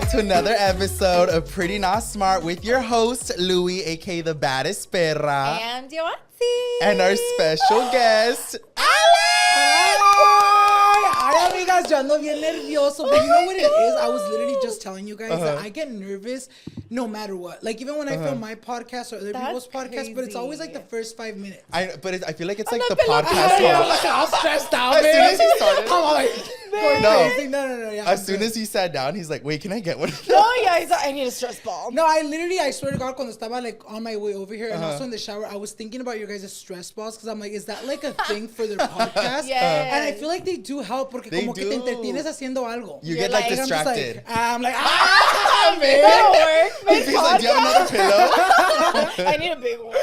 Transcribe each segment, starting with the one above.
back to another episode of Pretty Not Smart with your host, Louie, aka the baddest perra. And Yoatzi. And our special guest, Ay, amigas, yo ando bien nervioso. But you know what it is? I was literally just telling you guys that I get nervous no matter what. Like, even when I film my podcast or other people's podcasts, but it's always like the first 5 minutes. I feel like it's like the podcast. I'm like all stressed out, As man. soon as he started. I'm like, no. Yeah, As soon as he sat down, he's like, wait, can I get one? Oh, yeah, he's like, I need a stress ball. No, I swear to God, cuando estaba like on my way over here and also in the shower, I was thinking about your guys' stress balls because I'm like, is that like a thing for their podcast? Yes. And I feel like they do help porque They como que te do. entretienes haciendo algo. You You're get like like- distracted. I'm like, That'll man. work. He's like, do you have another pillow? I need a big one.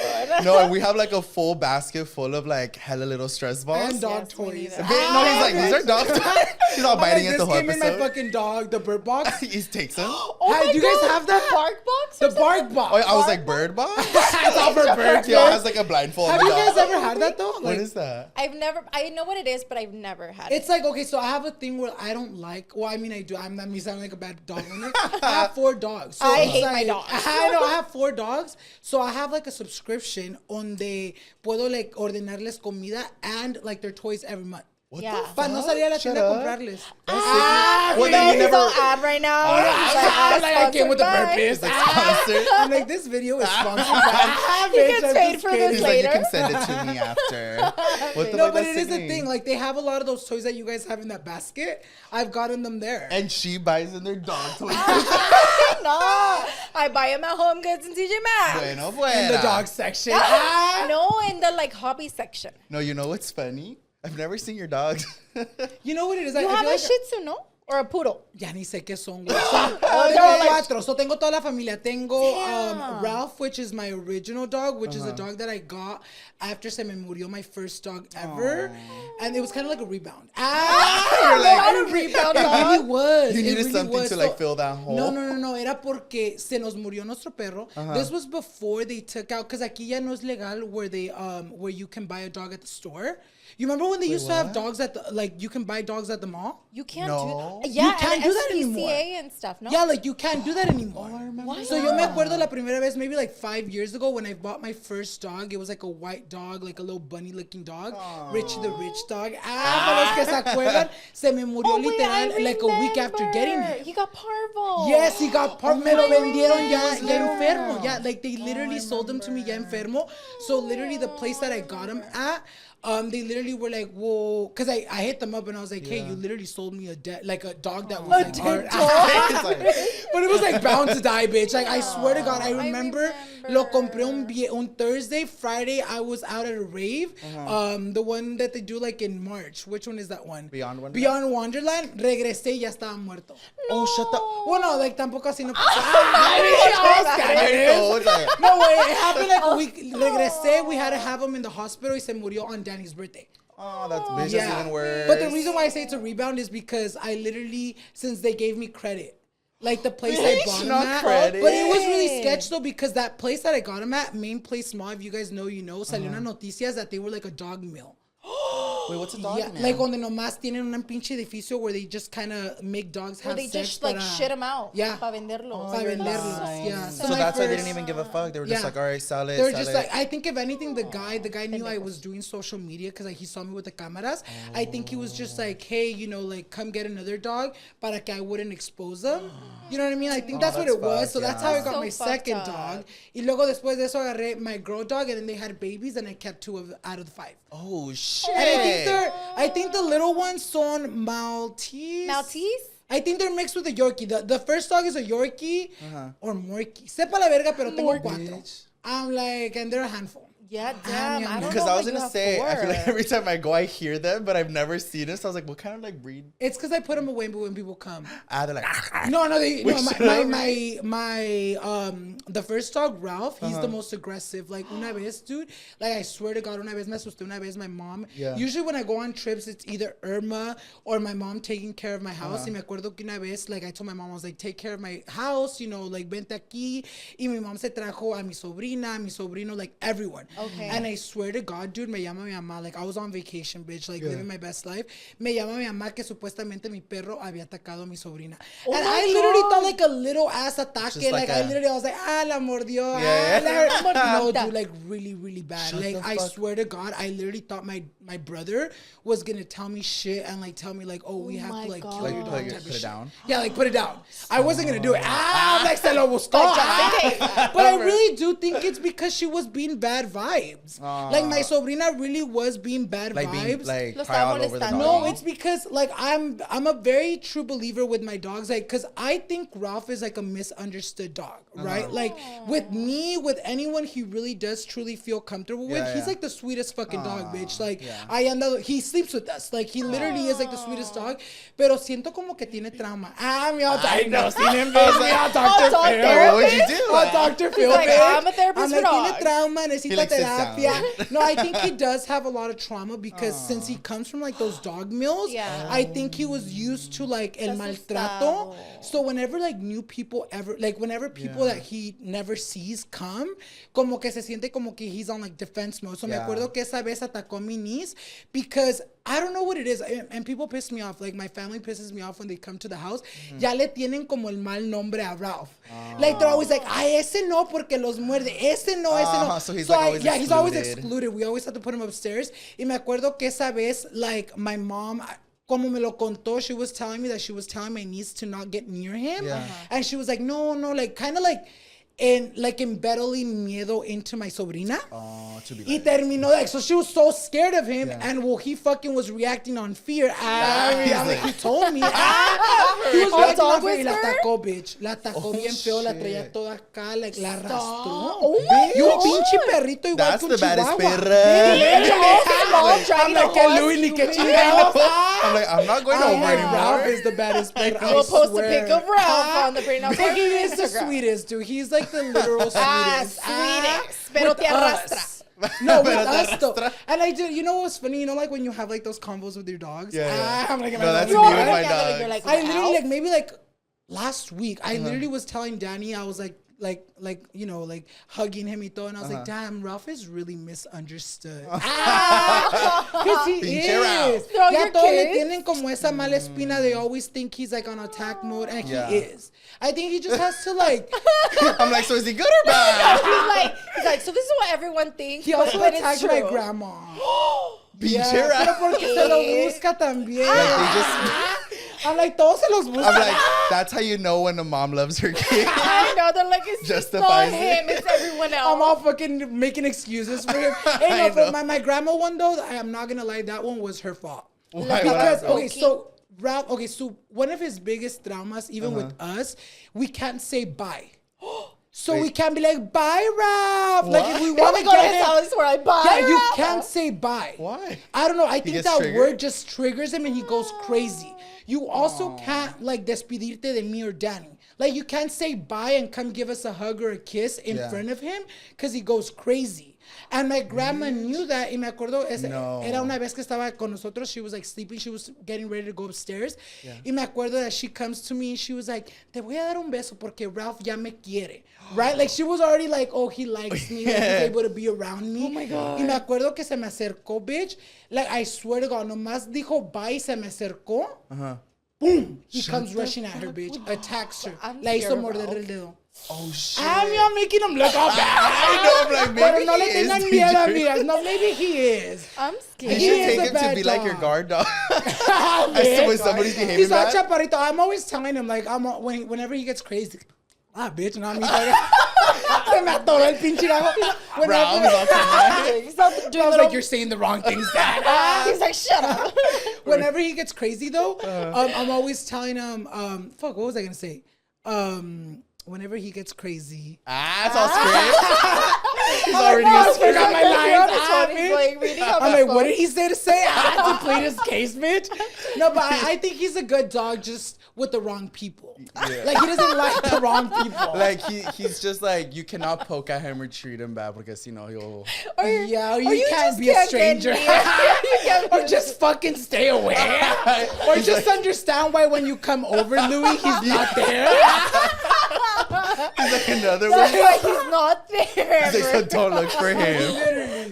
No, and we have like a full basket full of like hella little stress balls. And dog Yes, we need toys. that. No, he's like, these are dog toys. He's all biting at the This whole came in my episode. fucking dog, the bird box. He takes them. Oh Hi, my do you guys God. have that? Bark box? The bark box. Oh, I was like, bird box? It's all for birds. He all has like a blindfold. Have on you the guys dog. ever had that though? What Like, is that? I know what it is, but I've never had it. it's like, okay, so I have a thing where I don't like, well, I mean, I do. I'm not me sounding like a bad dog owner. I have 4 dogs. So I it's hate my like- dogs. I know, I have 4 dogs. So I have like a subscription donde puedo like ordenarles comida and like their toys every month. What Yeah. the Para no salir a la Shut tienda a up. comprarles. Well, You then know, you he's never. all ad right now. He's like, I'm like, I came with the sponsored by- purpose. Sponsored. I'm like, this video is sponsored by. He gets paid for this He's like, you later. can send it to me after. What the No, fuck but that's it is a singing? thing. Like, they have a lot of those toys that you guys have in that basket. I've gotten them there. And she buys in their dog toys. No, I buy him at Home Goods and TJ Maxx. Bueno, in the buena. dog section. No, in the like hobby section. No, you know what's funny? I've never seen your dogs. You know what it is? You I have feel a like Shih Tzu, no? Or a poodle? Ya ni sé qué son, güey. Tengo they're like- 4. So tengo toda la familia. Tengo Damn. Ralph, which is my original dog, which is a dog that I got after se me murió my first dog ever. And it was kind of like a rebound. You're like, Not a rebound It dog. really was. You It needed really something was. to like fill that hole. No. Era porque se nos murió nuestro perro. This was before they took out, because aquí ya no es legal where they where you can buy a dog at the store. You remember when they used to have dogs at the, like, you can buy dogs at the mall? You can't No. do. Yeah, You can't and do that anymore. SPCA and stuff. No. Yeah, like you can't do that anymore. Why So yo me acuerdo la primera vez, maybe like 5 years ago, when I bought my first dog. It was like a white dog, like a little bunny looking dog. Richie the Rich dog. Para los que se acuerdan, se me murió Oh, wait, I literal like a week after remember. getting him. He got parvo. Yes, he got part. Me lo I vendieron ya remember. enfermo. Yeah, like they literally sold him to me ya enfermo. So literally the place that I got him at, they literally were like, whoa, because I hit them up and I was like, hey, you literally sold me a dog that was like dead It's like, but it was like bound to die, bitch. Like, I swear to God, I remember. Lo compré un Thursday. Friday, I was out at a rave. The one that they do like in March. Which one is that one? Beyond Wonderland? Beyond Wonderland. Regresé y ya estaba muerto. oh, shut the. Well, no, like, tampoco así no I know, it's like- No, way. It happened like a week. Regresé. We had to have him in the hospital. Y se murió on Danny's birthday. Oh, that's bitch. That's even worse. But the reason why I say it's a rebound is because I literally, since they gave me credit, like the place I bought him Not at. credit. But it was really sketch though, because that place that I got him at, Main Place Mall, if you guys know, you know, salió unas noticias that they were like a dog mill. Wait, what's a dog? Yeah, man? like donde nomás tienen un pinche edificio where they just kind of make dogs Where have they sex just like para- shit them out. Yeah. Para venderlos. Para venderlos, yeah. So my that's why they first- didn't even give a fuck. They were just Yeah. like, all right, sell it. They were sell just it. like, I think if anything, the guy knew I was doing social media because like, he saw me with the cameras. I think he was just like, hey, you know, like come get another dog, para que I wouldn't expose them. You know what I mean? I think that's what that's it was. fucked, So that's yeah. how I got So my fucked second up. dog. Y luego después de eso agarré my girl dog, and then they had babies, and I kept 2 out of the 5. oh, shit. And I think the little ones son Maltese. Maltese? I think they're mixed with a Yorkie. The first dog is a Yorkie or Morkie. Sepa la verga, pero tengo 4. I'm like, and they're a handful. Yeah, damn. I don't Because know I was what gonna you say, have I feel like for. every time I go, I hear them, but I've never seen it. So I was like, what kind of like breed? It's because I put them away when people come. They're like, No, Which- the first dog, Ralph, he's the most aggressive. Like, una vez, dude, like, I swear to God, una vez me asusté, una vez my mom. Yeah. Usually when I go on trips, it's either Irma or my mom taking care of my house. Y me acuerdo que una vez, like, I told my mom, I was like, take care of my house, you know, like, vente aquí. Y mi mom se trajo a mi sobrina, a mi sobrino, like, everyone. Okay. And I swear to God, dude, me llama mi mamá. Like, I was on vacation, bitch, like, living my best life. Me llama mi mamá que supuestamente mi perro había atacado a mi sobrina. Oh and my I literally God. thought, like, a little ass ataque. Like I literally, I was like, la mordió. Yeah. No, dude, like, really, really bad. Shut like, the I fuck. swear to God, I literally thought my brother was gonna tell me shit and, like, tell me, like, oh, we have my to, like, God. kill Like, your put dog it, type of put it shit. down. Yeah, like, put it down. I wasn't gonna do it. Like, se lo buscó. But I really do think it's because she was being bad vibes. Like, my sobrina really was being bad Like vibes. being like Lo probably estaba all over the molestando. dog. No, it's because like I'm a very true believer with my dogs, like because I think Ralph is like a misunderstood dog, right? Like with me, with anyone he really does truly feel comfortable with. Yeah, He's yeah. like the sweetest fucking dog, bitch. Like yeah. he sleeps with us, like he literally is like the sweetest dog. Pero siento como que tiene trauma. Me all diagnosing him, bitch. Me all Dr. dog Phil. What would you do? Oh, Dr. Phil, like, bitch. I'm a therapist I'm for like, tiene dogs. trauma, necesita like, sits down. terapia. No, I think he does have a lot of trauma because since he comes from like those dog mills, Yeah. I think he was used to like el maltrato. So whenever like new people whenever people that he never sees come, como que se siente como que he's on like defense mode. So me acuerdo que esa vez atacó mi niece because I don't know what it is, and people piss me off. Like my family pisses me off when they come to the house. Ya le tienen como el mal nombre a Ralph. Like they're always like, ay, ese no porque los muerde. Ese no, ese no. So he's like always excluded. He's always excluded. We always have to put him upstairs. Y me acuerdo que esa vez, like my mom, como me lo contó, she was telling me that she was telling my niece to not get near him. And she was like, no, like kind of like embeddling miedo into my sobrina. To be Y like, terminó like, so she was so scared of him, and he fucking was reacting on fear. He told me. He was reacting on fear. Y la atacó, bitch. La atacó bien feo, la traía toda acá, like, la arrastró. Oh my Y un God. pinche perrito igual That's que un the baddest chihuahua. perra. I'm like, que Louie ni que chingados. I'm like, I'm not going over Ralph anymore. is the baddest perra. We'll post a swear. pic of Ralph on the Brain Out But he is the Instagram. sweetest, dude. He's like the literal sweetest. Sweetest. Pero With te arrastra. us. No, with us though. And I did, you know what's funny? You know, like when you have like those convos with your dogs? I'm like, No, that's no, me with my dogs. You're like, I literally wow. like maybe like last week, I literally was telling Danny, I was like you know, like hugging him y todo, and I was like, damn, Ralph is really misunderstood. Because he Pinche is. Ralph. They're all Ya your todos le kids. tienen como esa mala espina. They always think he's like on attack mode, and Yeah. he is. I think he just has to like. I'm like, so is he good or bad? he's like, so this is what everyone thinks. He also but it's attacked true. my grandma. Pinche Pero Ralph. porque se lo busca también. Like, they just, I'm like, todos se los busca. I'm like, that's how you know when a mom loves her kid. I know, they're like, it's just not Justifies him, it. it's everyone else. I'm all fucking making excuses for him. Hey, no, but my grandma one though, I'm not gonna lie, that one was her fault. Why? Because What okay, so Ralph, so one of his biggest traumas, even with us, we can't say bye. So we can't be like, bye, Ralph. Like if we When want we to go to get his him, house where I buy yeah, you Ralph. can't say bye. Why? I don't know. I think gets that triggered? word just triggers him and he goes crazy. You also can't like despedirte de me or Danny. Like you can't say bye and come give us a hug or a kiss in front of him because he goes crazy. And my grandma knew that. Y me acuerdo, era una vez que estaba con nosotros. She was like sleeping. She was getting ready to go upstairs. Y me acuerdo that she comes to me and she was like, te voy a dar un beso porque Ralph ya me quiere. Right? Like she was already like, oh, he likes me. Like, he's able to be around me. Oh my God. Y me acuerdo que se me acercó, bitch. Like, I swear to God, nomás dijo bye y se me acercó. Boom! He comes rushing at her, bitch. Attacks her. I'm La hizo scared of morder Ralph. el dedo. Oh shit. I'm making him look all bad. I know, I'm like, Pero maybe no le he is tengan miedo, dangerous. amigas. No, maybe he is. I'm You scared. He should is take a him to bad be like your dog. guard dog. Bitch. As when somebody's behaving He's all bad. chaparrito. I'm always telling him, like, whenever he gets crazy, bitch, no, I'm like, se me atoró el pinche gajo. Ralph is all coming. He's not doing I was little- like, you're saying the wrong things, Dad. He's like, shut up. Whenever he gets crazy, though, I'm always telling him, fuck, what was I going to say? Whenever he gets crazy. It's all script. He's already forgot my lines. He's like reading off I'm his like, phone. what did he say to say? I had to plead his case, bitch. No, but I think he's a good dog just with the wrong people. Yeah. Like, he doesn't like the wrong people. Like he's just like, you cannot poke at him or treat him bad because you know he'll. Or Yeah, or or you can't just be a can't stranger. get near. You can't Or just fucking stay away. Or just understand why when you come over, Louie, he's not there. He's like, In other That's words, why he's not there. he's like, so don't look for him.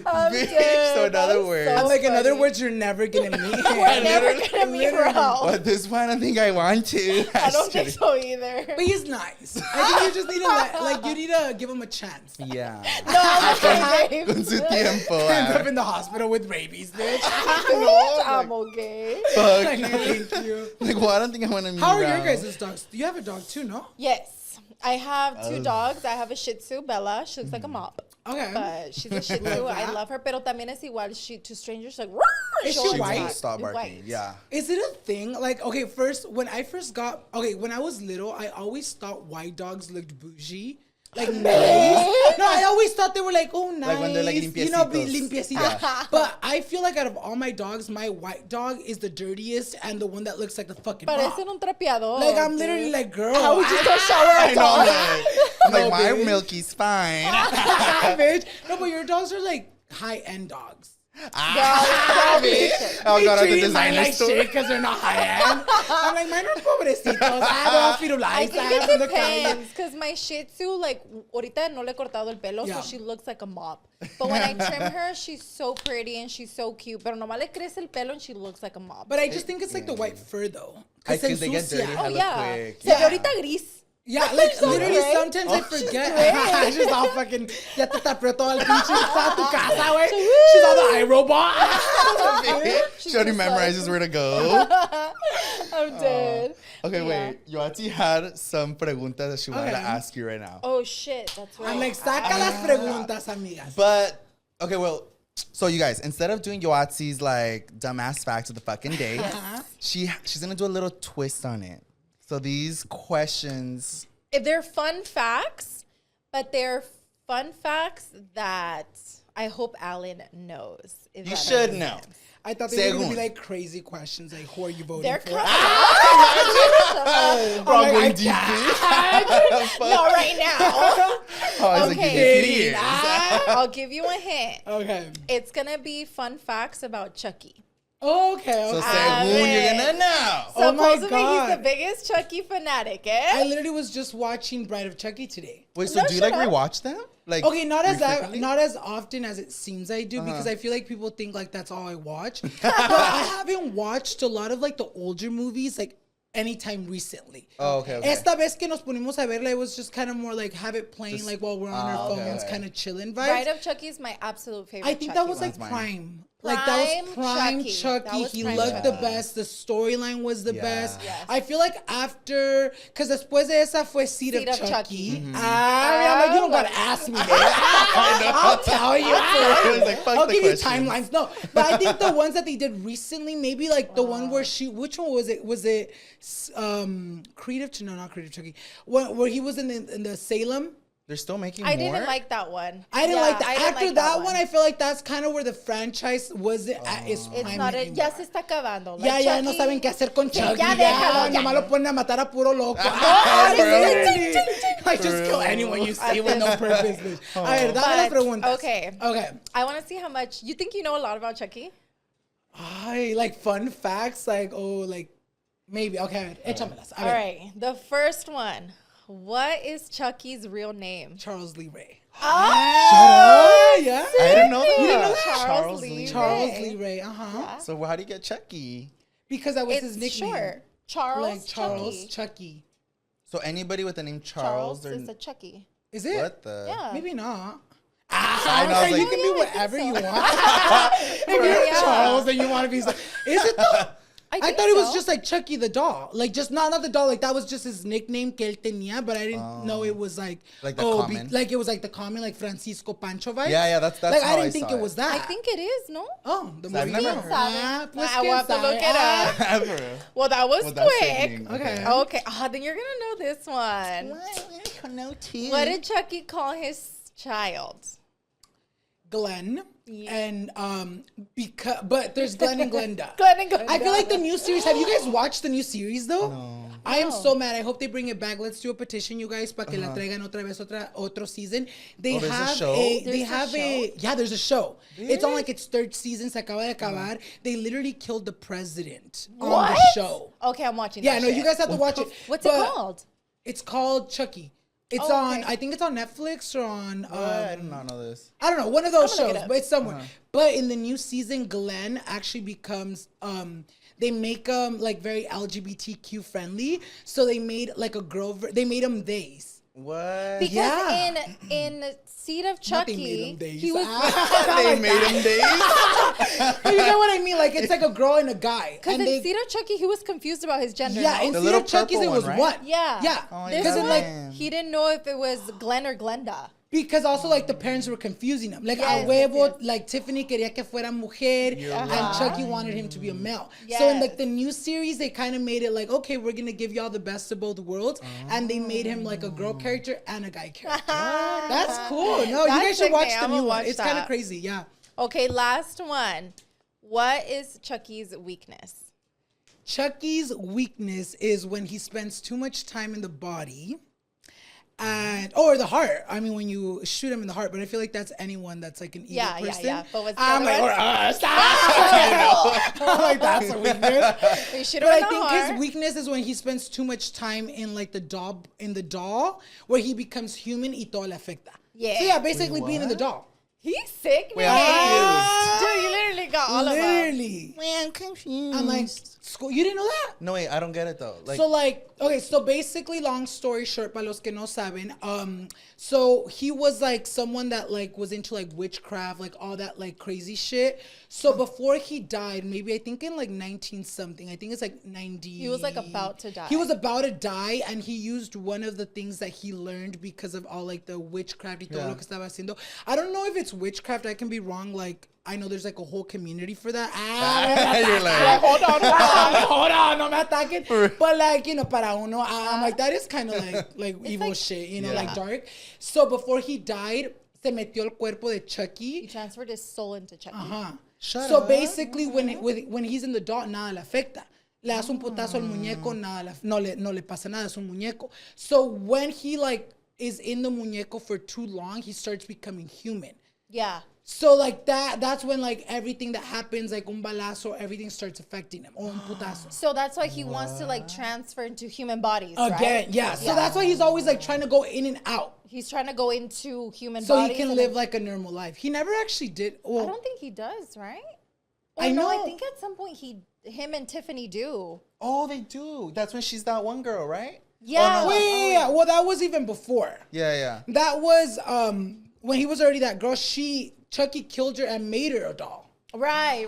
Bitch, so in other words. Like, in other funny. words, you're never gonna meet him. We're never gonna meet Raul. At this point, I think I want to. I don't think so either. But he's nice. I think you just need to you need to give him a chance. Yeah. No, I'm okay, Con babe. su tiempo. End up in the hospital with rabies, bitch. I'm okay. Fuck. Like, no, thank you. Like, well, I don't think I want to meet How are your Raul. guys' dogs? You have a dog too, no? Yes, I have 2 dogs. I have a Shih Tzu, Bella. She looks like a mop. Okay. But she's a Shih Tzu. I love her. Pero también es igual. She to strangers like. Is she She white? won't stop White. barking. Yeah. Is it a thing? Like, okay, when I was little, I always thought white dogs looked bougie. Like, nice. No, I always thought they were like, oh, nice. Like when they're, like, You know, limpiecitos. limpiecitos. But I feel like out of all my dogs, my white dog is the dirtiest and the one that looks like the fucking mop. Parecen un trapeador. Like, I'm literally like, girl. How would you go shower I a know. dog? I'm like, No, my babe. Milky's fine. Bitch. No, but your dogs are like high-end dogs. Oh, God, at the treating mine designer like store. shit because they're not high-end. I'm like, mine are pobrecitos. I don't feel I like think it depends, because my Shih Tzu, like, ahorita no le he cortado el pelo, Yeah. so she looks like a mop. But when I trim her, she's so pretty and she's so cute. Pero nomás le crece el pelo and she looks like a mop. But I just think it's like the white fur, though. I se think they get ensucia. dirty Oh, hella yeah. quick. Señorita Gris. Yeah, like So literally gray. sometimes I Oh, she's forget. She's all fucking, ya te tapió todo el pinche toda tu casa, güey. She's all the iRobot. She already memorizes where to go. I'm dead. Okay, Yeah. wait. Yoatzi had some preguntas that she wanted to Okay. ask you right now. Oh, shit. That's right. I'm like, saca las preguntas, amigas. But, okay, well, so you guys, instead of doing Yoatzi's, like, dumbass facts of the fucking day, she's going to do a little twist on it. So these questions... They're fun facts, but they're fun facts that I hope Alan knows. if You that should makes know. sense. I thought they were going to be Según. like crazy questions, like, who are you voting They're for? kind Wrong like, going I deep. Not right now. Oh, I was like, Okay. give you I'll give you a hint. Okay. It's gonna be fun facts about Chucky. Okay. So okay. según you're going to know. Oh my Supposedly he's the God. biggest Chucky fanatic, eh? I literally was just watching Bride of Chucky today. Wait, so No, do you, shut like, up. rewatch them? Like, Okay, not as frequently? not as often as it seems I do because I feel like people think like that's all I watch. But I haven't watched a lot of like the older movies like anytime recently. Oh, okay, okay. Esta vez que nos ponimos a verla, it was just kind of more like have it playing like while we're on our okay, phones, okay. kind of chilling Bride vibes. of Chucky is my absolute favorite. I think Chucky that was like That's mine. prime. Like that was Prime prime Chucky. Chucky. That was He prime looked the Chucky. best. The storyline was the Yeah. best. Yes. I feel like after, because después de esa fue Seed of Seed of Chucky. Chucky. I'm like, you don't gotta ask me, man. I'll tell you. I was like, fuck I'll the give you questions. timelines. No, but I think the ones that they did recently, maybe like the one where which one was it? Was it Creative? No, not Creative Chucky. Where he was in the Salem. They're still making I more? didn't like that one. I didn't Yeah, like that. I didn't After like that one, I feel like that's kind of where the franchise was at its prime. It's not a, anymore. ya se está acabando. Ya, Like ya no Chucky- saben qué hacer con Chucky. ya déjalo, ya. Nomás lo ponen a matar a puro loco. Really? Like, just kill anyone you see with no purpose. Bitch. A ver, dame las But, preguntas. okay. Okay. I want to see how much you think you know a lot about Chucky. Ay, like fun facts, like, oh, like, maybe. Okay, échamelas. A All ver. right, the first one. What is Chucky's real name? Charles Lee Ray. Oh, Yeah. I didn't know that. You didn't know that? Charles Charles Lee. Lee. Charles Ray. Lee Ray. Uh-huh. So how do you get Chucky? Because that was it's his nickname. short. Charles. Like Charles Chucky. Chucky. So anybody with the name Charles Charles, is a Chucky. Is it? what the? Yeah. Maybe not. I know, I was you like- can Yeah, be I think whatever so. you want. If you're Yeah. Charles and you want to be, is it though? I think thought it was so. just like Chucky the doll, like just not the doll, like that was just his nickname que él tenía, but I didn't know it was like Like the common? like it was like the common like Francisco Pancho vibes. Yeah, that's like how I I didn't think saw it was it. that. I think it is, no? Oh, the I've more you never know. heard. Ah, pues I will have to quién look sabe. it up. Ever. Well, that was Well, that's quick. sickening. Okay. Okay. Oh, then you're going to know this one. No tea. What did Chucky call his child? Glenn Yeah. and because but there's Glenn and Glenda. Glenn and Glenda. I feel like the new series. Have you guys watched the new series though? No. I am so mad. I hope they bring it back. Let's do a petition, you guys, para que la traigan otra vez otro season. They Oh, there's a have show? they There's a have show? yeah, there's a show. It's on like its third season. Se acaba de acabar. They literally killed the president on the What? show. Okay, I'm watching Yeah, that no, shit. you guys have to watch it. What's it But called? It's called Chucky. It's Oh, on. okay. I think it's on Netflix or on. I did not know this. I don't know, one of those I'm gonna look shows, it up. but it's somewhere. But in the new season, Glenn actually becomes they make him like very LGBTQ friendly. So they made like a girl. They made him theys. What? Because Yeah. in Seed of Not they Chucky, made him days. he was They made him days. But you know what I mean? Like it's like a girl and a guy. because And in they, Seed of Chucky, he was confused about his gender. yeah, no? in The Cedar little Chucky's purple it was one, right? one. Yeah. Yeah. Oh, This Because yeah. it one, like he didn't know if it was Glenn or Glenda. because also like the parents were confusing him. Like Yes, a huevo, yes. like Tiffany quería que fuera mujer and Chucky wanted him to be a male. So in like Yes. the new series, they kind of made it like, okay, we're gonna give y'all the best of both worlds, and they made him like a girl character and a guy character. That's cool. No, you That's guys should sick, watch man. the I'ma new one. watch It's kind of that. crazy. Yeah. Okay, last one. What is Chucky's weakness? Chucky's weakness is when he spends too much time in the body. And or the heart. I mean, when you shoot him in the heart, but I feel like that's anyone that's like an evil Yeah, person. yeah. But what's the I'm other like, one? I'm like, that's a weakness. You should But have I think heart. his weakness is when he spends too much time in like the doll, where he becomes human y todo le afecta. Yeah. So yeah, basically being in the what? doll. He's sick, Wait, man. I'm Dude, you literally got all of them. Literally. Man, I'm confused. I'm like, school. You didn't know that? No, wait, I don't get it though. Like, So like, okay, so basically, long story short, para los que no saben, so he was like someone that like was into like witchcraft, like all that like crazy shit. So before he died, maybe I think in like 19 something, I think it's like 90. He was like about to die. He was about to die, and he used one of the things that he learned because of all like the witchcraft y todo Yeah. lo que estaba haciendo. I don't know if it's witchcraft. I can be wrong. Like I know there's like a whole community for that. You're like, Hold on, no me ataquen. But like, you know, para uno, I'm like, that is kind of like evil like- shit, you know, Yeah. like dark. So before he died, se metió el cuerpo de He Chucky. transferred his soul into Chucky. Shut So up. basically, when he's in the doll, nada le afecta. Le das un putazo al muñeco, no le pasa nada, es un muñeco. So when he like is in the muñeco for too long, he starts becoming human. Yeah. So like that's when like everything that happens, like un balazo, everything starts affecting him. Or un putazo. So that's why he wants to like transfer into human bodies, Again, right? yeah. So that's why he's always like trying to go in and out. He's trying to go into human So bodies. he can and live then- like a normal life. He never actually did. I Well, don't think he does, right? I No, I know. think at some point him and Tiffany do. oh, they do. That's when she's that one girl, right? Yeah. Oh, no. yeah. Well, that was even before. Yeah, yeah. That was when he was already that girl. Chucky killed her and made her a doll. Right.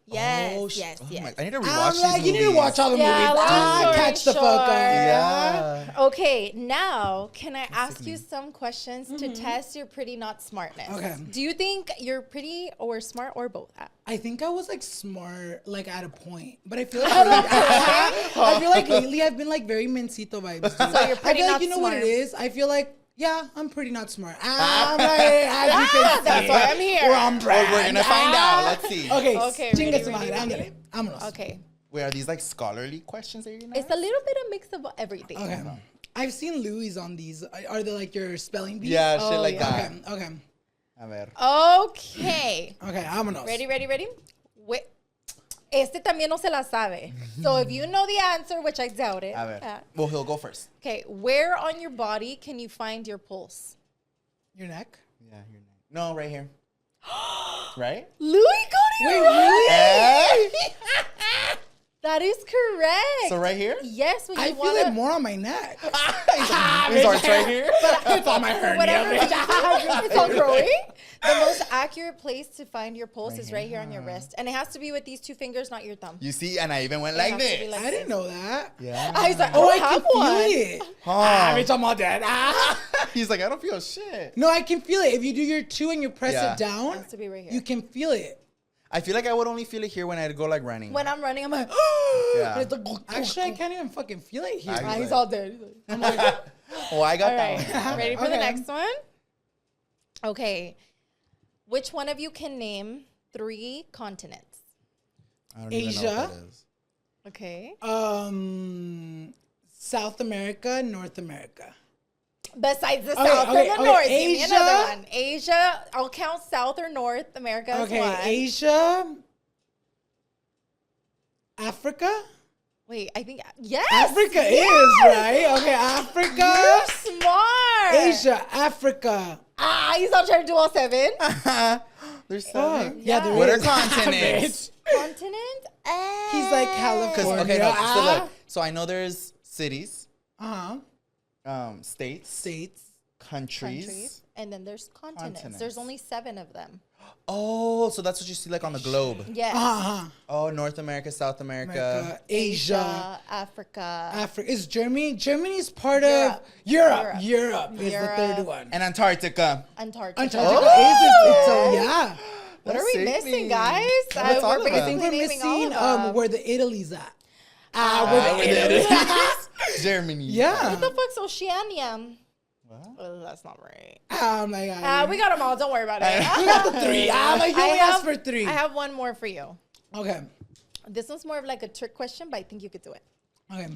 Yes, Oh, yes, oh yes. my- I need to I'm rewatch these like, you need to movies. watch all the Yeah, movies. long story Catch the fuck up. short. Yeah. Okay, now can I ask you some questions to test your pretty not smartness? Okay. Do you think you're pretty or smart or both? I think I was like smart, like at a point, but I feel like I feel like lately I've been like very mencito vibes. Dude. So you're pretty I feel not like you know what smart. it is. I feel like I'm pretty not smart. I'm like, as you can see, That's why I'm here. We're on Oh, brand. we're gonna find out. Let's see. Okay, Okay, chingue ready, su madre, ready, ándale, vámonos. Okay. Wait, are these like scholarly questions that you're gonna It's a little bit of mix of everything. Okay. I've seen Louie's on these. Are they like your spelling bees? Yeah, shit Oh, like yeah. that. Okay. A ver. Okay. Okay, vámonos. Ready? Wait. Este también no se la sabe. So if you know the answer, which I doubt it. A ver. Well, he'll go first. Okay, where on your body can you find your pulse? Your neck? Yeah, your name. No, right here. Right? Louie got it Wait, right. really? That is correct. So right here? Yes, when you I feel want it more on my neck. These are right here. It's on my hernia. whatever bitch. it's all growing. The most accurate place to find your pulse is right here on your wrist, and it has to be with these two fingers, not your thumb. You see, and I even went It like has to be this. like I didn't this. know that. Yeah. I was like, Oh, oh, I I can have feel one. it. Huh. Bitch, I'm all dead. He's like, I don't feel shit. No, I can feel it. If you do your two and you press Yeah. it down, It has to be right here. you can feel it. I feel like I would only feel it here when I'd go like running. When I'm running, I'm like, Yeah. it's like Actually, I can't even fucking feel it here. I- he's all dead. I'm like, Oh, I got All right, that one. ready for the Okay. next one? Okay, which one of you can name 3 continents? I don't even know Asia. what that is. Okay, South America, North America. besides the Okay, South okay, and the okay, North, give me Asia. another one. Asia, I'll count South or North America as Okay, one. Asia, Africa. Wait, I think yes. Africa is right. Okay, Africa. You're smart. Asia, Africa. He's not trying to do all 7. There's 7. Yeah, there What are is. continents? Continent? He's like California. Okay, no, so look. So I know there's cities, states, countries. And then there's continents. There's only 7 of them. Oh, so that's what you see like on the globe. Yes. Oh, North America, South America. Asia, Africa. Africa. Is Germany? Germany's part of Europe. Europe is the third one. And Antarctica. Antarctica. Antarctica is so yeah. What are we missing, guys? What's all of we're them? I think we're missing where the Italy's at. Where the Italy. Germany. Yeah. What the fuck's Oceania? What? That's not right. Oh my god. We got them all. Don't worry about it. We got the 3. I'm like, you only asked for 3. I have one more for you. Okay. This one's more of like a trick question, but I think you could do it. Okay.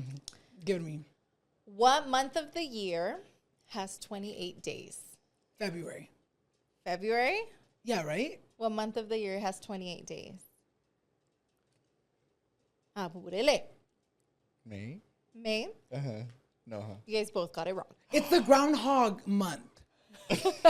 Give it to me. What month of the year has 28 days? February. February? Yeah, right? What month of the year has 28 days? Apúrele. May? May? No, huh? You guys both got it wrong. It's the groundhog month.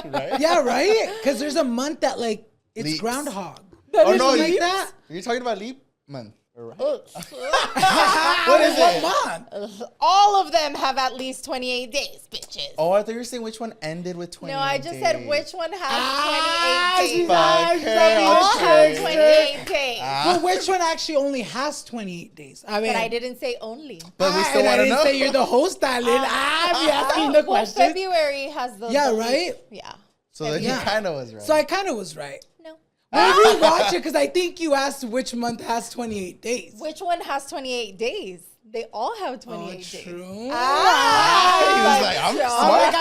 Right? Yeah, right? Because there's a month that like it's Leaps. groundhog. Oh, no, like leaps? that. You're talking about leap month. Right? What is what month? All of them have at least 28 days, bitches. Oh, I thought you were saying which one ended with 28 No, I just days. said which one has 28 days. Okay, All have okay. 28 days. But which one actually only has 28 days? I mean, But I didn't say only. But we still and I want to didn't know. say you're the host, darling. I'm asking the Well, question. February has the Yeah, the right? Yeah. So then Yeah. he kind of was right. So I kind of was right. No. Maybe watch it because I think you asked which month has 28 days. Which one has 28 days? They all have 28 days. True. he was like, I'm smart.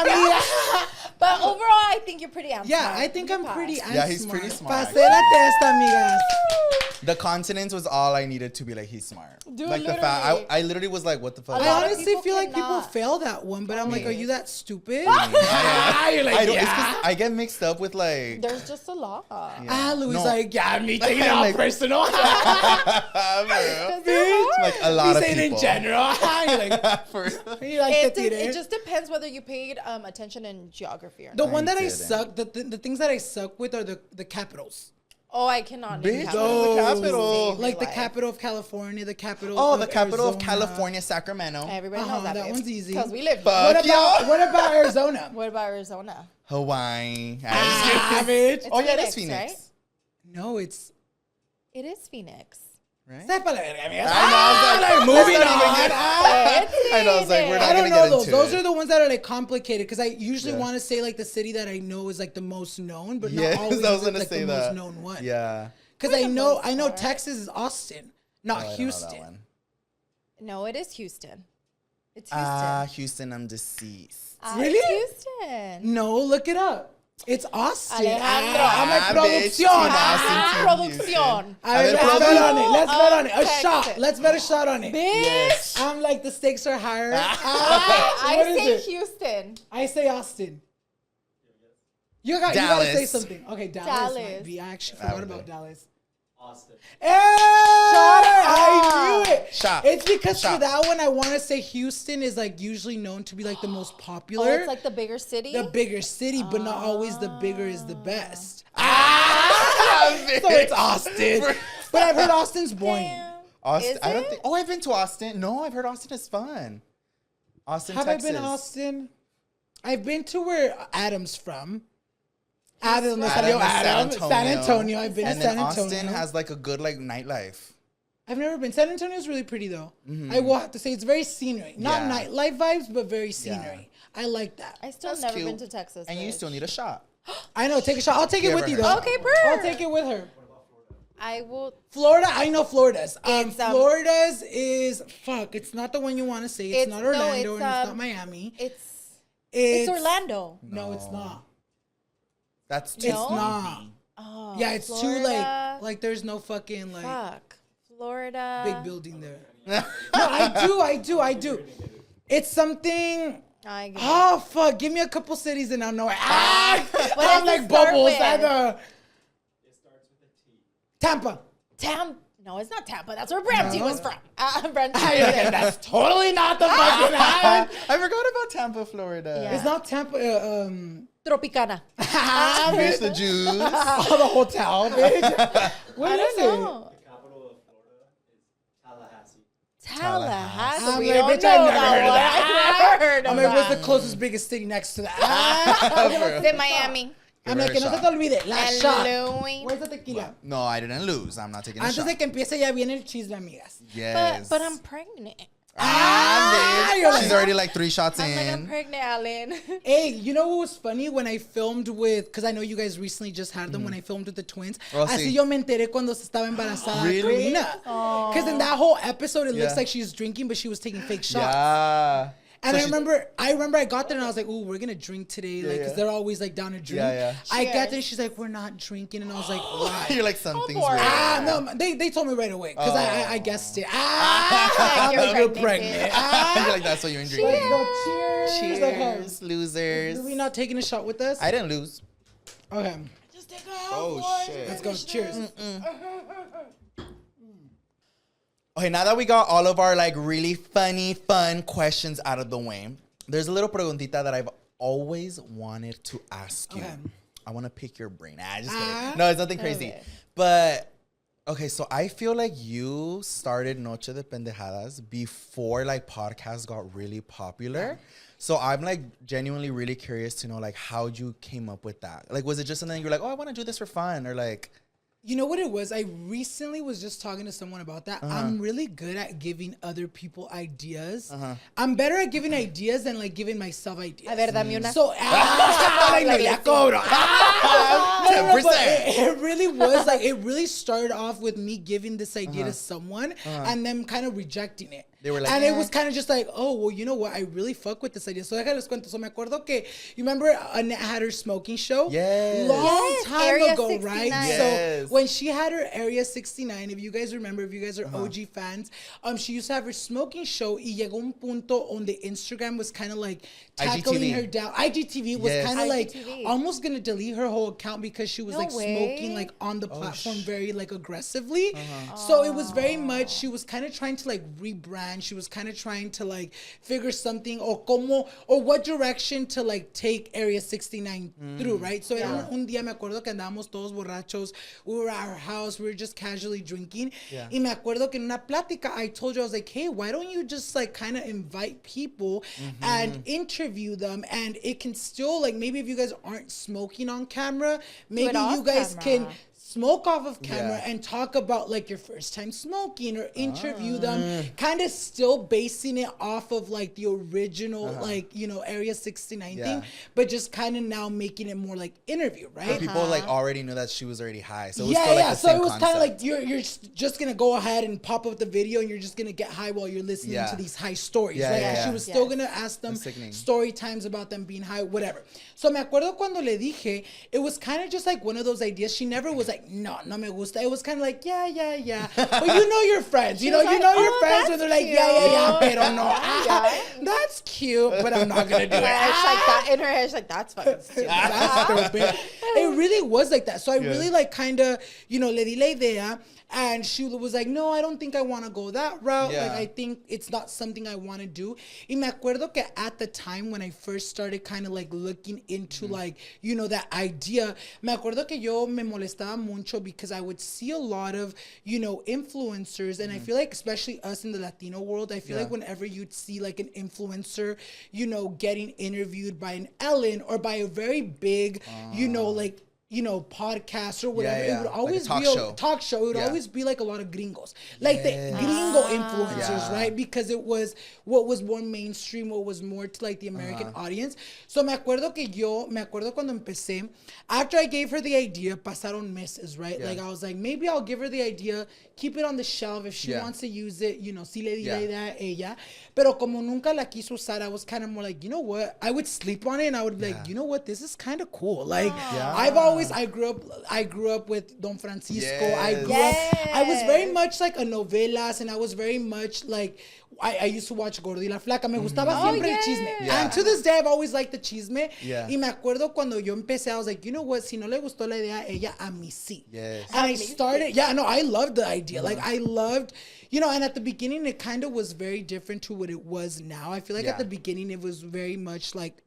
But overall, I think you're pretty smart. Yeah, I think I'm pretty. Yeah, he's pretty smart. Pasé la testa, amigas. The continents was all I needed to be like, he's smart. Dude, like the fact, literally. I literally was like, what the fuck? A I lot of honestly people feel like people cannot. fail that one, but I'm like, are you that stupid? Yeah. You're like, I, don't, yeah. it's 'cause I get mixed up with like. There's just a lot. Louie's No. like, yeah, me taking it I'm all like- personal. Like a lot of saying people. in general. You're like, For- you like It, the it just depends whether you paid attention in geography or The not. one that I didn't. suck, the things that I suck with are the capitals. Oh, I cannot name Bitch, capitals. the capital. Like the Life. capital of California, the capital Oh, of the capital of Arizona. California, Sacramento. Everybody knows that. That one's easy. Because we live. Fuck What about what about Arizona? What about Arizona? Hawaii. Bitch. Oh, yeah, Phoenix, that's Phoenix. right? No, it's It is Phoenix. Right? Sepa la verga, amigas. I know, I was like, moving let's not on. even get- I know, I was like, we're not I don't gonna know get those. into Those it. are the ones that are like complicated because I usually Yeah. want to say like the city that I know is like the most known, but Yes, not always I was is, gonna like say the that. most known one. Yeah. Because I know part. Texas is Austin, not Oh, I don't know that Houston. one. No, it is Houston. It's Houston. Houston, I'm deceased. Really? It's Houston. No, look it up. It's Austin. Alejandro. I'm like bitch, producción. Team Austin, Team Producción. I mean, A ver, let's bet on it. Let's Oh, bet on it. A Texas. shot. Let's bet a shot on it. Bitch. Yes. I'm like the stakes are higher. I What is say it? Houston. I say Austin. You gotta say Dallas. something. Okay, Dallas. Dallas. Might be. I actually forgot would about be. Dallas. Austin. Hey! I knew it. Shot. It's because for Shot. that one, I want to say Houston is like usually known to be like the most Oh, popular. it's like the bigger city. the bigger city, but not always the bigger is the best. So So it's Austin. But I've heard Austin's boring. Damn. Austin. Is I don't it? think. Oh, I've been to Austin. No, I've heard Austin is fun. Austin, Have Texas. I been to Austin? I've been to where Adam's from. Adam, from? Adam, San Antonio. I've been And to then San Antonio. Austin has like a good like nightlife. I've never been. San Antonio is really pretty though. I will have to say it's very scenery. Not Yeah. nightlife vibes, but very scenery. I like that. I still That's never cute. been to Texas. And you bitch. still need a shot. I know. Take a shot. I'll take it You with ever you heard though. of Okay, I'll per. take it with her. I will. Florida, I know Florida's. It's, Florida's is fuck. It's not the one you want to say. It's, It's- not no, Orlando it's, and it's not Miami. It's Orlando. No, it's not. That's too It's No? not. Oh, Yeah, it's too like there's no fucking like fuck. Florida. big building there. No, I do. It's something. I get it. Oh fuck! Give me a couple cities and I'll know it. What does I'm it like start bubbles. with? I know. It starts with a T. Tampa. No, it's not Tampa. That's where Brampton was from. Brampton. That's totally not the fucking island. I forgot about Tampa, Florida. Yeah. It's not Tampa. Tropicana. Bitch, the Jews. Oh, the hotel, bitch. What is it? know. The capital of Florida is Tallahassee. Tallahassee. I'm We like, don't bitch, know I've never heard of that that. one. I've never heard of I'm like, what's that. the closest biggest city next to that? It's in Miami. I'm Give like, her que a no se shot. te olvide. La And shot. Louie. Where's the tequila? No, I didn't lose. I'm not taking a Antes shot. de que empiece ya viene el chisme, amigas. Yes. But I'm pregnant. Bitch. you're She's like- already like 3 shots I'm like, I'm in. pregnant, Alan. Hey, you know what was funny when I filmed with, because I know you guys recently just had them when I filmed with the twins. Oh, Así sí. yo me enteré cuando se estaba embarazada. Really? Because in that whole episode, it looks Yeah. like she was drinking, but she was taking fake shots. Yeah. And So I she- remember I got there and I was like, ooh, we're going to drink today. Like, because yeah. they're always like down to drink. Yeah. I Cheers. get there, she's like, we're not drinking. And I was like, why? You're like, something's boring. weird. No, they told me right away because I guessed it. You're You're pregnant, pregnant. You're like, that's what you're drinking. Let's go. Cheers. Cheers, losers. Are we not taking a shot with us? I didn't lose. Okay. Just take Oh, shit. Let's go. Cheers. Okay, now that we got all of our like really funny, fun questions out of the way, there's a little preguntita that I've always wanted to ask you. Okay. I want to pick your brain. Just kidding. No, it's nothing crazy. Okay. But okay, so I feel like you started Noche de Pendejadas before like podcasts got really popular. So I'm like genuinely really curious to know like how you came up with that. Like, was it just something you were like, oh, I want to do this for fun, or like? You know what it was? I recently was just talking to someone about that. I'm really good at giving other people ideas. I'm better at giving ideas than like giving myself ideas. A ver, dame una. So, ay, no, ya cobro. No, but 10%. it really was like, it really started off with me giving this idea to someone and them kind of rejecting it. They were like, and it was kind of just like, oh, well, you know what? I really fuck with this idea. So déjales cuento. So me acuerdo que, you remember Annette had her smoking show? Yes. Long Yes, time Area ago, 69. right? Yes. So when she had her Area 69, if you guys remember, if you guys are OG fans, she used to have her smoking show. Y llegó un punto on the Instagram was kind of like tackling IGTV. her down. IGTV was Yes. kind of like IGTV. almost gonna delete her whole account because she was No like smoking way. like on the platform very like aggressively. So it was very much, she was kind of trying to like rebrand. She was kind of trying to like figure something or what direction to like take Area 69 through, right? So era un día me acuerdo que andábamos todos borrachos. We were at our house. We were just casually drinking. Yeah. Y me acuerdo que en una plática I told you, I was like, hey, why don't you just like kind of invite people and interview them, and it can still like, maybe if you guys aren't smoking on camera, maybe off you guys camera. can smoke off of camera Yeah. and talk about like your first time smoking or interview them, kind of still basing it off of like the original like, you know, Area 69 Yeah. thing, but just kind of now making it more like interview, right? People like already knew that she was already high, so it was Yeah, still like yeah. the So same it was kind of concept. like you're just gonna go ahead and pop up the video, and you're just gonna get high while you're listening Yeah. to these high stories, Yeah, right? yeah, And yeah. she was still Yes. gonna ask them That's sickening. story times about them being high, whatever. So me acuerdo cuando le dije, it was kind of just like one of those ideas. She never was like, no me gusta. It was kind of like, yeah. But you know your friends, you know was like, your "Oh, friends, that's and they're like, yeah, cute." pero no, that's cute, but I'm not gonna do it. Yeah, she's like that in her head. She's like, that's fucking stupid. That's stupid. It really was like that. So I really like kind of, you know, le di la idea. And she was like, no, I don't think I want to go that route. Yeah. Like, I think it's not something I want to do. Y me acuerdo que at the time when I first started kind of like looking into like, you know, that idea, me acuerdo que yo me molestaba mucho because I would see a lot of, you know, influencers. And I feel like, especially us in the Latino world, I feel like whenever you'd see like an influencer, you know, getting interviewed by an Ellen or by a very big, you know, like, you know, podcast or whatever. yeah. It would Like a always talk be show. a talk show. It would Yeah. always be like a lot of gringos, like the gringo influencers, Yeah. right? Because it was what was more mainstream, what was more to like the American audience. So me acuerdo cuando empecé, after I gave her the idea, pasaron meses, right? Yeah. Like I was like, maybe I'll give her the idea, keep it on the shelf. If she Yeah. wants to use it, you know, si le di la Yeah. idea a ella. Pero como nunca la quiso usar, I was kind of more like, you know what? I would sleep on it and I would be like, you know what? This is kind of cool. Like Yeah. I've always always, I grew up with Don Francisco. Yes. I was very much like a novelas, and I was very much like, I used to watch Gordo y la Flaca. Me gustaba siempre el chisme. Yeah. And to this day, I've always liked the chisme. Yeah. Y me acuerdo cuando yo empecé, I was like, you know what? Si no le gustó la idea a ella, a mí sí. Yes. And I started, I loved the idea. Like, I loved, and at the beginning, it kind of was very different to what it was now. I feel like at the beginning, it was very much like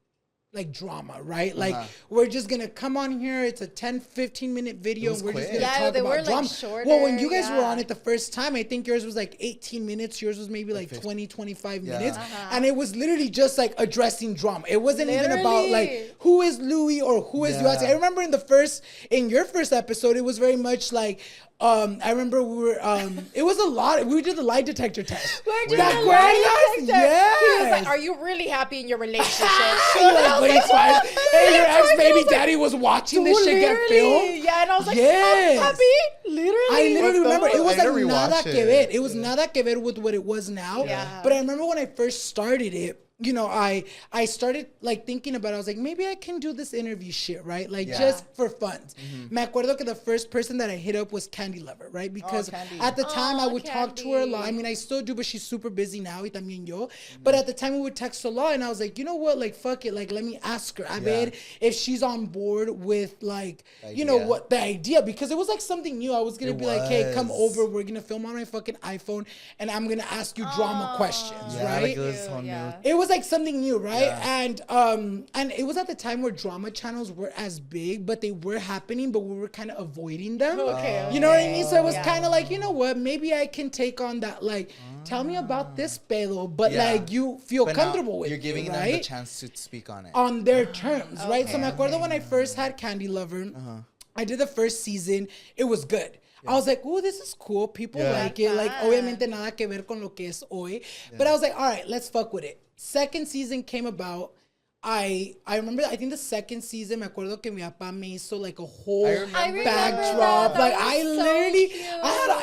drama, right? Like, we're just gonna come on here, it's a 10-15 minute video, and we're just gonna talk about drama. Shorter, well, when you guys were on it the first time, I think yours was like 18 minutes, yours was maybe like 20-25 minutes, and it was literally just like addressing drama. It wasn't even about like who is Louie or who is Yoatzi. I remember in your first episode, it was very much like I remember we were it was a lot. We did the lie detector test. We're doing the lie detector. Yes. He was like, "Are you really happy in your relationship?" Hey, your ex-baby daddy was watching this shit get filmed. Yeah, and I was like, yes. "I'm happy." Literally. I literally remember. It was like nada que ver. it. It was nada que ver with what it was now. Yeah. But I remember when I first started it, I started like thinking about it. I was like, maybe I can do this interview shit, right? Like just for fun. Me acuerdo que the first person that I hit up was Candy Lover, right? Because at the time I would talk to her a lot. I mean, I still do, but she's super busy now. Y también yo. But at the time we would text a lot, and I was like, you know what? Like, fuck it. Like, let me ask her. I bet if she's on board with like, what the idea, because it was like something new. I was gonna be like, hey, come over. We're gonna film on my fucking iPhone, and I'm gonna ask you drama questions, right? Like it was so new. It was like something new, right? And it was at the time where drama channels were as big, but they were happening, but we were kind of avoiding them. You know what I mean? So it was kind of like, you know what? Maybe I can take on that. Like, tell me about this pedo, but like you feel comfortable with it. You're giving them the chance to speak on it on their terms, right? So me acuerdo when I first had Candy Lover, I did the first season. It was good. I was like, oh, this is cool. People like it. Like, obviamente nada que ver con lo que es hoy. But I was like, all right, let's fuck with it. Second season came about. I remember, I think the second season, me acuerdo que mi papá me hizo like a whole backdrop. Like, I literally,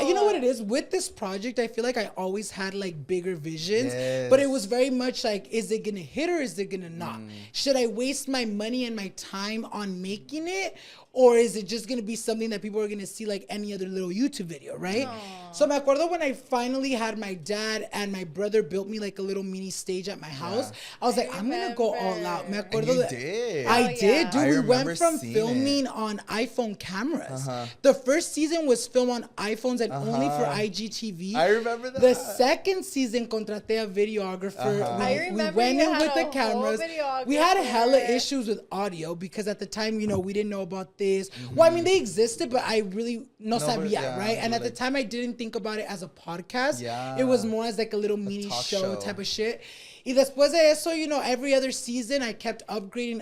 you know what it is? With this project, I feel like I always had like bigger visions. But it was very much like, is it gonna hit or is it gonna not? Should I waste my money and my time on making it? Or is it just going to be something that people are going to see like any other little YouTube video, right? So me acuerdo when I finally had my dad and my brother built me like a little mini stage at my house. I was like, I'm going to go all out. Me acuerdo and you did. I did, dude. We went from seeing filming on iPhone cameras. The first season was filmed on iPhones and only for IGTV. I remember that. The second season, contraté a videographer. We went in with the cameras. We had hella issues with audio because at the time, we didn't know about this. Well, I mean, they existed, but I really no sabía, right? And at the time, I didn't think about it as a podcast. It was more as like a little mini show type of shit. Y después de eso, every other season, I kept upgrading,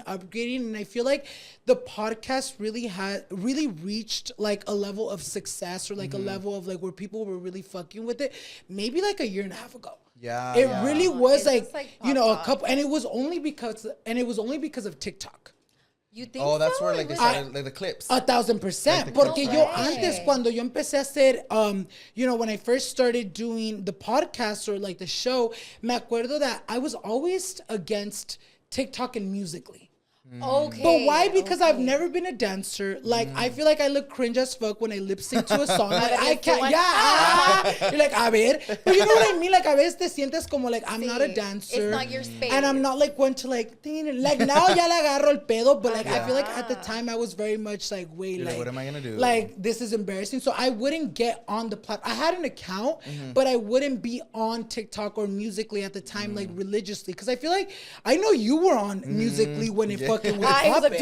and I feel like the podcast really reached like a level of success or like a level of like where people were really fucking with it, maybe like a year and a half ago. It really was like a couple, and it was only because of TikTok. You think that's so? where like they started like the clips. 1,000%. Porque yo antes, cuando yo empecé a hacer, when I first started doing the podcast or like the show, me acuerdo that I was always against TikTok and Musical.ly. Okay. But why? Because I've never been a dancer. Like, I feel like I look cringe as fuck when I lip sync to a song. Like, I can't. You're like, a ver. But you know what I mean? Like, a veces te sientes como like, I'm not a dancer. It's not your space. And I'm not like one to like now ya le agarro el pedo. But like, I feel like at the time I was very much like, wait, like, what am I gonna do? Like, this is embarrassing. So I wouldn't get on the platform. I had an account, but I wouldn't be on TikTok or Musical.ly at the time, like religiously. Because I feel like, I know you were on Musical.ly when it fucking was popping.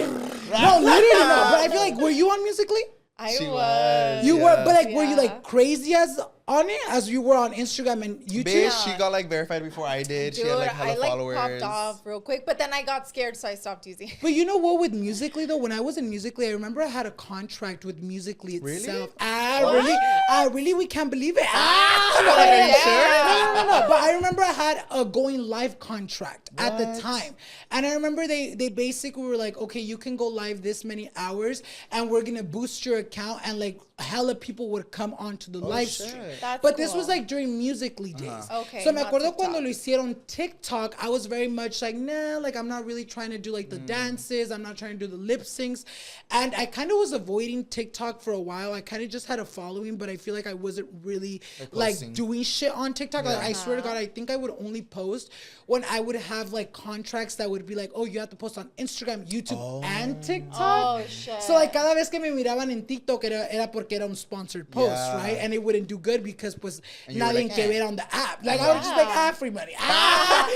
No, literally no. But I feel like, were you on Musical.ly? I was. You were, but like, were you like crazy on it as you were on Instagram and YouTube? Bitch, she got like verified before I did. Dude, she had like hella followers. Popped off real quick, but then I got scared, so I stopped using it. But you know what? With Musical.ly though, when I was in Musical.ly, I remember I had a contract with Musical.ly itself. Really? We can't believe it. Are you sure? No. But I remember I had a going live contract at the time, and I remember they basically were like, okay, you can go live this many hours, and we're gonna boost your account, and like hella people would come onto the live shit. stream. That's But this was cool. like during Musical.ly days. Okay, So me not acuerdo cuando TikTok. lo hicieron TikTok, I was very much like, nah, like I'm not really trying to do like the dances. I'm not trying to do the lip syncs. And I kind of was avoiding TikTok for a while. I kind of just had a following, but I feel like I wasn't really like posting. doing shit on TikTok. Like, I swear to God, I think I would only post when I would have like contracts that would be like, oh, you have to post on Instagram, YouTube, and TikTok. Oh, shit. So like cada vez que me miraban en TikTok era porque era un sponsored post, Yeah. right? And it wouldn't do good because pues And you were nadie like, que ver on the app. Like I was just like, free money. You're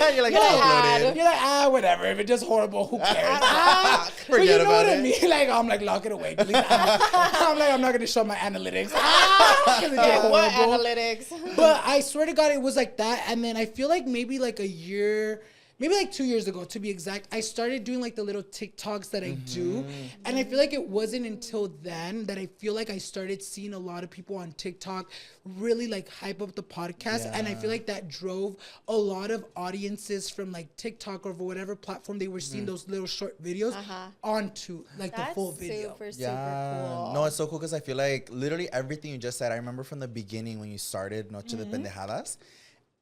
like, You're like, uploaded. You're like, whatever. If it's just horrible, who cares? But Forget you know about what I it. mean? Like I'm like, lock it away, please. I'm like, I'm not gonna show my analytics. 'Cause it get What horrible. analytics? But I swear to God, it was like that. And then I feel like maybe like a year, maybe like 2 years ago, to be exact, I started doing like the little TikToks that I do. And I feel like it wasn't until then that I feel like I started seeing a lot of people on TikTok really like hype up the podcast. And I feel like that drove a lot of audiences from like TikTok or whatever platform they were seeing those little short videos onto like That's the full video. super, super Yeah, cool. no, it's so cool because I feel like literally everything you just said, I remember from the beginning when you started Noche de Pendejadas.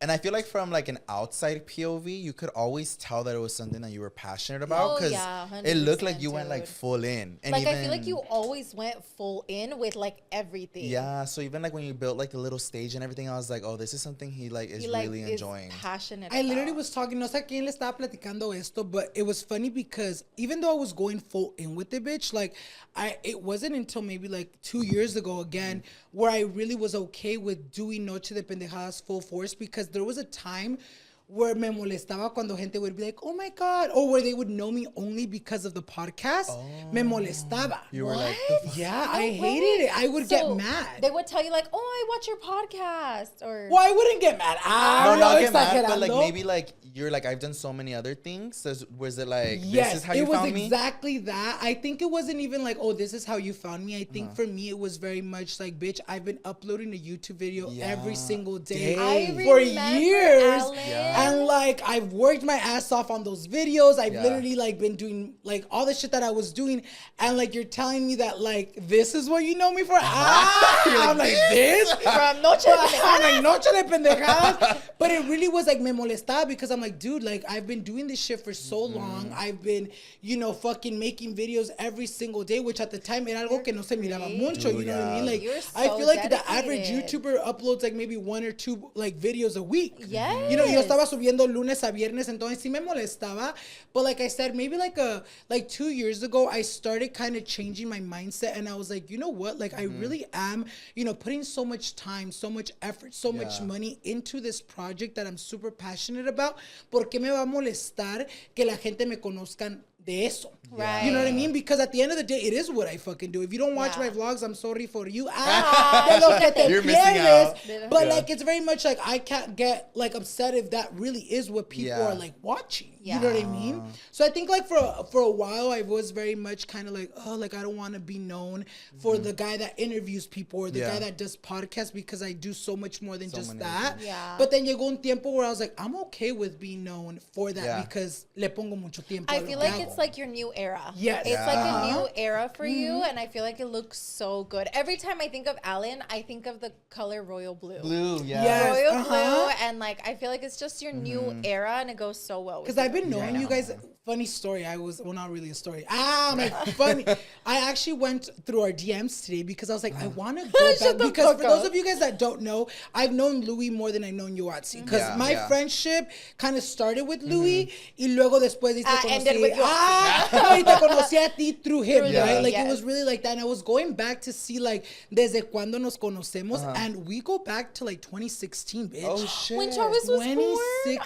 And I feel like from like an outside POV, you could always tell that it was something that you were passionate about Oh, because yeah, it looked like 100%, you went like dude. full in. And Like, even, I feel like you always went full in with, like, everything. Yeah, so even like when you built like the little stage and everything, I was like, oh, this is something he like is He, like, really is enjoying. passionate I literally about. was talking, no sé a quién le estaba platicando esto, but it was funny because even though I was going full in with it, bitch, like it wasn't until maybe like 2 years ago again where I really was okay with doing Noche de Pendejadas full force because there was a time where me molestaba cuando gente would be like, oh my God, or where they would know me only because of the podcast. Me molestaba. You were like, What? Yeah, No I way. hated it. I would get So, mad. They would tell you, like, oh, I watch your podcast. Or Well, I wouldn't get mad. no, not get mad, but like exagerando. maybe like you're like, I've done so many other things. So was it like, Yes, this is how it you was found me? exactly that. I think it wasn't even like, oh, this is how you found me. I think for me, it was very much like, bitch, I've been uploading a YouTube video every single day I for remember, years. Alan. And like, I've worked my ass off on those videos. I've Yeah. literally like been doing like all the shit that I was doing. And like, you're telling me that like, this is what you know me for? I'm like, this? From Noche de I'm like, Noche de Pendejadas. But it really was like, me molestaba because I'm like, dude, like, I've been doing this shit for so long. I've been, you know, fucking making videos every single day, which at the time era algo que no se miraba mucho, you know what I mean? Like, You're I so feel like the average dedicated. YouTuber uploads like maybe 1 or 2 like videos a week. Yes. You know, yo estaba subiendo lunes a viernes, entonces sí me molestaba. But like I said, maybe like 2 years ago, I started kind of changing my mindset and I was like, you know what? Like, I really am, you know, putting so much time, so much effort, so much money into this project that I'm super passionate about. ¿Por qué me va a molestar que la gente me conozcan de eso? Right. You know what I mean? Because at the end of the day, it is what I fucking do. If you don't watch Yeah. my vlogs, I'm sorry for you. De lo que te You're missing pierdes. out. But Yeah. like, it's very much like I can't get like upset if that really is what people Yeah. are like watching. Yeah. You know what I mean? So I think like for a while, I was very much kind of like, oh, like I don't want to be known for the guy that interviews people or the Yeah. guy that does podcasts because I do so much more than So just many that. things. Yeah. But then llegó un tiempo where I was like, I'm okay with being known for that Yeah. because le pongo mucho tiempo. I a lo feel que like hago. it's like your new era. Yes. It's like a Uh-huh. new era for you, and I feel like it looks so good. Every time I think of Alan, I think of the color royal blue. Blue, yeah. Yes. Royal Uh-huh. blue, and like I feel like it's just your new era, and it goes so well. Because I've been knowing you guys. Funny story. Well, not really a story. My funny. I actually went through our DMs today because I was like, I want to go Shut back. the Because fuck for those up. of you guys that don't know, I've known Louie more than I've known Yoatzi. Because Yeah, my yeah. friendship kind of started with Louie, y luego después y te Ended conocí. with Yoatzi. Y te conocí a ti through him, Through right? Louie, Like yes. it was really like that. And I was going back to see like desde cuando nos conocemos, and we go back to like 2016, bitch. Oh, shit. when Travis was 2016.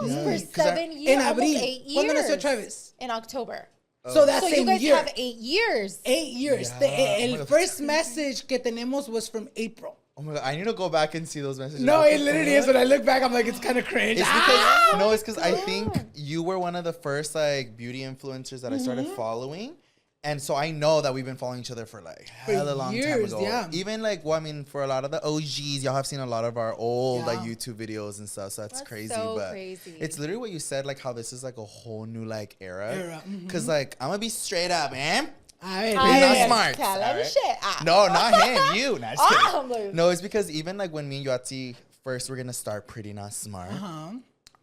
born, for Because 7 years, En almost abril. 8 years. ¿Cuándo nació Travis? In October. So that So same you guys year. have 8 years. 8 years. Yeah. The, Oh my el God, first message que tenemos was from April. Oh my God, I need to go back and see those messages. No, What it the literally fuck? is. When I look back, I'm like, it's kind of cringe. It's Ah! because no, it's because I think you were one of the first like beauty influencers that I started Mm-hmm. following, and so I know that we've been following each other for like hella long time years, ago. yeah. Even like, well, I mean, for a lot of the OGs, y'all have seen a lot of our old like Yeah. YouTube videos and stuff. So that's crazy, so but crazy. it's literally what you said, like how this is like a whole new like era. Era, Because like I'm gonna be straight up, man. Ay, You're not bitch. smart. Tell him Alright? shit. No, not him. You. Nah, just kidding. I'm like- No, it's because even like when me and Yoatzi first were gonna start Pretty Not Smart,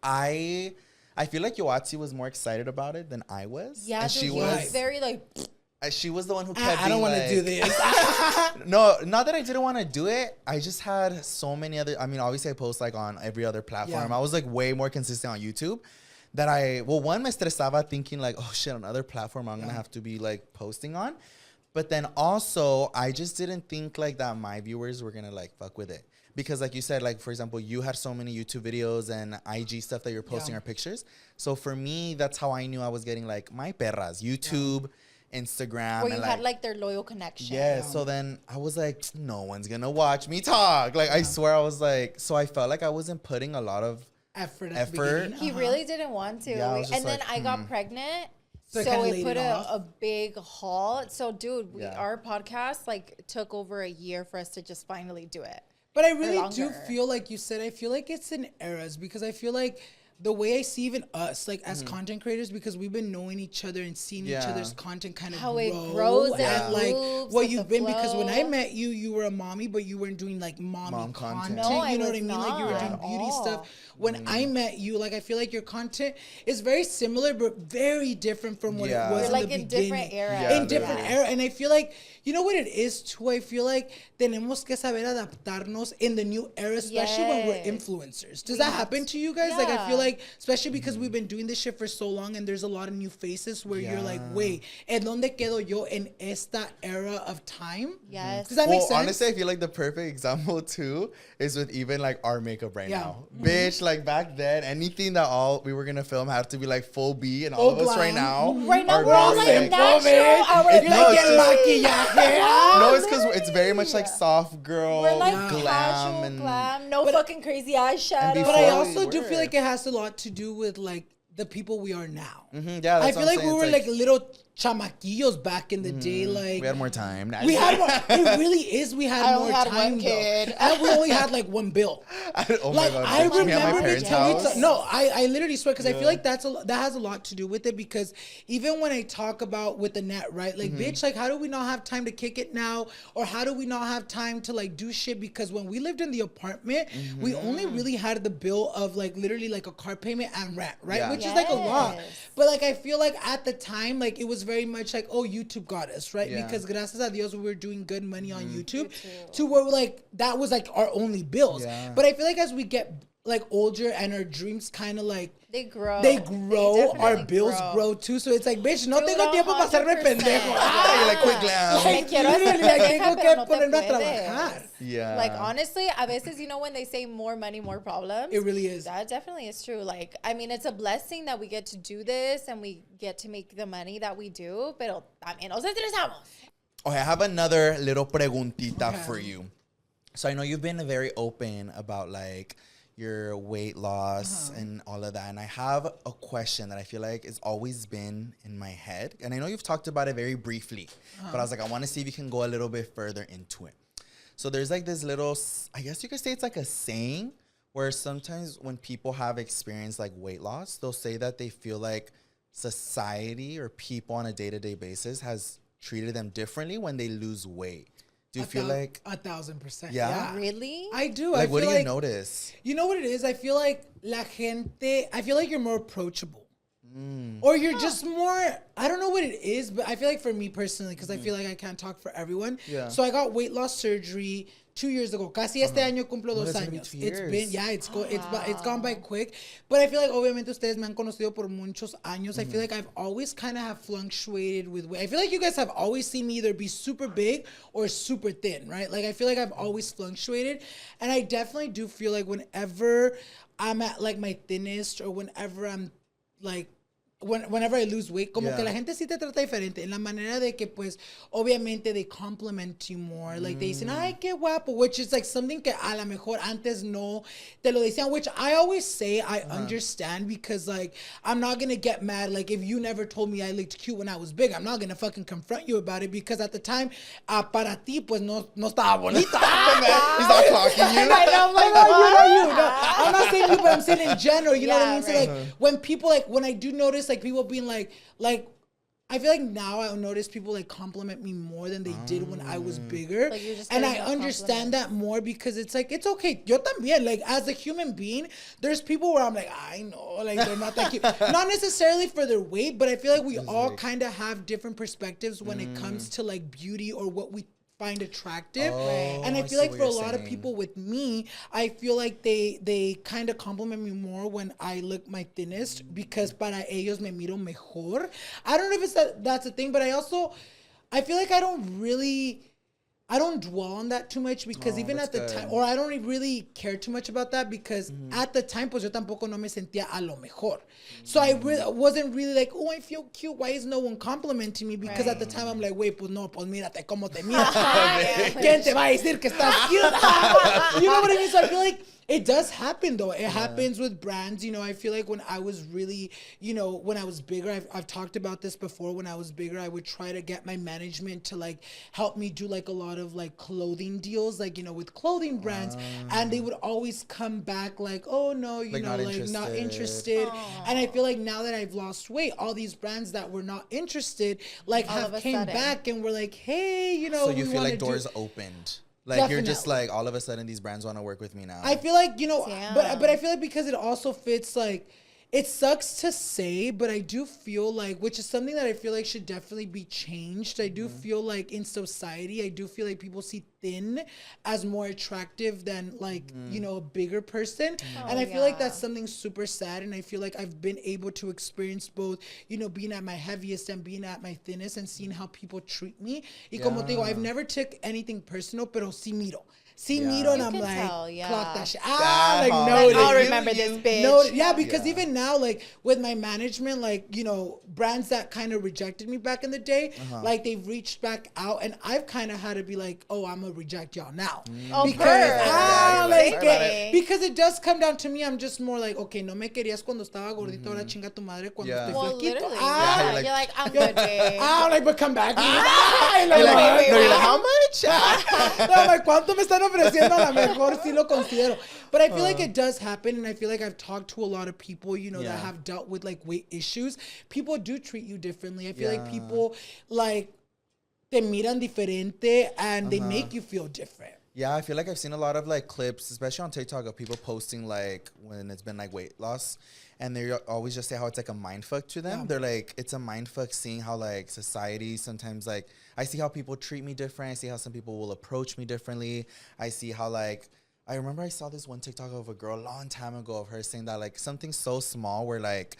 I feel like Yoatzi was more excited about it than I was. Yeah, and dude, she he was very like. she was the one who kept I don't being want to like, do this. No, not that I didn't want to do it. I just had so many other. I mean, obviously I post like on every other platform. Yeah. I was like way more consistent on YouTube. That one me estresaba thinking like, oh shit, another platform I'm gonna have to be like posting on. But then also I just didn't think like that my viewers were gonna like fuck with it. Because like you said, like for example, you had so many YouTube videos and IG stuff that you're posting our pictures. So for me, that's how I knew I was getting like my perras, YouTube, Instagram. Where and you had like their loyal connection. yeah, so then I was like, no one's gonna watch me talk. Like I swear I was like, so I felt like I wasn't putting a lot of Effort. He really didn't want to. Yeah, I was and just then like, I got pregnant. So So, it kinda it laid put it a, off. a big halt. So, dude, Yeah. our podcast like took over a year for us to just finally do it. But I really do longer. feel like you said, I feel like it's in eras because I feel like the way I see even us, like as content creators, because we've been knowing each other and seeing each Yeah. other's content kind of How grow, it grows and and like moves what with you've the been. Because when I flow. met you, you were a mommy, but you weren't doing like mommy Mom content. content. No, I you know what was I mean? Like you were not doing at beauty all. stuff. When I met you, like I feel like your content is very similar, but very different from what Yeah. it was We're in like the in beginning. different eras. Yeah, in different very. era. And I feel like, you know what it is too? I feel like tenemos que saber adaptarnos in the new era, especially when we're Yes. influencers. Does We that have happen to. to you guys? Like, I Yeah. feel like, especially because we've been doing this shit for so long and there's a lot of new faces where you're like, Yeah. wait, ¿en dónde quedo yo en esta era of time? Yes. Does that make sense? Honestly, I feel like the perfect example too is with even like our makeup right Yeah. now. Bitch, like back then, anything that all we were gonna film had to be like full B, and all Full of us right glam. now. Right now, are we're all very, like natural. Our It- no, it's Like, just- maquillaje. No, it's because it's very much like soft girl We're like glam casual and glam, no fucking crazy eyeshadow. before- But I we also do were. feel like it has a lot to do with like the people we are now. yeah. I That's feel what I'm like we saying. were It's like little chamaquillos back in the day. Like we had more time. we had more, it really is. We had I more only had time one kid. though. And we only had like one bill. Oh Like my god! I bitch, me at my remember parents' tell you house. no, I literally swear because I feel like that has a lot to do with it because even when I talk about with the net, right? Like bitch, like how do we not have time to kick it now, or how do we not have time to like do shit? Because when we lived in the apartment, we only really had the bill of like literally like a car payment and rent, right? Yeah. Which is like a lot. Yes. But like I feel like at the time, like it was very much like, oh, YouTube got us, right? Yeah. Because gracias a Dios we were doing good money on YouTube to where like that was like our only bills. Yeah. But I feel like as we get like older and our dreams kind of like They grow. they grow, our definitely bills grow too. So it's like, bitch, no Dude, tengo tiempo para hacerme 100%. pendejo. Yeah, you're like quick glam. Like, quiero hacer literally, like, pendeja, tengo pero que no te ponerme a puedes. trabajar. Yeah. Like, honestly, a veces, you know, when they say more money, more problems. It really is. That definitely is true. Like, I mean, it's a blessing that we get to do this and we get to make the money that we do. Pero también nos estresamos. Okay, I have another little preguntita Okay. for you. So I know you've been very open about like your weight loss and all of that. And I have a question that I feel like it's always been in my head. And I know you've talked about it very briefly, but I was like, I want to see if you can go a little bit further into it. So there's like this little, I guess you could say it's like a saying where sometimes when people have experienced like weight loss, they'll say that they feel like society or people on a day-to-day basis has treated them differently when they lose weight. Do you feel like 1,000%? Yeah? Really? I do. like I what do feel you like, notice? You know what it is? I feel like la gente, I feel like you're more approachable. Or you're just more, I don't know what it is, but I feel like for me personally, because I feel like I can't talk for everyone. Yeah. So I got weight loss surgery 2 years ago. Casi este año cumplo Oh, 2 that's gonna be años. 2 It's years. been, yeah, it's gone by quick. But I feel like obviamente ustedes me han conocido por muchos años. I feel like I've always kind of have fluctuated with weight. I feel like you guys have always seen me either be super big or super thin, right? Like I feel like I've always fluctuated. And I definitely do feel like whenever I'm at like my thinnest or whenever I'm like whenever I lose weight, como que Yeah. la gente sí te trata diferente. En la manera de que, pues, obviamente they compliment you more. Like, they dicen, ay, qué guapo. Which is like something que a lo mejor antes no te lo decían. Which I always say I understand because, like, I'm not going to get mad. Like, if you never told me I looked cute when I was big, I'm not going to fucking confront you about it because at the time, para ti, pues, no estaba bonita. He's not clocking you. I know, I'm like, No, what? you. No, I'm not saying you, but I'm saying in general. You know what I Yeah, mean? So right. like when people like when I do notice like people being like I feel like now I notice people like compliment me more than they did when I was bigger. Like, you're just and I getting more understand that more because it's like, it's okay. Yo también, like as a human being, there's people where I'm like, I know, like they're not that cute. Not necessarily for their weight, but I feel like we all kind of have different perspectives when it comes to like beauty or what we find attractive. And I feel like for a lot of people with me, I feel like they kind of compliment me more when I look my thinnest because para ellos me miro mejor. I don't know if it's that's a thing, but I feel like I don't dwell on that too much because even at the time, or I don't really care too much about that because at the time, pues yo tampoco no me sentía a lo mejor. So I wasn't really like, oh, I feel cute. Why is no one complimenting me? Because at the time I'm like, wait, pues no, pues mírate cómo te miras. ¿Quién te va a decir que estás cute? You know what I mean? So I feel like it does happen though. It happens with brands. You know, I feel like when I was really, you know, when I was bigger, I've talked about this before. When I was bigger, I would try to get my management to like help me do like a lot of like clothing deals, like, you know, with clothing brands. And they would always come back like, oh no, you know, not interested. And I feel like now that I've lost weight, all these brands that were not interested, like have came back and were like, hey, you know, so you feel like doors opened. Like definitely. You're just like all of a sudden these brands want to work with me now. I feel like, you know, but I feel like because it also fits like, it sucks to say, but I do feel like, which is something that I feel like should definitely be changed. I do feel like in society, I do feel like people see thin as more attractive than like, you know, a bigger person. And I feel like that's something super sad. And I feel like I've been able to experience both, you know, being at my heaviest and being at my thinnest and seeing how people treat me. Y como te digo, I've never took anything personal, pero sí miro. See miro and I'm like, clock that shit. Like, no, I'll remember this bitch. No, because even now, like, with my management, like, you know, brands that kind of rejected me back in the day, like, they've reached back out, and I've kind of had to be like, oh, I'm gonna reject y'all now. Because it does come down to me, I'm just more like, okay, no me querías cuando estaba gordito, ahora chinga tu madre cuando estoy flaquito. You're like, I'm good, babe. Like, but come back. You're like, how much? No, like, ¿cuánto me están ofreciendo? A lo mejor sí lo considero. But I feel like it does happen, and I feel like I've talked to a lot of people, you know, that have dealt with like weight issues. People do treat you differently. I feel like people like te miran diferente and they make you feel different. Yeah, I feel like I've seen a lot of like clips, especially on TikTok, of people posting like when it's been like weight loss, and they always just say how it's like a mind fuck to them. They're like, it's a mind fuck seeing how like society sometimes like, I see how people treat me different. I see how some people will approach me differently. I see how like, I remember I saw this one TikTok of a girl a long time ago of her saying that like something so small where like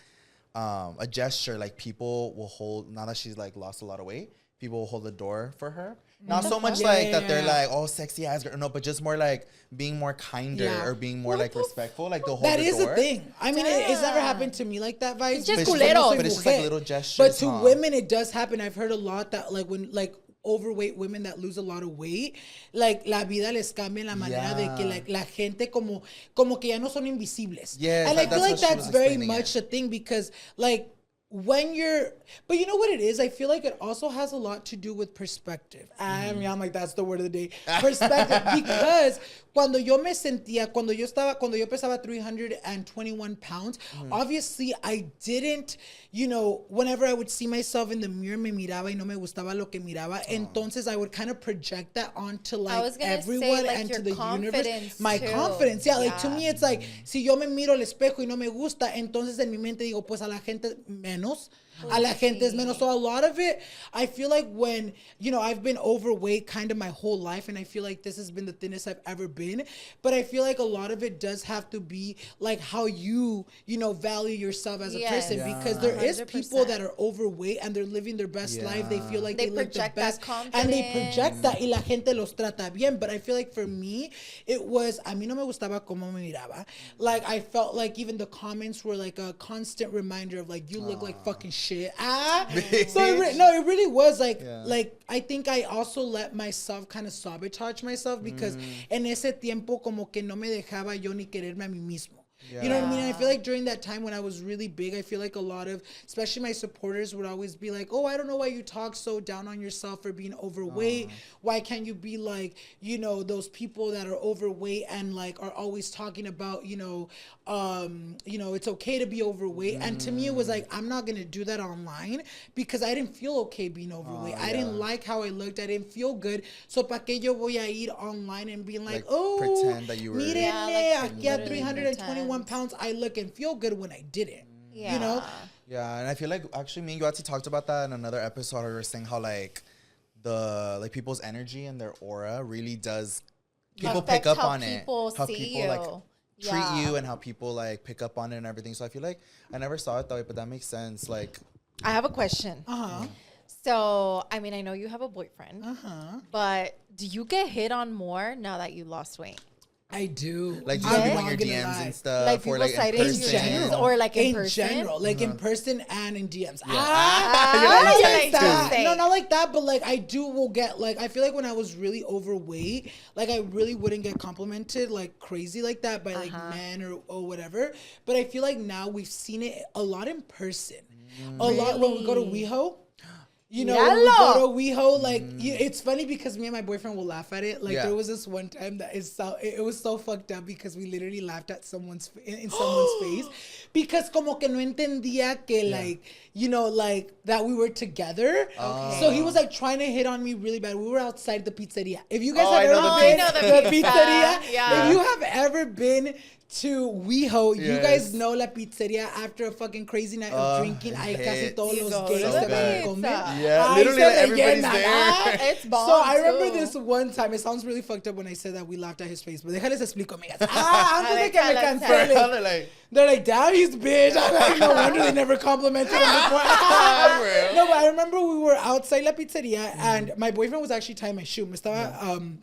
a gesture, like people will hold, now that she's like lost a lot of weight, people will hold the door for her. Not so much that they're like, oh, sexy ass girl. No, but just more like being more kinder or being more like respectful. Like they'll hold the door. That is a thing. I mean, it's never happened to me like that, Vice. It's just culero. But it's just like little gestures. But to women, it does happen. I've heard a lot that like when like overweight women that lose a lot of weight, like la vida les cambia la manera de que like la gente como que ya no son invisibles. Yeah, and I feel like that's very much a thing because like when you're, but you know what it is? I feel like it also has a lot to do with perspective. I'm like, that's the word of the day. Perspective. Because cuando yo pesaba 321 pounds, obviously I didn't, you know, whenever I would see myself in the mirror, me miraba y no me gustaba lo que miraba. Entonces I would kind of project that onto like everyone like and to the universe. My too. confidence. Yeah, like to me it's like, si yo me miro al espejo y no me gusta, entonces en mi mente digo, pues a la gente menos. A la gente es menos. So a lot of it, I feel like when, you know, I've been overweight kind of my whole life, and I feel like this has been the thinnest I've ever been. But I feel like a lot of it does have to be like how you know, value yourself as a person. Because there 100%. Is people that are overweight and they're living their best life. They feel like they live their best. And they project that y la gente los trata bien. But I feel like for me, it was, a mí no me gustaba como me miraba. Like I felt like even the comments were like a constant reminder of like, you look like fucking shit. So it really was like like I think I also let myself kind of sabotage myself because en ese tiempo como que no me dejaba yo ni quererme a mí mismo. You know what I mean? And I feel like during that time when I was really big, I feel like a lot of, especially my supporters, would always be like, oh, I don't know why you talk so down on yourself for being overweight. Why can't you be like, you know, those people that are overweight and like are always talking about, you know, it's okay to be overweight. And to me, it was like, I'm not going to do that online because I didn't feel okay being overweight. I didn't like how I looked. I didn't feel good. So, ¿pa' qué yo voy a ir online and being like, oh, pretend that you were. Mírenle, aquí at 321 pounds, I look and feel good when I didn't. Yeah. You know? Yeah, and I feel like actually me and Yoatzi talked about that in another episode. We were saying how like people's energy and their aura really does people pick up on it. How people like treat you and how people like pick up on it and everything. So I feel like I never saw it that way, but that makes sense. Like I have a question. So, I mean, I know you have a boyfriend, but do you get hit on more now that you lost weight? I do. Like just people in your DMs and stuff, like people or like citing in your person, DMs, or like in person? general, like in person and in DMs. Yeah. Not You're like that. insane. No, not like that, but like I will get like I feel like when I was really overweight, like I really wouldn't get complimented like crazy like that by like men or whatever. But I feel like now we've seen it a lot in person. A lot when we go to WeHo. You know, when we go to WeHo, like, it's funny because me and my boyfriend will laugh at it. Like, there was this one time that it was so fucked up because we literally laughed at someone's face because como que no entendía que, like, you know, like, that we were together. So he was, like, trying to hit on me really bad. We were outside the pizzeria. If you guys have ever been to the pizzeria, if you have ever been to WeHo, you guys know La Pizzeria after a fucking crazy night of drinking. Ay, casi todos los gays se van a comer. Yeah, literally like everybody's there. It's bomb. So I remember this one time, it sounds really fucked up when I said that we laughed at his face, but déjales explico, amigas. Antes de que me cancelen. They're like, damn, he's bitch. I'm like, no wonder they never complimented him before. No, but I remember we were outside La Pizzeria and my boyfriend was actually tying my shoe. Me estaba,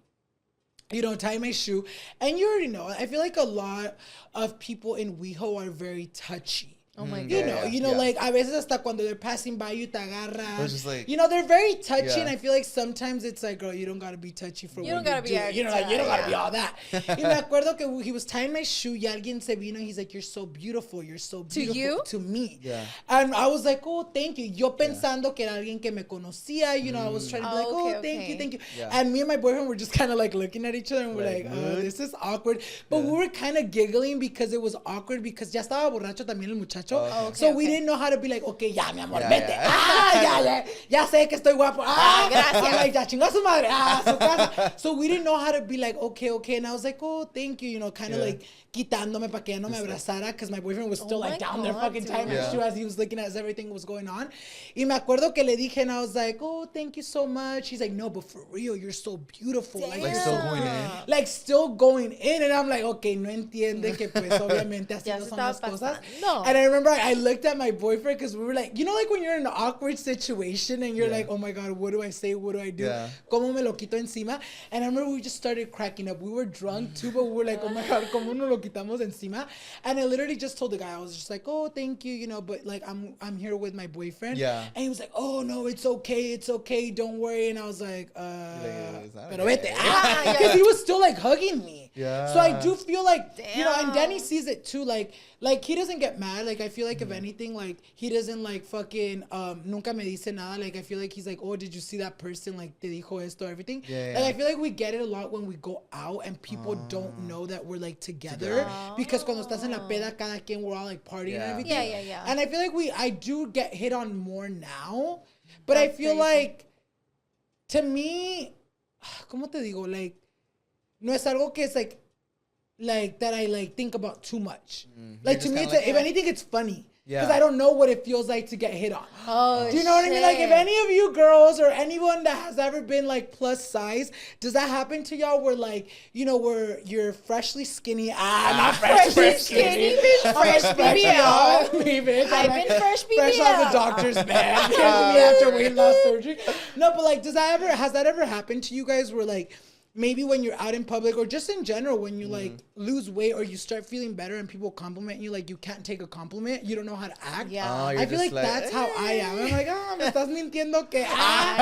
tying my shoe. And you already know, I feel like a lot of people in WeHo are very touchy. Oh my God. You know, like, a veces hasta cuando they're passing by you, te agarran. It's just like, you know, they're very touchy, and I feel like sometimes it's like, girl, you don't gotta be touchy for what you do. You know, like, you don't gotta be all that. Y me acuerdo que he was tying my shoe, y alguien se vino, he's like, you're so beautiful, you're so beautiful. To you? To me. Yeah. And I was like, oh, thank you. Yo pensando que era alguien que me conocía, you know, I was trying to be like, oh, thank you. Yeah. And me and my boyfriend were just kind of like looking at each other, and we're like, oh, this is awkward. But we were kind of giggling because it was awkward because ya estaba borracho también el muchacho. So we didn't know how to be like, okay, ya, mi amor, vete. Ya sé que estoy guapo. Gracias. I'm like, ya chingó su madre. Su casa. So we didn't know how to be like, okay. And I was like, oh, thank you, you know, kind of like quitándome para que ya no me abrazara because my boyfriend was still like down there fucking tying my shoe as he was looking at as everything was going on. Y me acuerdo que le dije and I was like, oh, thank you so much. He's like, no, but for real, you're so beautiful. Damn. Like still going in. Like still going in. And I'm like, okay, no entiende que pues obviamente así no son las cosas. No. And I remember I looked at my boyfriend because we were like, you know, like when you're in an awkward situation and you're like, oh my God, what do I say? What do I do? Yeah. ¿Cómo me lo quito encima? And I remember we just started cracking up. We were drunk too, but we were like, oh my God, ¿cómo nos lo quitamos encima? And I literally just told the guy, I was just like, oh, thank you, you know, but like I'm here with my boyfriend. Yeah. And he was like, oh no, it's okay, don't worry. And I was like, pero vete. Because he was still like hugging me. Yeah. So I do feel like, you know, and Danny sees it too, like he doesn't get mad. Like I feel like if anything, like he doesn't like fucking nunca me dice nada. Like I feel like he's like, oh, did you see that person? Like te dijo esto, everything. Like I feel like we get it a lot when we go out and people don't know that we're like together because cuando estás en la peda, cada quien, we're all like partying and everything. Yeah. And I feel like I do get hit on more now, but I feel like to me, ¿cómo te digo? Like no es algo que es like that I like think about too much. Like to me, it's if anything, it's funny. Because I don't know what it feels like to get hit on. Oh, do you know what I mean? Like if any of you girls or anyone that has ever been like plus size, does that happen to y'all where like, you know, where you're freshly skinny? Not freshly skinny. Fresh BBL. Me, bitch. I've been fresh BBL. Fresh off the doctor's bed. Me after weight loss surgery. No, but like, has that ever happened to you guys where like, maybe when you're out in public or just in general, when you like lose weight or you start feeling better and people compliment you, like you can't take a compliment, you don't know how to act. Yeah. Oh, I feel like that's how I am. I'm like, me estás mintiendo que.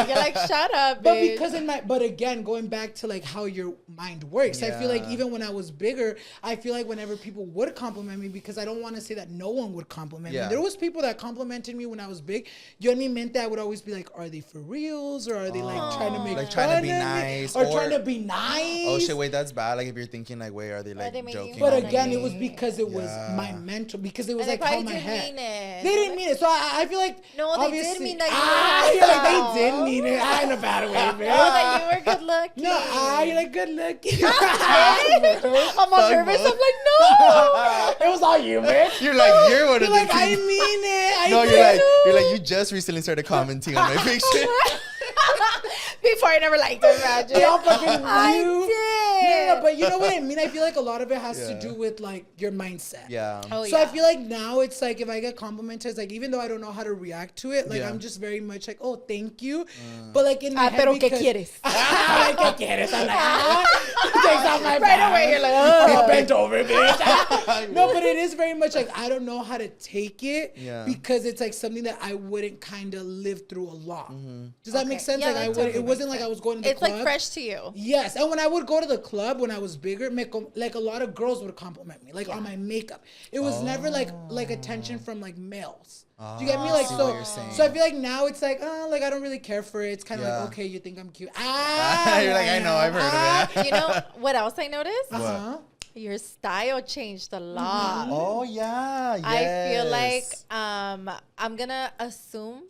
You're like, shut up, But bitch. because but again, going back to like how your mind works, I feel like even when I was bigger, I feel like whenever people would compliment me, because I don't want to say that no one would compliment me. There was people that complimented me when I was big. Yo en mi mente, I would always be like, are they for reals or are they like trying to make like fun trying to be of me? nice Or trying to be nice? Oh shit, wait, that's bad. Like if you're thinking like, wait, are they like they making joking? But fun of again, me? it was because it was my mental, because it was And like they how probably my didn't head. mean it. They didn't mean it. So I feel like No, they did obviously- mean that you you're were like, they did mean it. In a bad way, man. Oh, that you were good looking. No, you're like good looking. I'm all nervous. I'm like, no. It was all you, bitch. You're like, you're one of You're the like, I people. mean it. No, did. you're like, you just recently started commenting on my picture. Before I never liked it, imagine. They all fucking I knew. did. No, but you know what I mean? I feel like a lot of it has to Yeah. do with like your mindset. Yeah. Oh, So yeah. I feel like now it's like if I get complimented, it's like even though I don't know how to react to it, like Yeah. I'm just very much like, oh, thank you. But like in my head, pero ¿qué because, quieres? like, ¿qué quieres? I'm like, takes off my Right away, you're like, oh. bent over, bitch. No, but it is very much like I don't know how to take it because it's like something that I wouldn't kind of live through a lot. Does that make sense? Yeah, Like that I would. totally It wasn't makes like I was going to the It's club. like fresh to you. Yes, and when I would go to the club when I was bigger, like a lot of girls would compliment me, like on my makeup. It was never like attention from like males. Do you get me? Like see so. what you're saying. So I feel like now it's like like I don't really care for it. It's kind of like okay, you think I'm cute. You're like, I know, I've heard of it. You know what else I noticed? Uh-huh. Your style changed a lot. Oh yeah, yes. I feel like I'm gonna assume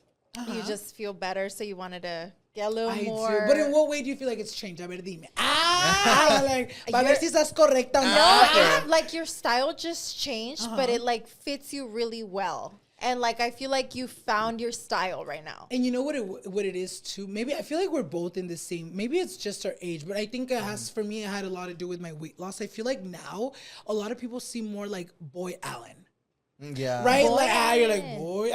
you just feel better, so you wanted to get a little I more. do. But in what way do you feel like it's changed? A ver, dime. Like, pa ver You're- si estás correcta o no. No, like your style just changed, but it like fits you really well. And like I feel like you found your style right now. And you know what it is too? Maybe I feel like we're both in the same. Maybe it's just our age, but I think it has. For me, it had a lot to do with my weight loss. I feel like now a lot of people seem more like Boy Allen. Yeah. Right? Boy Like, you're like, Allen. boy.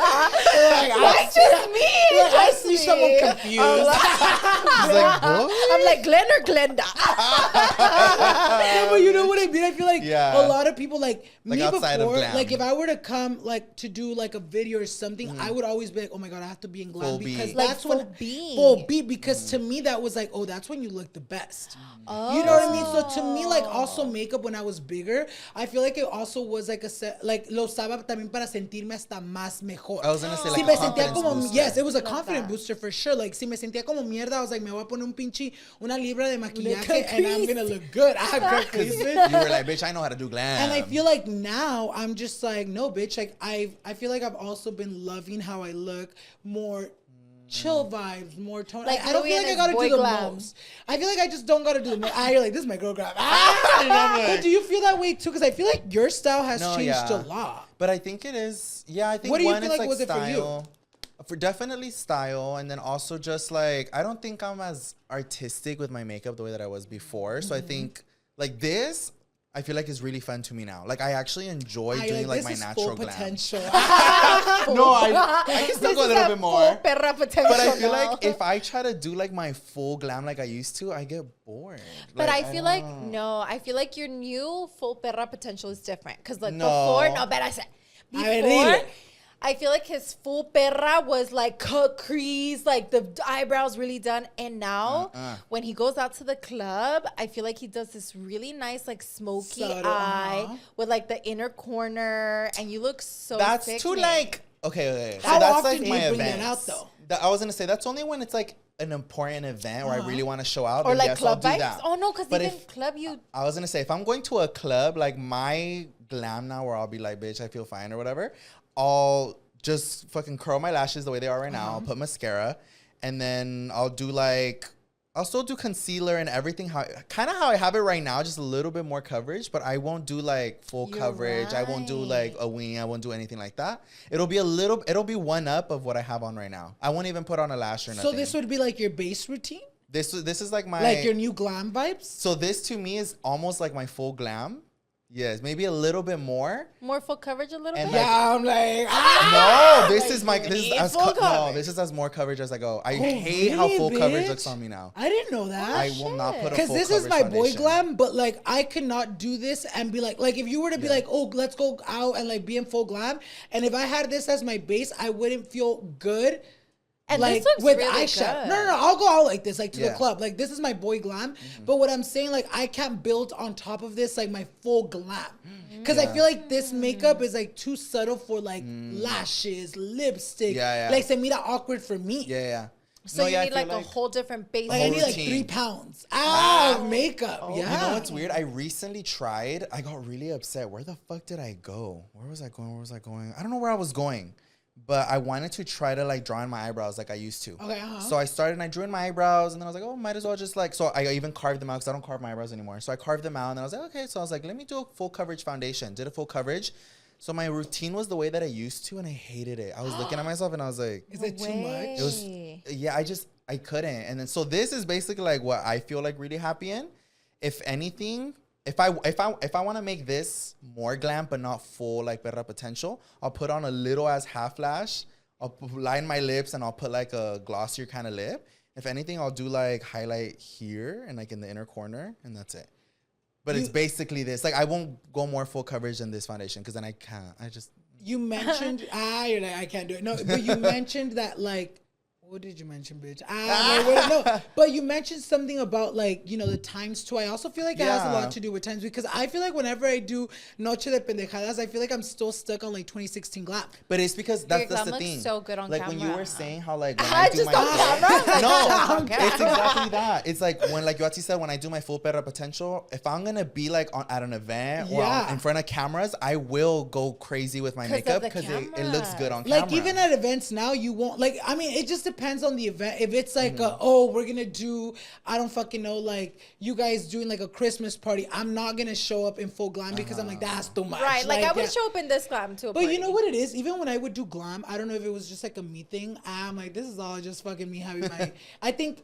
That's just me. I see someone confused. He's like, what? I'm like Glenn or Glenda. No, but you know what I mean? I feel like Yeah. a lot of people like me outside of before, glam. like if I were to come like to do like a video or something, I would always be like, oh my God, I have to be in glam Full because beat. Like that's full when beat. full beat because to me that was like, oh, that's when you look the best. You know what I mean? So to me, like also makeup when I was bigger, I feel like it also was like like lo usaba también para sentirme hasta más mejor. I was gonna say Si like me a sentía confidence como, booster. yes, it was a confidence that. booster for sure. Like si me sentía como mierda, I was like, me voy a poner una libra de maquillaje and I'm gonna look good. I have good creases. You were like, bitch, I know how to do glam. And I feel like now I'm just like, no, bitch. Like I feel like I've also been loving how I look, more chill vibes, more tone. Like I don't Louie feel and like I his gotta boy do the glam. most. I feel like I just don't gotta do the most. You're like, this is my girl glam. But do you feel that way too? Because I feel like your style has No, changed yeah. a lot. But I think it is. Yeah, I think What do you one feel it's like like was it for you? style. For definitely style, and then also just like I don't think I'm as artistic with my makeup the way that I was before. So I think like this, I feel like is really fun to me now. Like I actually enjoy doing like this my is natural full glam. potential. No, I can still go a little bit more. Perra potential But I feel now. like if I try to do like my full glam like I used to, I get bored. But Like, I feel like no. I feel like your new full perra potential is different because like No. before, no, but I said A ver, before. dile. I feel like his full perra was like cut crease, like the eyebrows really done. And now when he goes out to the club, I feel like he does this really nice like smoky Subtle, eye with like the inner corner, and you look so. that's sickening. too like okay. So How that's often like do my you bring that events. out, though? I was gonna say that's only when it's like an important event where I really want to show out. Or then like yes, club I'll do vibes. that. Oh no, because But even if- club you. I was gonna say if I'm going to a club, like my glam now, where I'll be like, bitch, I feel fine or whatever. I'll just fucking curl my lashes the way they are right now. I'll put mascara, and then I'll do like. I'll still do concealer and everything, kind of how I have it right now, just a little bit more coverage, but I won't do like full You're coverage. I won't do like a wing. I won't do anything like that. It'll be one up of what I have on right now. I won't even put on a lash or nothing. So this would be like your base routine? This is like my Like your new glam vibes? So this to me is almost like my full glam. Yes, maybe a little bit more. More full coverage a little And bit? like- Yeah, I'm like, No, this Like, is my you this is need as full no, coverage. this is as more coverage as I go. I Oh, hate how really, full coverage bitch? looks on me now. I didn't know that. I will not put a Because full this is coverage my boy foundation. glam, but like I cannot do this and be like if you were to be like, oh, let's go out and like be in full glam, and if I had this as my base, I wouldn't feel good. And Like this looks with really eyeshadow. good. No, I'll go out like this, like to the Yeah. club. Like this is my boy glam. But what I'm saying, like I can't build on top of this like my full glam. Because I feel like this makeup is like too subtle for like lashes, lipstick. Yeah, yeah. Like se mira awkward for me. Yeah. So you I need feel like a whole different base. Like I whole need like routine. 3 pounds of makeup. Yeah. You know what's weird? I recently tried. I got really upset. Where the fuck did I go? Where was I going? I don't know where I was going. But I wanted to try to like draw in my eyebrows like I used to. Okay, So I started and I drew in my eyebrows and then I was like, oh, might as well just like, so I even carved them out because I don't carve my eyebrows anymore. So I carved them out and then I was like, okay. So I was like, let me do a full coverage foundation. Did a full coverage. So my routine was the way that I used to and I hated it. I was looking at myself and I was like, Is it too much? it was, yeah, I couldn't. And then, so this is basically like what I feel like really happy in. If anything, if I want to make this more glam, but not full like perra potential, I'll put on a little as half lash. I'll line my lips and I'll put like a glossier kind of lip. If anything, I'll do like highlight here and like in the inner corner and that's it. But it's basically this. Like I won't go more full coverage than this foundation because then I can't. You mentioned you're like I can't do it. No, but you mentioned that like what did you mention, bitch? No, but you mentioned something about like the times too. I also feel like it has a lot to do with times because I feel like whenever I do Noche de Pendejadas, I feel like I'm still stuck on like 2016 glam. But it's because that's glam the looks thing. so good on like camera. when you were saying how like when I I do just my on camera? no, Okay. it's exactly that. It's like when like Yoatzi said when I do my full perra potential, if I'm gonna be like at an event or in front of cameras, I will go crazy with my 'Cause of makeup the because it looks good on Like camera. even at events now, you won't like. I mean, it just depends on the event. If it's like, we're gonna do, I don't fucking know, like you guys doing like a Christmas party, I'm not gonna show up in full glam because I'm like that's too much. Right, like I would show up in this glam too. But you know what it is? Even when I would do glam, I don't know if it was just like a me thing. I'm like, this is all just fucking me having my. I think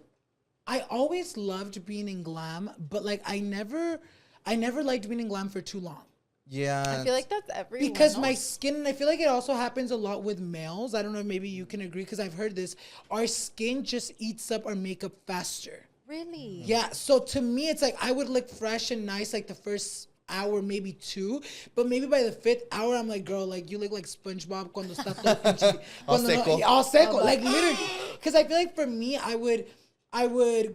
I always loved being in glam, but like I never liked being in glam for too long. Yeah. I feel like that's everyone. Because my skin, and I feel like it also happens a lot with males. I don't know, maybe you can agree because I've heard this. Our skin just eats up our makeup faster. Really? Yeah. So to me, it's like I would look fresh and nice like the first hour, maybe 2, but maybe by the 5th hour, I'm like, girl, like you look like SpongeBob cuando está todo pinche. All seco. All seco. Like literally. Because I feel like for me, I would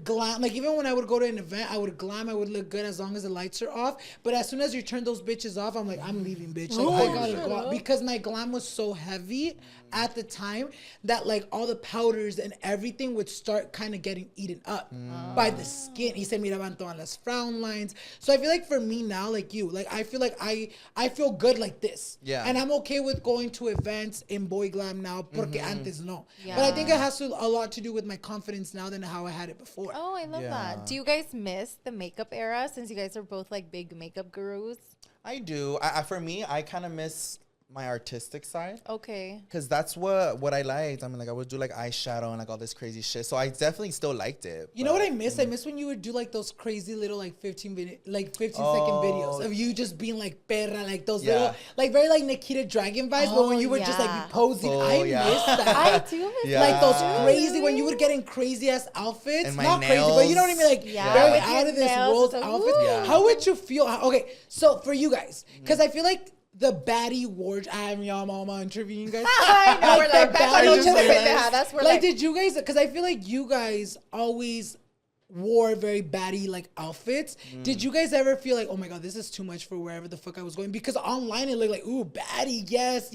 glam, like even when I would go to an event, I would glam, I would look good as long as the lights are off. But as soon as you turn those bitches off, I'm like, I'm leaving, bitch. Like, I gotta go out. Because my glam was so heavy at the time that like all the powders and everything would start kind of getting eaten up by the skin. Y se miraban todas las frown lines. So I feel like for me now, like you, like I feel like I feel good like this. Yeah. And I'm okay with going to events in boy glam now porque antes no. Yeah. But I think it has a lot to do with my confidence now than how I had it before. Oh, I love Yeah. that. Do you guys miss the makeup era since you guys are both like big makeup gurus? I do. For me, I kind of miss my artistic side. Okay. Because that's what I liked. I mean, like, I would do, like, eyeshadow and, like, all this crazy shit. So I definitely still liked it. You know what I miss? I miss when you would do, like, those crazy little, like, 15-second videos of you just being, like, perra, like, those little, like, very, like, Nikita Dragon vibes, but when you would just, like, be posing. I miss that. I do miss Like, those Yeah. crazy, when you would get in crazy-ass outfits. And my Not crazy, but you know what I mean? Like, Yeah. very With out your of this nails, world so, outfits. ooh. How would you feel? Okay, so for you guys, because I feel like the baddie ward, I'm y'all mama interviewing you guys. I know, we're like, the back on baddie each other. wars. That's where Like, did you guys, because I feel like you guys always wore very baddie like outfits. Did you guys ever feel like, oh my god, this is too much for wherever the fuck I was going? Because online it looked like, ooh, baddie, yes,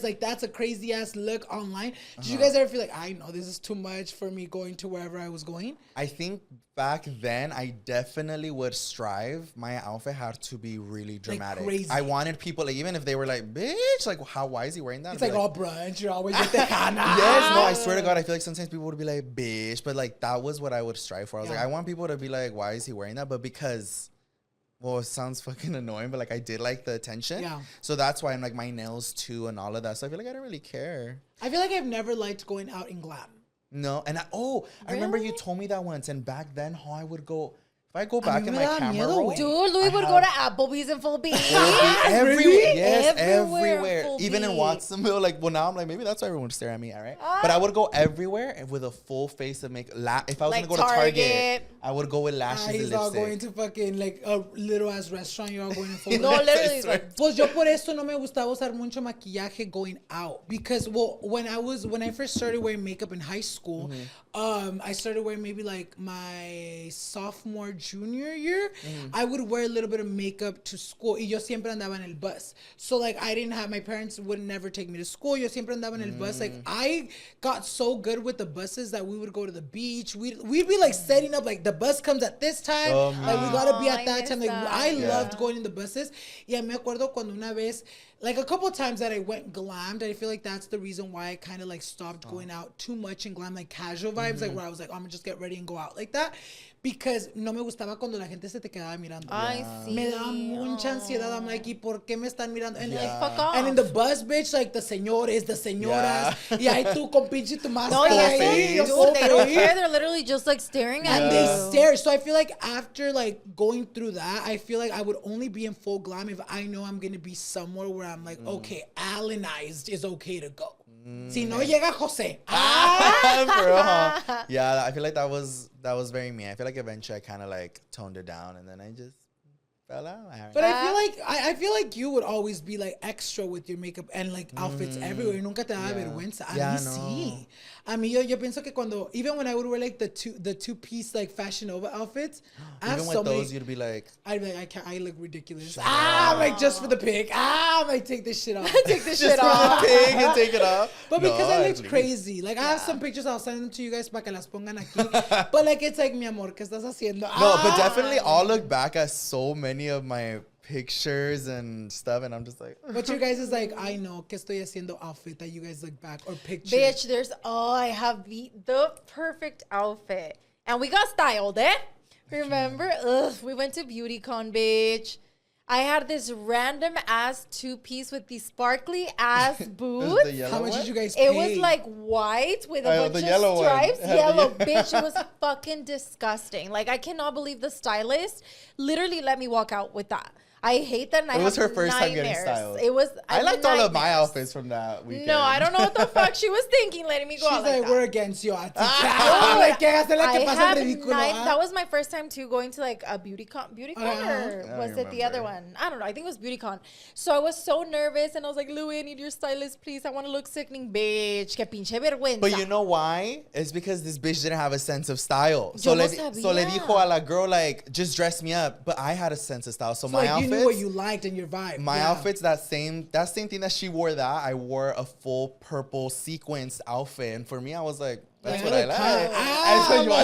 like that's a crazy ass look online. Did you guys ever feel like, I know this is too much for me going to wherever I was going? I think back then, I definitely would strive. My outfit had to be really dramatic. crazy. I wanted people, like, even if they were like, bitch, like, why is he wearing that? It's I'd like be all brunch, you're always with the Hana. Yes, no, I swear to God, I feel like sometimes people would be like, bitch, but like that was what I would strive for. I was like, I want people to be like, why is he wearing that? But because, well, it sounds fucking annoying, but like I did like the attention. Yeah. So that's why I'm like my nails too and all of that. So I feel like I don't really care. I feel like I've never liked going out in glam. No, and I remember you told me that once, and back then, how I would go If I go back mí in me my daba camera miedo, roll, güey. Dude, Louis would go to Applebee's in full beach. everywhere. Yes, Everywhere, everywhere. full Even in beach. Watsonville, like, well, now I'm like, maybe that's why everyone's staring at me, all right? But I would go everywhere and with a full face of makeup. If I was Like going to go to Target, Target. I would go with lashes and He's all going lipstick. to fucking like a little ass restaurant. You're all going in full. No, literally. It's like, Pues yo por eso no me gustaba usar mucho maquillaje going out because when I first started wearing makeup in high school, I started wearing maybe like my sophomore junior year. I would wear a little bit of makeup to school y yo siempre andaba en el bus. So like I didn't have, my parents would never take me to school. Yo siempre andaba en el bus. Like I got so good with the buses that we would go to the beach. We'd be like setting up like the bus comes at this time. Like we gotta be at I that miss time. Like that. I loved going in the buses. Y me acuerdo cuando una vez, like a couple times that I went glammed. I feel like that's the reason why I kind of like stopped going out too much and glam, like casual vibes, like where I was like, I'm gonna just get ready and go out like that. Because no me gustaba cuando la gente se te quedaba mirando. Ay, sí. Me daba mucha ansiedad. I'm like, ¿y por qué me están mirando? And, Like, fuck off. and in the bus, bitch, like the señores, the señoras. Y ahí tú con pinche tu máscara. No, yes, ahí, dude, yo they don't ahí. care. They're literally just like staring at And you. they stare. So I feel like after like going through that, I feel like I would only be in full glam if I know I'm gonna be somewhere where I'm like, okay, Allenized is okay to go. Si no llega Jose. For real, huh? Yeah, I feel like that was very me. I feel like eventually I kind of like toned it down and then I just fell out. But I feel like you would always be like extra with your makeup and like outfits everywhere. Nunca te daba vergüenza. A mí sí. A mí yo pienso que cuando, even when I would wear like the two-piece like Fashion Nova outfits, I have Even so with those, many, you'd be like, I'd be like, I look ridiculous. I'm like, just for the pic. I'm like, take this shit off. Take this just shit for the off. pig and take it off. But because No, I looked actually. crazy. Like, I have some pictures. I'll send them to you guys para que las pongan aquí. But like, it's like, mi amor, ¿qué estás haciendo? No, but definitely I'll look back at so many of my pictures and stuff and I'm just like, But you guys is like, I know, ¿qué estoy haciendo outfit that you guys look back or picture. Bitch, I have the perfect outfit. And we got styled, eh? Remember? Ugh, we went to BeautyCon, bitch. I had this random ass two-piece with these sparkly ass boots. the yellow How much one? did you guys pay? It was like white with a bunch the of yellow one. stripes. Had the Yellow, ye- bitch. It was fucking disgusting. Like, I cannot believe the stylist literally let me walk out with that. I hate that. And I It was have her first time getting nightmares. styled. It was. I liked all of my nightmares. outfits from that weekend. No, I don't know what the fuck she was thinking, letting me go She's out like, like we're that. against Yoatzi. Dude, Like, ¿qué hace la que I pasa have el ridículo? that was my first time too going to like a BeautyCon or I was it the other remember. one? I don't know. I think it was BeautyCon. So I was so nervous and I was like, Louie, I need your stylist, please. I want to look sickening, bitch. Que pinche vergüenza. But you know why? It's because this bitch didn't have a sense of style. So Yo no so le sabía. dijo a la girl, like, just dress me up. But I had a sense of style. So, So my like, you outfits, knew what you liked and your vibe. my Yeah. outfits, that same thing that she wore I wore a full purple sequence outfit. And for me, I was like, that's Yeah, what I look like. hot. And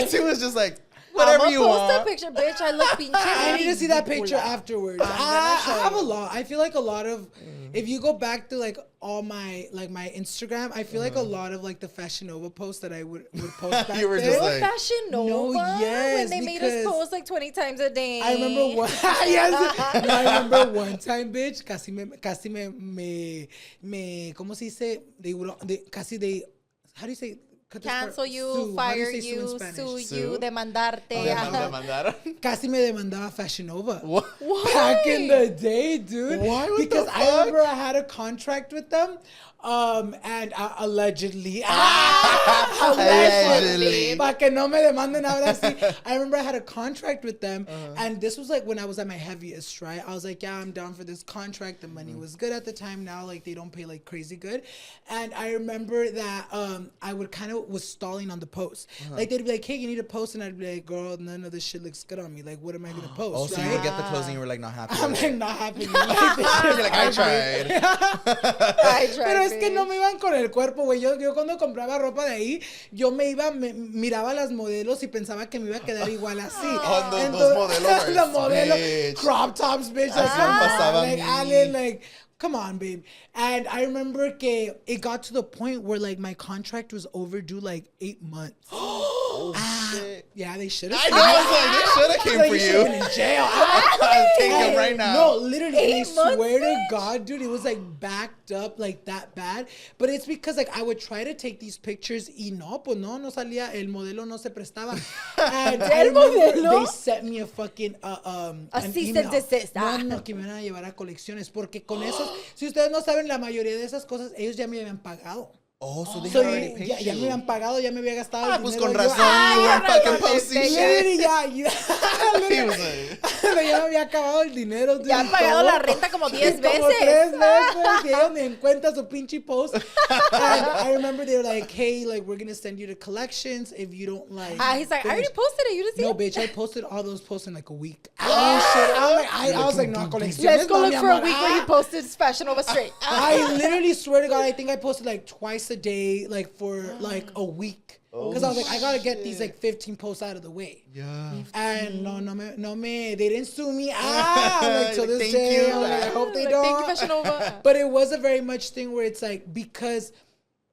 so Yoatzi was just like, whatever I'ma you post want. a picture, bitch. I look pinche. I need to see that picture ridícula. afterwards. I'm gonna I show have a you. lot. I feel like a lot of, if you go back to like all my my Instagram, I feel like a lot of like the Fashion Nova posts that I would post back You were there. just What like- Fashion Nova? No, yes, when they made us because post like 20 times a day. I remember one. Yes, I remember one time, bitch. Casi me. ¿Cómo se dice? They. How do you say? cut this part? Cancel you, Sue. How do fire say sue in you, Spanish? sue Sue? you, demandarte. Demandaron. Casi me demandaba Fashion Nova. What? Back in the day, dude. Why? What Because the I fuck? remember I had a contract with them. And allegedly. Allegedly. Pa que no me demanden ahora sí. I remember I had a contract with them. And this was like when I was at my heaviest, right? I was like, yeah, I'm down for this contract. The money was good at the time. Now, like, they don't pay like crazy good. And I remember that I would kind of was stalling on the post. Like, they'd be like, hey, you need a post. And I'd be like, girl, none of this shit looks good on me. Like, what am I going to post? Oh, so you right? would get the clothes and you were like not happy. I'm with like, it. not happy. Like, this shit You're like, I tried. I tried, Pero es que no bitch. me iban con el cuerpo, güey. Yo cuando compraba ropa de ahí, yo miraba las modelos y pensaba que me iba a quedar igual así. Oh, those modelos are Los modelos, bitch. crop tops, bitch. Así me pasaba a like, mí. Allen, like, come on, babe. And I remember que it got to the point where, like, my contract was overdue, like, 8 months. Shit. Yeah, they should have. I know. I was like, they should have came for you. In jail. Take him right now. No, literally, I 8 months, swear to bitch. God, dude, it was like backed up like that bad. But it's because like I would try to take these pictures y no, pues no salía, el modelo no se prestaba. And I remember modelo? they sent me a fucking an cease and email. desist. No, que me van a llevar a colecciones porque con esos, si ustedes no saben, la mayoría de esas cosas ellos ya me habían pagado. Oh, so they So, had already paid ya me you. habían pagado, ya me había gastado el Pues dinero. con Yo, razón, you weren't fucking no, posting no, shit. literally, ya, He was like, ya me había acabado el dinero. dude, Ya han y pagado todo. la renta como 10 veces. Como 3 veces. Y ellos ni en cuenta su pinche post. And I remember they were like, hey, like, we're going to send you to collections if you don't like. He's like, I already finish." posted it. You didn't see No, it? bitch, I posted all those posts in like a week. Oh, shit. I was like, no, colecciones. Let's go no, look mi for a amor. week where he posted Fashion Nova straight. I literally swear to God, I think I posted like twice a day, like for like a week. Because I was like, I gotta get these like 15 posts out of the way. yeah. And no me, they didn't sue me. Like till this Thank day, you. I'm like, I hope they Like, don't. thank you, Fashion Nova. But it was a very much thing where it's like, because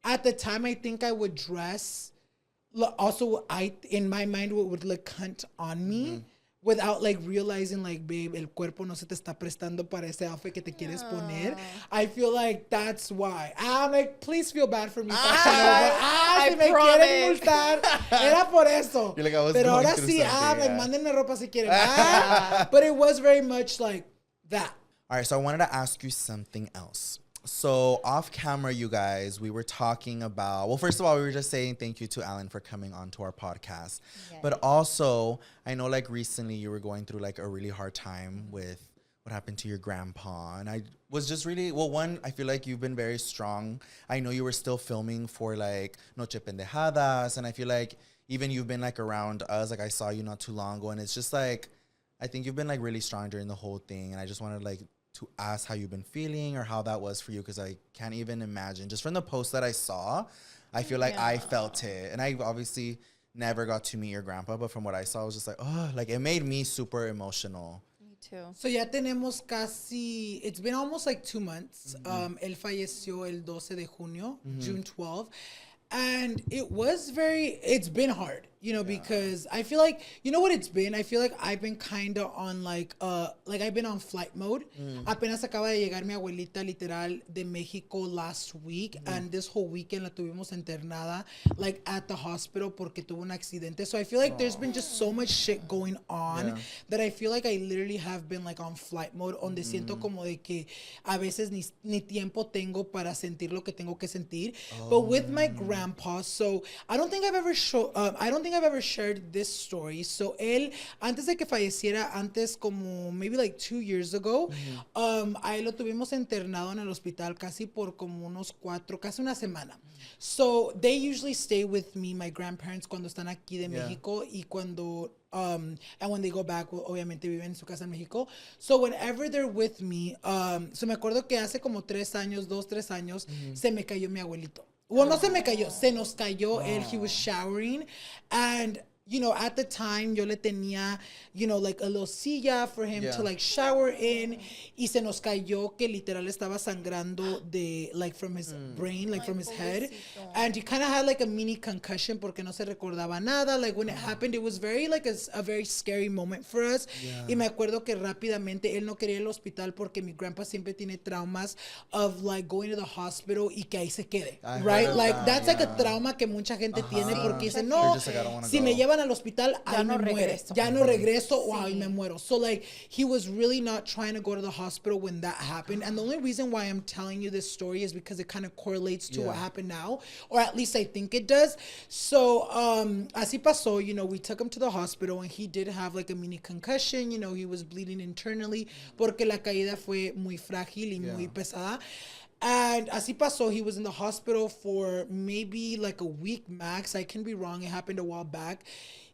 at the time I think I would dress, also I in my mind would look cunt on me. Without like realizing like, babe, el cuerpo no se te está prestando para ese outfit que te quieres poner. I feel like that's why. I'm like, please feel bad for me. Fashion Nova. Si me quieren multar, era por eso. You're like, I was Pero going ahora through sí, something, like, yeah. mándenme ropa si quieren. But it was very much like that. All right, so I wanted to ask you something else. So off camera, you guys, we were talking about, well, first of all, we were just saying thank you to Alan for coming on to our podcast. Yes. But also, I know like recently you were going through like a really hard time with what happened to your grandpa. And I was just really, well, one, I feel like you've been very strong. I know you were still filming for like Noche Pendejadas. And I feel like even you've been like around us, like I saw you not too long ago. And it's just like, I think you've been like really strong during the whole thing. And I just wanted like to ask how you've been feeling or how that was for you, because I can't even imagine. Just from the post that I saw, I feel like I felt it. And I obviously never got to meet your grandpa, but from what I saw, I was just like, oh, like it made me super emotional. Me too. So ya tenemos casi, it's been almost like 2 months. Él falleció el 12 de junio, June 12. And it's been hard, you know, because I feel like, you know what it's been? I feel like I've been kind of on like I've been on flight mode. Apenas acaba de llegar mi abuelita literal de México last week. And this whole weekend la tuvimos internada like at the hospital porque tuvo un accidente. So I feel like there's been just so much shit going on that I feel like I literally have been like on flight mode, donde siento como de que a veces ni tiempo tengo para sentir lo que tengo que sentir. But with my grandpa, so I don't think I've ever shared this story. So él, antes de que falleciera, antes como maybe like 2 years ago, a él lo tuvimos internado en el hospital casi por como casi una semana. So they usually stay with me, my grandparents, cuando están aquí de México y cuando and when they go back, well, obviamente viven en su casa en México. So whenever they're with me, so me acuerdo que hace como 3 años, se me cayó mi abuelito. Well, no se me cayó, se nos cayó él. He was showering. And, you know, at the time, yo le tenía, you know, like a little silla for him to like shower in. Y se nos cayó que literal estaba sangrando like from his brain, like from his head. And he kind of had like a mini concussion porque no se recordaba nada. Like when it happened, it was very like a very scary moment for us. Y me acuerdo que rápidamente él no quería ir al hospital porque mi grandpa siempre tiene traumas of like going to the hospital y que ahí se quede. Right? Like that's like a trauma que mucha gente tiene porque dice, no, si me llevan al hospital, ahí me muero. Ya no regreso, o ahí me muero. So like he was really not trying to go to the hospital when that happened. And the only reason why I'm telling you this story is because it kind of correlates to what happened now, or at least I think it does. So así pasó, you know, we took him to the hospital and he did have like a mini concussion. You know, he was bleeding internally porque la caída fue muy frágil y muy pesada. And así pasó, he was in the hospital for maybe like a week max. I can be wrong, it happened a while back.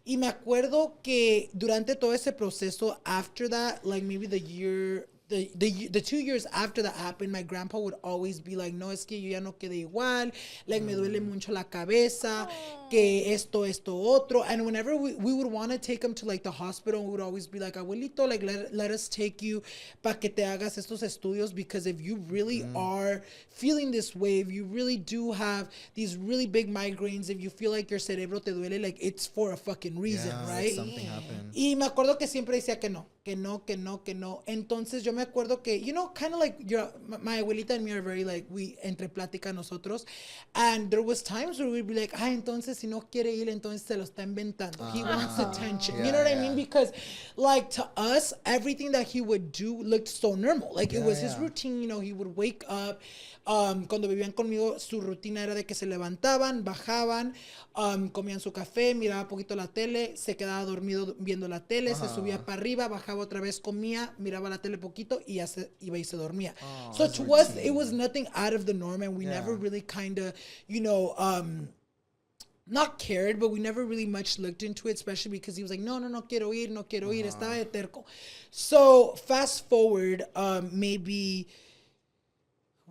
Y me acuerdo que durante todo ese proceso, after that, like maybe the year the 2 years after that happened, my grandpa would always be like, no, es que yo ya no quedé igual, like me duele mucho la cabeza, que esto otro. And whenever we would want to take him to like the hospital, we would always be like, abuelito, like let us take you pa que te hagas estos estudios, because if you really are feeling this way, if you really do have these really big migraines, if you feel like your cerebro te duele, like it's for a fucking reason, right? Something happened. Y me acuerdo que siempre decía que no. Entonces yo me acuerdo que, you know, kind of like my abuelita and me are very like, we entre plática nosotros. And there was times where we'd be like, entonces si no quiere ir, entonces se lo está inventando. He wants attention. You know what I mean? Because like to us, everything that he would do looked so normal. Like it was his routine, you know, he would wake up. Cuando vivían conmigo, su rutina era de que se levantaban, bajaban, comían su café, miraba un poquito la tele, se quedaba dormido viendo la tele, se subía para arriba, bajaba otra vez, comía, miraba la tele poquito y ya se iba y se dormía. So to us, it was nothing out of the norm, and we never really kind of, you know, not cared, but we never really much looked into it, especially because he was like, no quiero ir, estaba de terco. So fast forward, maybe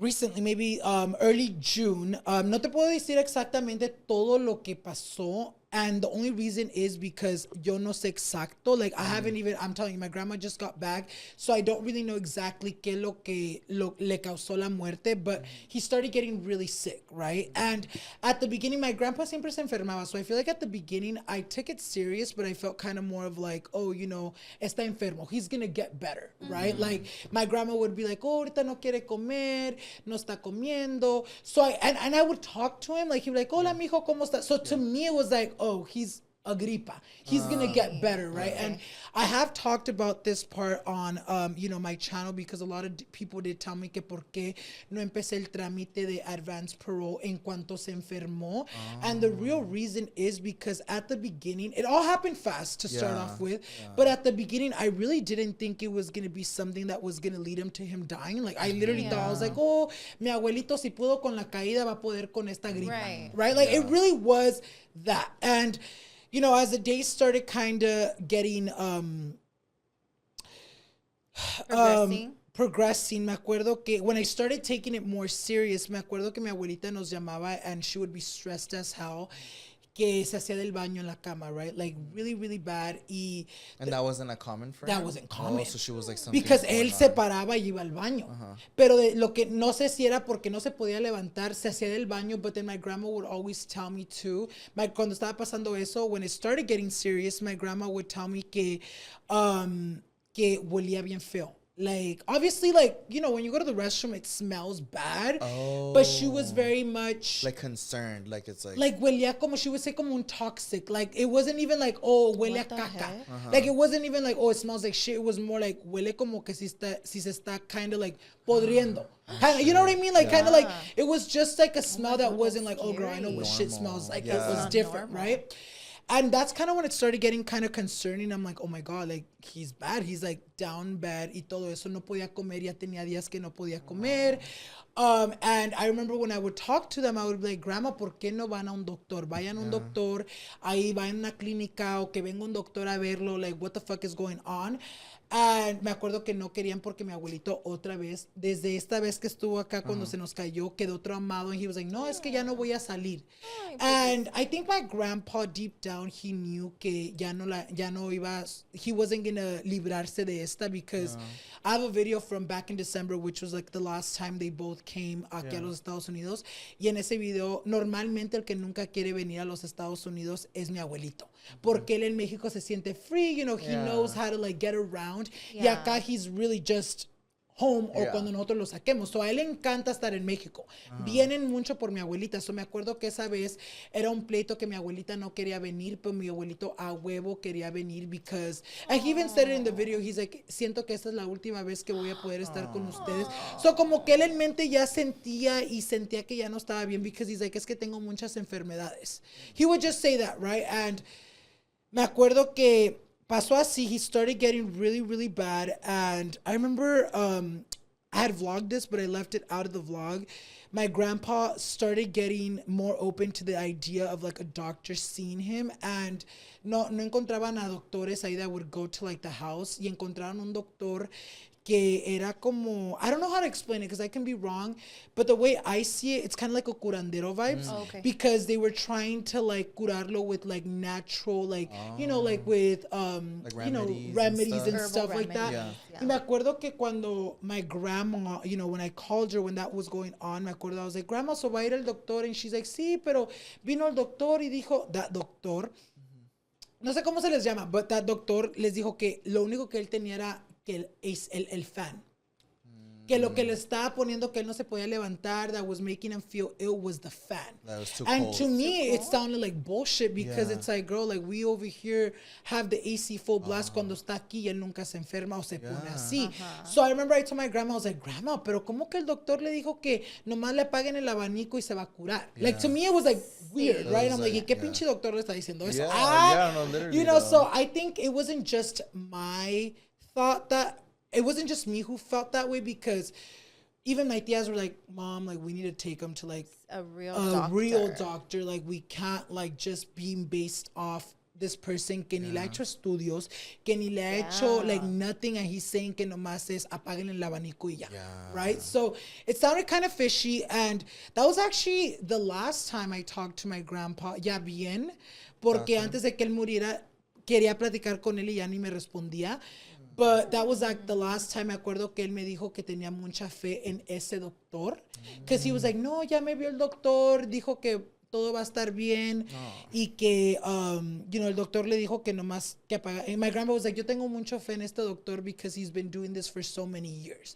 early June. No te puedo decir exactamente todo lo que pasó. And the only reason is because yo no sé exacto. Like, I haven't even, I'm telling you, my grandma just got back. So I don't really know exactly qué le causó la muerte. But he started getting really sick, right? And at the beginning, my grandpa siempre se enfermaba. So I feel like at the beginning, I took it serious, but I felt kind of more of like, oh, you know, está enfermo. He's going to get better, right? Like, my grandma would be like, oh, ahorita no quiere comer, no está comiendo. So I would talk to him. Like, he'd be like, hola, mijo, ¿cómo está? So to me, it was like, oh, he's a gripa. He's gonna get better, right? Okay. And I have talked about this part on, you know, my channel, because a lot of people did tell me que por qué no empecé el trámite de advance parole en cuanto se enfermó. And the real reason is because at the beginning, it all happened fast to start off with, but at the beginning, I really didn't think it was gonna be something that was gonna lead him to him dying. Like, I literally thought, I was like, oh, mi abuelito si pudo con la caída va a poder con esta gripa, right? Like, it really was that. And you know, as the days started kind of getting progressing, me acuerdo que when I started taking it more serious, me acuerdo que mi abuelita nos llamaba and she would be stressed as hell, que se hacía del baño en la cama, right? Like really, really bad. And that wasn't a common for That him? wasn't common. Oh, so she was like something Because él se paraba y iba al baño. Pero lo que no sé si era porque no se podía levantar, se hacía del baño, but then my grandma would always tell me too. Cuando estaba pasando eso, when it started getting serious, my grandma would tell me que huelía bien feo. Like, obviously, like, you know, when you go to the restroom, it smells bad. Oh. But she was very much... like, concerned. Like, it's like... like, huelía como, she would say como un toxic. Like, it wasn't even like, oh, huele a caca. Like, it wasn't even like, oh, it smells like shit. It was more like, huele como que si se está kind of like podriendo. Kinda, you know what I mean? Like, kind of like, it was just like a smell that wasn't like, oh, girl, I know what shit smells like. It was different, right? And that's kind of when it started getting kind of concerning. I'm like, oh my God, like, he's bad. He's like down bad y todo eso. No podía comer. Ya tenía días que no podía comer. And I remember when I would talk to them, I would be like, Grandma, ¿por qué no van a un doctor? Vayan a un doctor. Ahí va en una clínica, o que venga un doctor a verlo. Like, what the fuck is going on? And me acuerdo que no querían porque mi abuelito otra vez, desde esta vez que estuvo acá cuando se nos cayó, quedó traumado. And he was like, no, es que ya no voy a salir. And I think my grandpa, deep down, he knew que ya no iba, he wasn't going to librarse de esta, because I have a video from back in December, which was like the last time they both came aquí a los Estados Unidos. Y en ese video, normalmente el que nunca quiere venir a los Estados Unidos es mi abuelito. Porque él en México se siente free, you know, he knows how to like get around. Y acá he's really just home, o cuando nosotros lo saquemos. So a él le encanta estar en México. Vienen mucho por mi abuelita. So me acuerdo que esa vez era un pleito que mi abuelita no quería venir, pero mi abuelito a huevo quería venir, because, and he even said it in the video, he's like, siento que esta es la última vez que voy a poder estar con ustedes. So como que él en mente ya sentía que ya no estaba bien, because he's like, es que tengo muchas enfermedades. He would just say that, right? And me acuerdo que pasó así, he started getting really, really bad. And I remember I had vlogged this, but I left it out of the vlog. My grandpa started getting more open to the idea of like a doctor seeing him. And no encontraban a doctores ahí that would go to like the house. Y encontraron un doctor que era como, I don't know how to explain it because I can be wrong, but the way I see it, it's kind of like a curandero vibes Okay. because they were trying to like curarlo with like natural, like, you know, like with, you know, remedies and Herbal stuff like that. remedies, Y me acuerdo que cuando my grandma, you know, when I called her when that was going on, me acuerdo I was like, grandma, so va a ir el doctor, and she's like, sí, pero vino el doctor y dijo, that doctor, no sé cómo se les llama, but that doctor les dijo que lo único que él tenía era que el fan. Que lo que le estaba poniendo que él no se podía levantar, that was making him feel ill was the fan. That was too and cold. to me, it sounded like bullshit because Yeah. it's like, girl, like we over here have the AC full blast cuando está aquí y él nunca se enferma o se pone así. So I remember I told my grandma, I was like, grandma, pero ¿cómo que el doctor le dijo que nomás le apaguen el abanico y se va a curar? Like to me, it was like weird, It right? was I'm like, ¿y qué yeah. pinche doctor le está diciendo eso? Yeah, no, literally, you know, though. so I think it wasn't just my thought that, it wasn't just me who felt that way because even my tias were like, Mom, like we need to take him to like A real doctor. Like we can't like just be based off this person que ni le ha hecho estudios, que ni le ha hecho like nothing, and he's saying que nomás es apaguen el abanico y ya. Right? So it sounded kind of fishy, and that was actually the last time I talked to my grandpa, ya bien, porque antes de que él muriera, quería platicar con él y ya ni me respondía. But that was like the last time, me acuerdo que él me dijo que tenía mucha fe en ese doctor. Because he was like, no, ya me vio el doctor, dijo que todo va a estar bien. Y que, you know, el doctor le dijo que nomás que apaga. And my grandma was like, yo tengo mucha fe en este doctor because he's been doing this for so many years.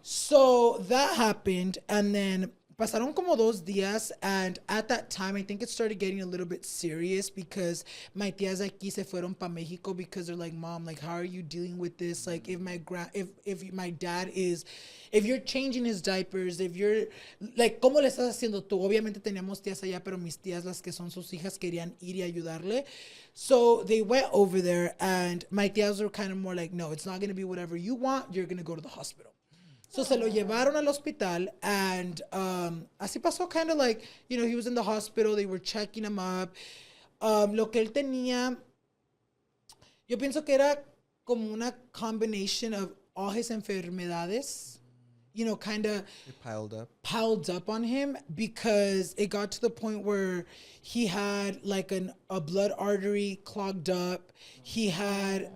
So that happened. And then pasaron como 2 días, and at that time, I think it started getting a little bit serious because my tías aquí se fueron pa Mexico because they're like, Mom, like, how are you dealing with this? Like, if my dad is, if you're changing his diapers, if you're, like, ¿cómo le estás haciendo tú? Obviamente teníamos tías allá, pero mis tías, las que son sus hijas, querían ir y ayudarle. So they went over there, and my tías were kind of more like, no, it's not going to be whatever you want. You're going to go to the hospital. So se lo llevaron al hospital, and así pasó, kind of like, you know, he was in the hospital, they were checking him up. Lo que él tenía, yo pienso que era como una combination of all his enfermedades, you know, kind of piled up on him, because it got to the point where he had like a blood artery clogged up. He had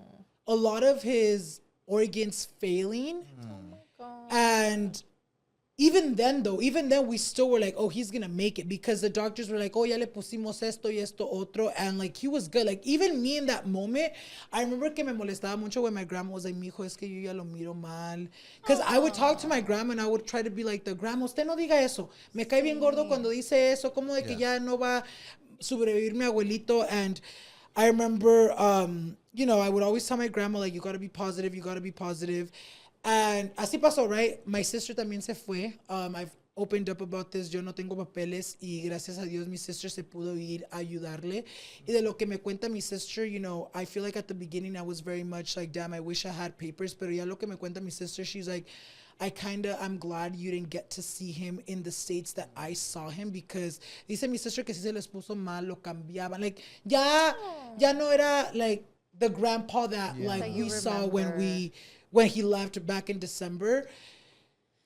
a lot of his organs failing. And even then we still were like, oh, he's gonna make it, because the doctors were like, oh, ya le pusimos esto y esto otro, and like he was good. Like even me in that moment, I remember que me molestaba mucho when my grandma was like, mijo, es que yo ya lo miro mal, because I would talk to my grandma and I would try to be like, the grandma, usted no diga eso, me cae bien gordo cuando dice eso, como de que ya no va a sobrevivir mi abuelito. And I remember, you know, I would always tell my grandma, like, you gotta be positive. And así pasó, right? My sister también se fue. I've opened up about this. Yo no tengo papeles y gracias a Dios mi sister se pudo ir a ayudarle. Y de lo que me cuenta mi sister, you know, I feel like at the beginning I was very much like, damn, I wish I had papers. Pero ya lo que me cuenta mi sister, she's like, I'm glad you didn't get to see him in the states that I saw him, because dice mi sister que si se les puso mal, lo cambiaban. Like, ya no era like the grandpa that like we saw when he left back in December.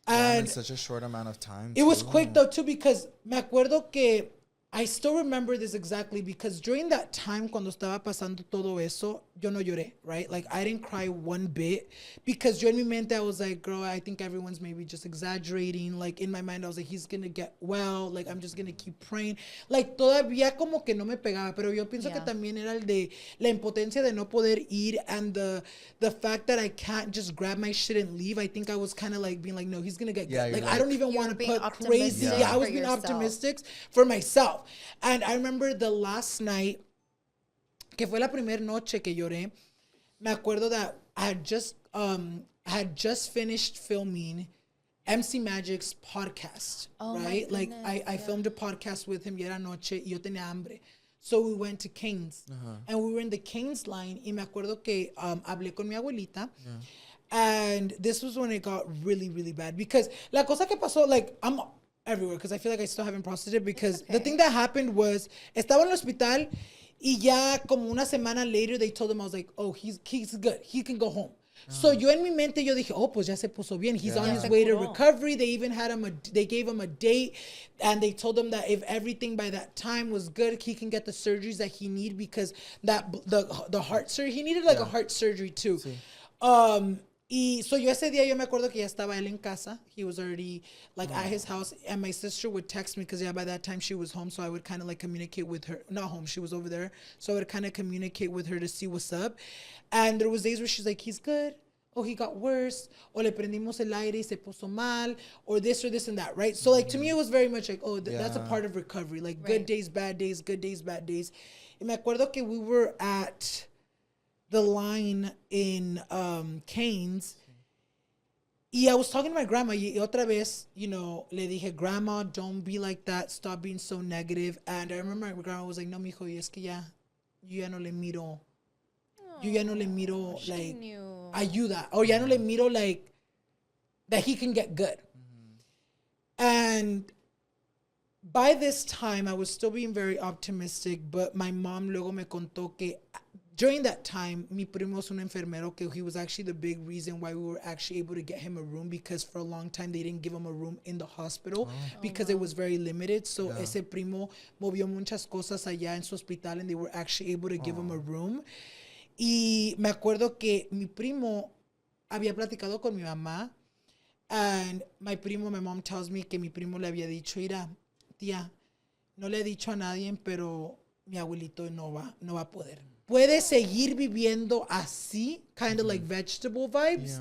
And in such a short amount of time. It was quick though too, because me acuerdo que I still remember this exactly, because during that time cuando estaba pasando todo eso, yo no lloré, right? Like I didn't cry one bit, because yo en mi mente I was like, girl, I think everyone's maybe just exaggerating. Like in my mind I was like, he's gonna get well, like I'm just gonna keep praying. Like todavía como que no me pegaba, pero yo pienso que también era el de la impotencia de no poder ir, and the fact that I can't just grab my shit and leave. I think I was kind of like being like, no, he's gonna get good. Like I don't even want to put crazy. I was being optimistic for myself. And I remember the last night, que fue la primera noche que lloré, me acuerdo that I had just finished filming MC Magic's podcast, right? Like I filmed a podcast with him y era noche y yo tenía hambre. So we went to Cane's, and we were in the Cane's line, y me acuerdo que hablé con mi abuelita. And this was when it got really, really bad, because la cosa que pasó, like I'm everywhere because I feel like I still haven't processed it, because the thing that happened was estaba en el hospital y ya como una semana later they told him, I was like, oh, he's good, he can go home. So yo en mi mente yo dije, oh, pues ya se puso bien. He's on his way to recovery. They even had they gave him a date, and they told him that if everything by that time was good, he can get the surgeries that he need because the heart surgery, he needed like a heart surgery too. Sí. Y so yo ese día yo me acuerdo que ya estaba él en casa. He was already like at his house, and my sister would text me because by that time she was home, so I would kind of like communicate with her. Not home, she was over there, so I would kind of communicate with her to see what's up. And there was days where she's like, he's good. Oh, he got worse. O le prendimos el aire y se puso mal. Or this and that, right? So like to me it was very much like, oh, that's a part of recovery. Like good days, bad days, good days, bad days. Y me acuerdo que we were at the line in Canes. Y I was talking to my grandma. Y otra vez, le dije, Grandma, don't be like that. Stop being so negative. And I remember my grandma was like, no, mijo, y es que yo ya no le miro. Yo ya no le miro, like, ayuda. Or ya no le miro, like, that he can get good. And by this time, I was still being very optimistic, but my mom luego me contó que during that time, mi primo es un enfermero, que he was actually the big reason why we were actually able to get him a room, because for a long time they didn't give him a room in the hospital because it was very limited. So ese primo movió muchas cosas allá en su hospital, and they were actually able to give him a room. Y me acuerdo que mi primo había platicado con mi mamá, and my mom tells me que mi primo le había dicho, mira, tía, no le he dicho a nadie, pero mi abuelito no va a poder. Puede seguir viviendo así, kind of like vegetable vibes,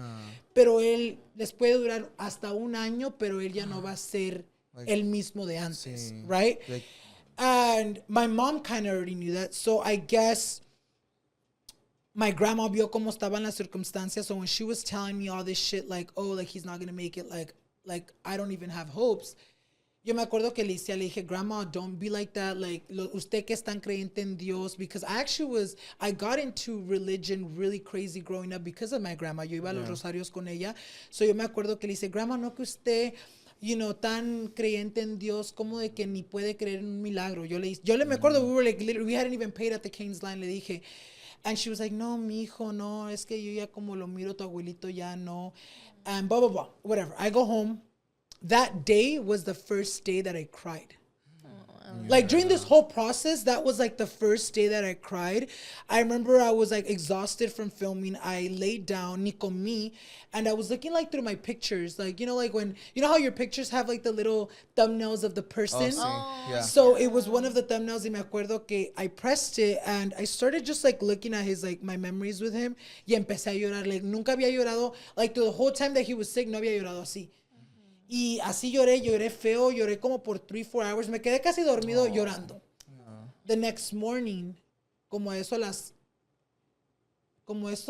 pero él les puede durar hasta un año, pero él ya no va a ser el mismo de antes, right? And my mom kind of already knew that, so I guess my grandma vio cómo estaban las circunstancias, so when she was telling me all this shit, like, oh, like, he's not going to make it, like, I don't even have hopes. Yo me acuerdo que le dije, Grandma, don't be like that. Like, usted que es tan creyente en Dios, because I got into religion really crazy growing up because of my grandma. Yo iba a los rosarios con ella. So yo me acuerdo que le dije, Grandma, no que usted, tan creyente en Dios, como de que ni puede creer en un milagro. Yo le me acuerdo, we were like, literally, we hadn't even paid at the Canes line. Le dije, and she was like, no, mijo, no, es que yo ya como lo miro, tu abuelito ya no. And blah, blah, blah, whatever. I go home. That day was the first day that I cried. Like during this whole process, that was like the first day that I cried. I remember I was like exhausted from filming. I laid down, ni comí, and I was looking like through my pictures, like like when how your pictures have like the little thumbnails of the person. So it was one of the thumbnails. Y me acuerdo que I pressed it and I started just like looking at his like my memories with him. Y empecé a llorar. Like nunca había llorado. Like through the whole time that he was sick, no había llorado así. Y así lloré feo, lloré como por 3-4 hours. Me quedé casi dormido llorando. The next morning, como eso,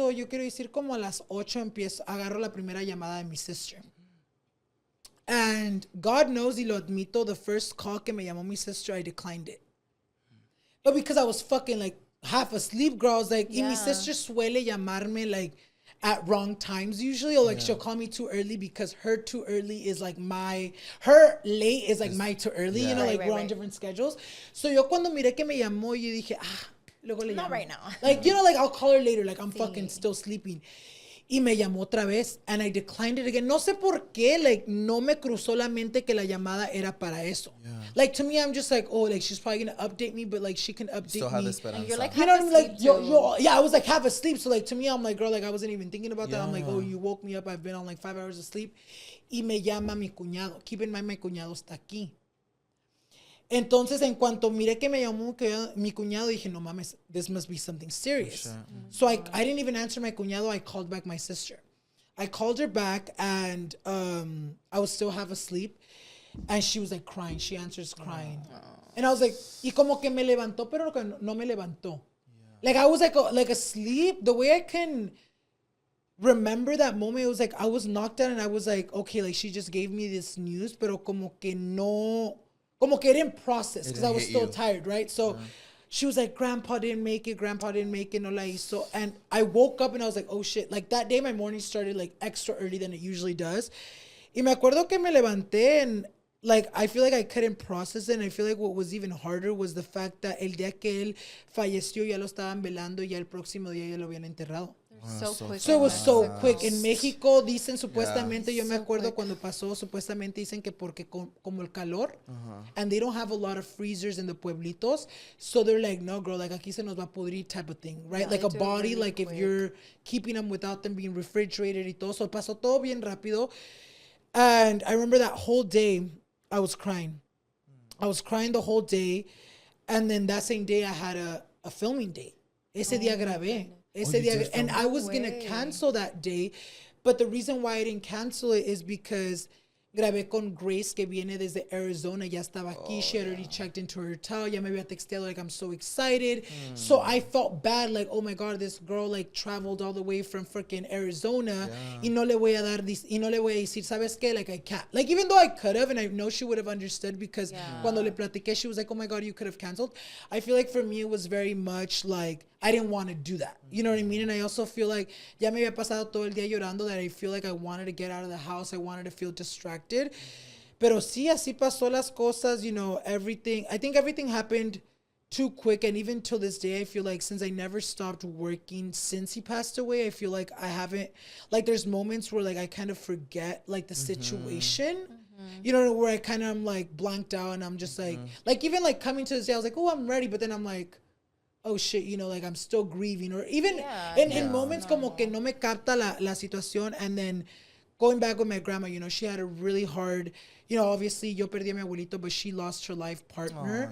yo quiero decir como a las 8 agarro la primera llamada de mi sister. And God knows, y lo admito, the first call que me llamó mi sister, I declined it. But because I was fucking like half asleep, girl, I was like, y mi sister suele llamarme like, at wrong times usually, or like she'll call me too early because her too early is like her late is like my too early, like we're on different schedules. So yo cuando miré que me llamó, yo dije, luego le llamo. Not right now. Like, like I'll call her later, like I'm fucking still sleeping. Y me llamó otra vez, and I declined it again. No sé por qué, like, no me cruzó la mente que la llamada era para eso. Like, to me, I'm just like, oh, like, she's probably gonna update me, but, like, she can update me. And you're like, you know what I mean? Like, I was like half asleep. So, like, to me, I'm like, girl, like, I wasn't even thinking about that. I'm like, oh, you woke me up. I've been on, like, 5 hours of sleep. Y me llama mi cuñado. Keep in mind, my cuñado está aquí. Entonces, en cuanto miré que me llamó mi cuñado, dije, no mames, this must be something serious. Sure. So I didn't even answer my cuñado. I called back my sister. I called her back, and I was still half asleep. And she was like crying. She answers crying. And I was like, y como que me levantó, pero no me levantó. Like, I was like asleep. The way I can remember that moment, it was like I was knocked out, and I was like, okay, like she just gave me this news, pero como que it didn't process because I was still tired, right? So she was like, Grandpa didn't make it, no la hizo. And I woke up and I was like, oh shit. Like that day, my morning started like extra early than it usually does. Y me acuerdo que me levanté, and like, I feel like I couldn't process it. And I feel like what was even harder was the fact that el día que él falleció ya lo estaban velando y ya el próximo día ya lo habían enterrado. So quick. So it was so fast. quick. En México dicen supuestamente, yo me So acuerdo quick. cuando pasó, supuestamente dicen que porque como el calor, and they don't have a lot of freezers in the pueblitos, so they're like, no, girl, like aquí se nos va a pudrir type of thing, right? Yeah, like they a do it body, really like if quick. you're keeping them without them being refrigerated y todo. So pasó todo bien rápido. And I remember that whole day, I was crying. I was crying the whole day. And then that same day, I had a filming date. Ese día grabé. Ese you día, did and film? I was going to way. cancel that day. But the reason why I didn't cancel it is because grabé con Grace, que viene desde Arizona. Ya estaba aquí. She had already checked into her hotel. Ya me había texteado, like, I'm so excited. So I felt bad, like, oh my God, this girl, like, traveled all the way from freaking Arizona. Y no le voy a dar, y no le voy a decir, ¿sabes qué? Like, I can't. Like, even though I could have, and I know she would have understood because cuando le platiqué, she was like, oh my God, you could have canceled. I feel like for me, it was very much like, I didn't want to do that. You know what I mean? And I also feel like ya me había pasado todo el día llorando that I feel like I wanted to get out of the house. I wanted to feel distracted. Pero sí, así pasó las cosas, you know, everything. I think everything happened too quick. And even till this day, I feel like since I never stopped working since he passed away, I feel like I haven't, like there's moments where like I kind of forget like the situation. You know, where I kind of am like blanked out and I'm just like even like coming to this day, I was like, oh, I'm ready. But then I'm like, oh shit, you know, like I'm still grieving, or even in moments como que no me capta la situación. And then going back with my grandma, you know, she had a really hard, you know, obviously yo perdí a mi abuelito, but she lost her life partner.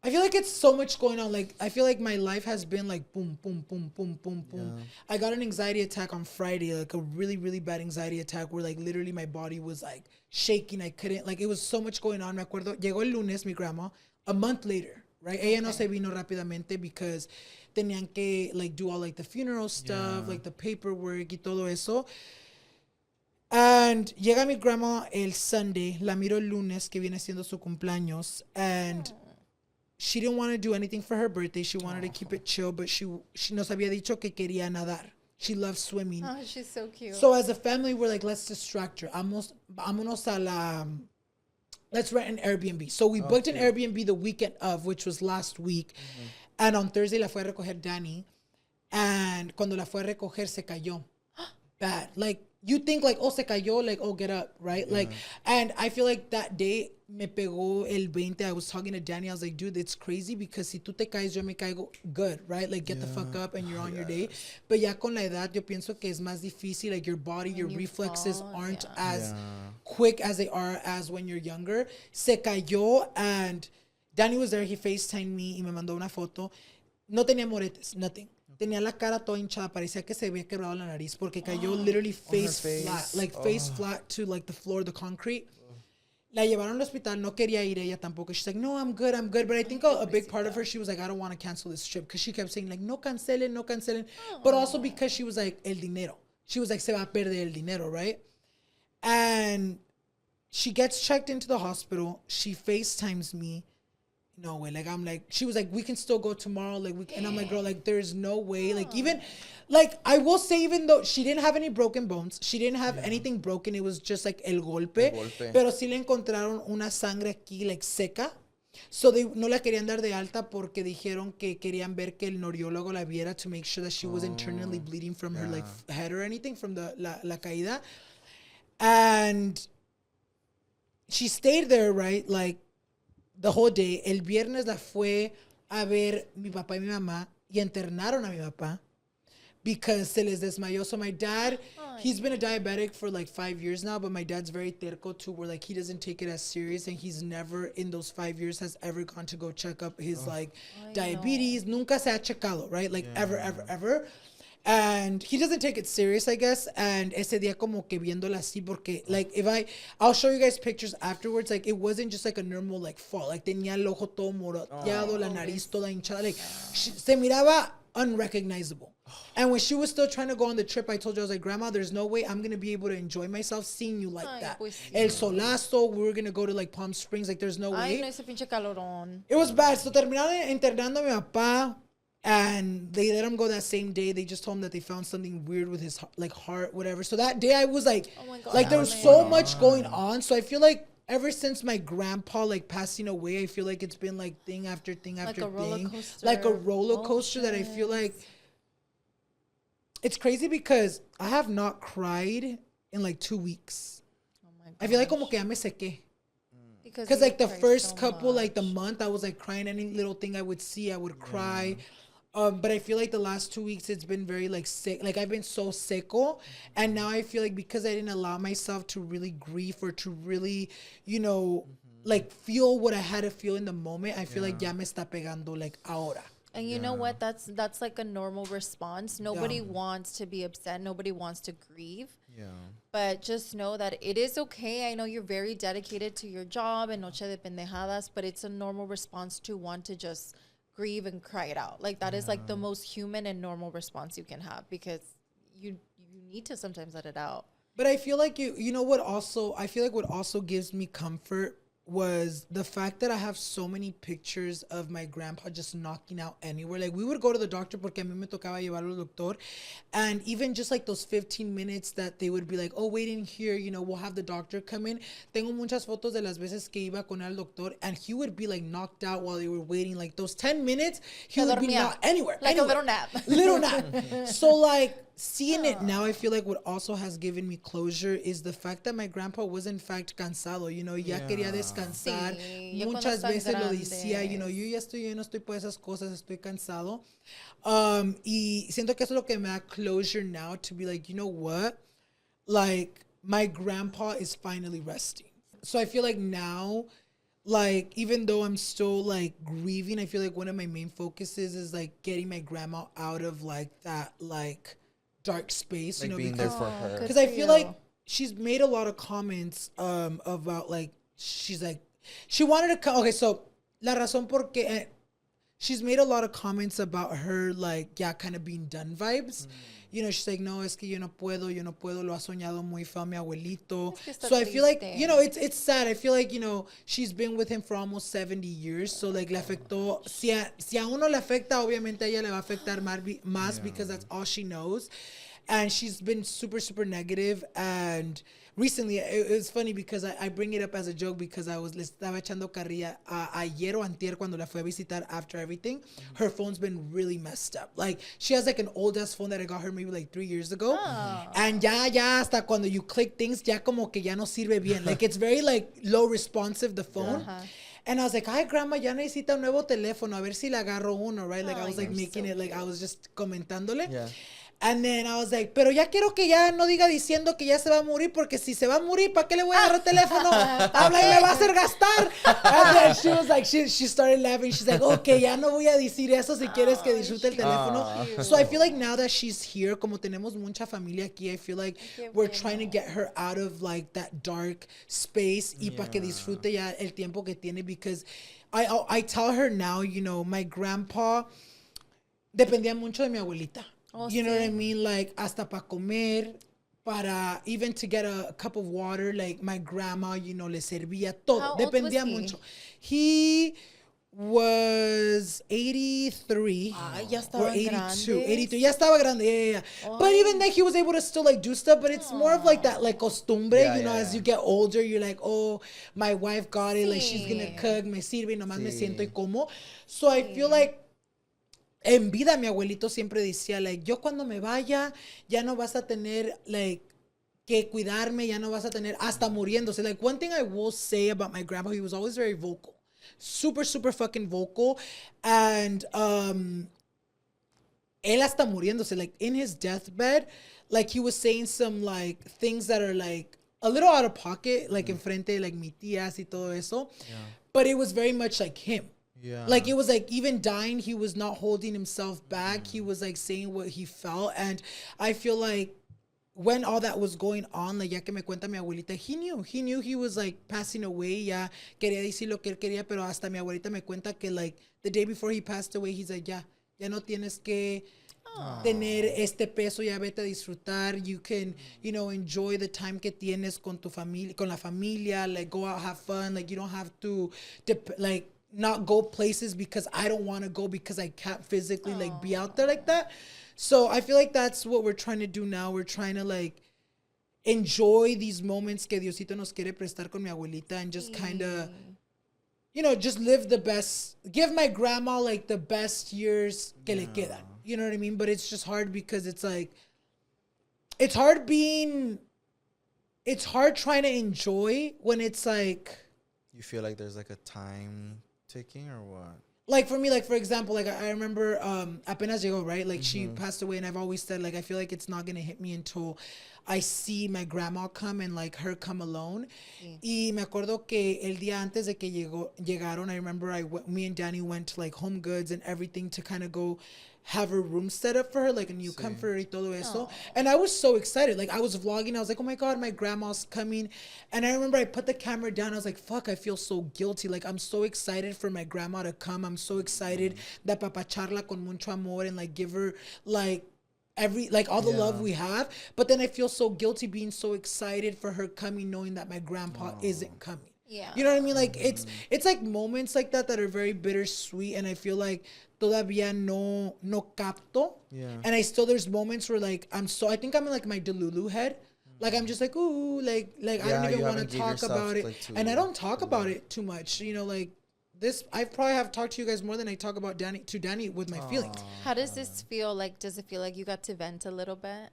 I feel like it's so much going on. Like, I feel like my life has been like boom, boom, boom, boom, boom, boom. I got an anxiety attack on Friday, like a really, really bad anxiety attack where like literally my body was like shaking. I couldn't, like, it was so much going on. Me acuerdo, llegó el lunes mi grandma, a month later, right? Ella no se vino rápidamente because tenían que like do all like the funeral stuff, like the paperwork y todo eso. And llega mi grandma el Sunday, la miro el lunes que viene siendo su cumpleaños, and she didn't want to do anything for her birthday. She wanted to keep it chill, but she nos había dicho que quería nadar. She loves swimming. Oh, she's so cute. So as a family, we're like, let's distract her. Vámonos a la, let's rent an Airbnb. So we booked an Airbnb the weekend of, which was last week. And on Thursday la fue a recoger Danny. And cuando la fue a recoger, se cayó. Bad. Like, you think like, oh, se cayó, like, oh, get up, right? Like, and I feel like that day me pegó el 20. I was talking to Danny. I was like, dude, it's crazy because si tú te caes, yo me caigo good, right? Like, get the fuck up and you're on your day. But ya con la edad, yo pienso que es más difícil. Like, your body, your reflexes aren't as quick as they are as when you're younger. Se cayó, and Danny was there. He FaceTimed me y me mandó una foto. No tenía moretes, nothing. Tenía la cara toda hinchada, parecía que se había quebrado la nariz porque cayó literally face flat, like face flat to like the floor, the concrete. La llevaron al hospital, no quería ir ella tampoco. She's like, no, I'm good. But I think a big part of her, she was like, I don't want to cancel this trip because she kept saying like, no cancelen, no cancelen. But also because she was like, el dinero. She was like, se va a perder el dinero, right? And she gets checked into the hospital. She FaceTimes me. No way. Like, I'm like, she was like, we can still go tomorrow. Like, and I'm like, girl, like, there's no way. Like, even, like, I will say, even though she didn't have any broken bones, she didn't have anything broken. It was just like el golpe. Pero sí le encontraron una sangre aquí, like, seca. So they no la querían dar de alta porque dijeron que querían ver que el neuriólogo la viera to make sure that she was internally bleeding from her, like, head or anything from the la caída. And she stayed there, right? Like, the whole day. El viernes la fue a ver mi papá y mi mamá y internaron a mi papá because se les desmayó. So my dad, he's been a diabetic for like 5 years now, but my dad's very terco too, where like he doesn't take it as serious, and he's never in those 5 years has ever gone to go check up his like diabetes. Nunca se ha checado, right? Like ever. And he doesn't take it serious, I guess. And ese día como que viéndola así porque, like, I'll show you guys pictures afterwards. Like, it wasn't just like a normal, like, fall. Like, tenía el ojo todo moreteado, la nariz toda hinchada. Like, se miraba unrecognizable. And when she was still trying to go on the trip, I told her, I was like, Grandma, there's no way I'm going to be able to enjoy myself seeing you like that. Pues sí. El solazo, we were going to go to, like, Palm Springs. Like, there's no way. Ay, no, ese pinche calorón. It was bad. So terminaron internando a mi papá. And they let him go that same day. They just told him that they found something weird with his like heart, whatever. So that day I was like, oh my God, like there was so much going on. So I feel like ever since my grandpa like passing away, I feel like it's been like thing after thing after Like a roller thing, coaster. like a roller coaster that I feel like it's crazy because I have not cried in like 2 weeks. Oh my I feel like gosh. como que ya me sequé. Because Because like the cry first so couple, like the much. month, I was like crying. Any little thing I would see, I would cry. But I feel like the last 2 weeks, it's been very like sick. Like I've been so seco, and now I feel like because I didn't allow myself to really grieve or to really, like feel what I had to feel in the moment, I feel like ya me está pegando like ahora. And you know what? That's like a normal response. Nobody wants to be upset. Nobody wants to grieve. Yeah. But just know that it is okay. I know you're very dedicated to your job and Noche de Pendejadas, but it's a normal response to want to just grieve and cry it out. Like that is like the most human and normal response you can have because you need to sometimes let it out. But I feel like you know what also, I feel like what also gives me comfort was the fact that I have so many pictures of my grandpa just knocking out anywhere. Like we would go to the doctor porque a mí me tocaba llevarlo al doctor. And even just like those 15 minutes that they would be like, oh, wait in here, we'll have the doctor come in. Tengo muchas fotos de las veces que iba con el doctor and he would be like knocked out while they were waiting. Like those 10 minutes, he would be not anywhere. Like a little nap. Little nap. So like, seeing it now, I feel like what also has given me closure is the fact that my grandpa was in fact cansado, ya quería descansar. Sí, ya Muchas cuando veces están lo decía, grandes. yo no estoy por esas cosas, estoy cansado. Y siento que eso es lo que me da closure now to be like, you know what? Like, my grandpa is finally resting. So I feel like now, like, even though I'm still like grieving, I feel like one of my main focuses is like getting my grandma out of like that, like, dark space, Like being there for her. because I feel like she's made a lot of comments about like she's like she wanted to come. Okay, so la razón porque she's made a lot of comments about her like kind of being done vibes. She's like, no, es que yo no puedo, lo ha soñado muy feo mi abuelito. So I feel like, it's sad. I feel like, she's been with him for almost 70 years. So like, le afectó, si a uno le afecta, obviamente a ella le va a afectar más because that's all she knows. And she's been super, super negative. And recently, it was funny because I bring it up as a joke because le estaba echando carrilla ayer o antier cuando la fue a visitar after everything. Her phone's been really messed up. Like, she has like an old ass phone that I got her maybe like 3 years ago. Oh. And ya hasta cuando you click things, ya como que ya no sirve bien. Like, it's very like low responsive, the phone. And I was like, ay, grandma, ya necesita un nuevo teléfono. A ver si le agarro uno, right? Like, I was like making it, like, I was just comentándole. Yeah. And then I was like, pero ya quiero que ya no diga diciendo que ya se va a morir, porque si se va a morir, ¿para qué le voy a agarrar el teléfono? Habla y me va a hacer gastar. And then she was like, she started laughing. She's like, okay, ya no voy a decir eso si quieres que disfrute el teléfono. So I feel like now that she's here, como tenemos mucha familia aquí, I feel like we're trying to get her out of like that dark space y para que disfrute ya el tiempo que tiene, because I tell her now, my grandpa dependía mucho de mi abuelita. Oh, you know what I mean? Like, hasta para comer, para even to get a cup of water, like, my grandma, le servía todo. How old Dependía was he? mucho. He was 83 ya or estaban 82. grandes. 82. Ya estaba grande. Yeah. But even then, he was able to still, like, do stuff. But it's more of, like, that, like, costumbre. As you get older, you're like, oh, my wife got it. Like, she's going to cook. Me sirve. Nomás me siento y como. So I feel like, en vida, mi abuelito siempre decía, like, yo cuando me vaya, ya no vas a tener, like, que cuidarme, ya no vas a tener, hasta muriéndose. Like, one thing I will say about my grandpa, he was always very vocal. Super, super fucking vocal. And, él hasta muriéndose, like, in his deathbed, like, he was saying some, like, things that are, like, a little out of pocket, like, enfrente, like, mi tías y todo eso. Yeah. But it was very much like him. Yeah. Like, it was like, even dying, he was not holding himself back. He was like saying what he felt. And I feel like when all that was going on, like, ya que me cuenta mi abuelita, he knew he was like passing away. Ya quería decir lo que él quería, pero hasta mi abuelita me cuenta que, like, the day before he passed away, he's like, ya no tienes que tener este peso, ya vete a disfrutar. You can, enjoy the time que tienes con tu familia, con la familia, like, go out, have fun. Like, you don't have to, like, not go places because I don't want to go because I can't physically like be out there like that. So I feel like that's what we're trying to do now. We're trying to like enjoy these moments que Diosito nos quiere prestar con mi abuelita and just kind of, just live the best, give my grandma like the best years que le quedan. You know what I mean? But it's just hard because it's like it's hard trying to enjoy when it's like, You feel like there's like a time ticking or what? like for me, like for example, like I remember apenas llegó, right? Like she passed away, and I've always said like I feel like it's not gonna hit me until I see my grandma come and like her come alone. Y me acuerdo que el día antes de que llegaron, I remember me and Danny went to like Home Goods and everything to kind of go have a room set up for her, like a new comforter y todo eso. And I was so excited. Like I was vlogging. I was like, oh my God, my grandma's coming. And I remember I put the camera down. I was like, fuck, I feel so guilty. Like I'm so excited for my grandma to come. I'm so excited that papacharla con mucho amor and like give her like all the love we have. But then I feel so guilty being so excited for her coming, knowing that my grandpa isn't coming. Yeah. You know what I mean? Like it's like moments like that are very bittersweet, and I feel like todavía no capto. Yeah. And there's moments where like I think I'm in like my Delulu head. Like I'm just like, ooh, like I don't even want to talk about it. Like, and I don't talk about it too much. You know, like this I probably have talked to you guys more than I talk about Danny with my feelings. How does this feel? Like, does it feel like you got to vent a little bit?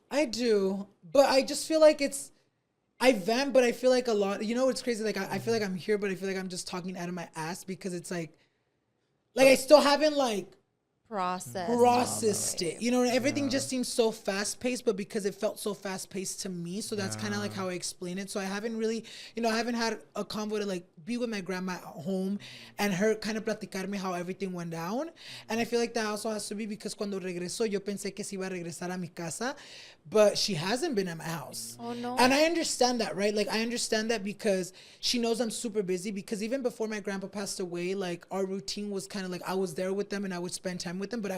I do, but I just feel like I vent, but I feel like a lot, you know, it's crazy. Like I feel like I'm here, but I feel like I'm just talking out of my ass because it's like I still haven't like processed it. You know, everything just seems so fast paced, but because it felt so fast paced to me, so that's kind of like how I explain it. So I haven't really, you know, I haven't had a convo to like be with my grandma at home and her kind of platicarme how everything went down. And I feel like that also has to be because cuando regresó, yo pensé que se iba a regresar a mi casa, but she hasn't been at my house. Oh no. And I understand that, right? Like I understand that because she knows I'm super busy, because even before my grandpa passed away, like our routine was kind of like I was there with them and I would spend time with them, but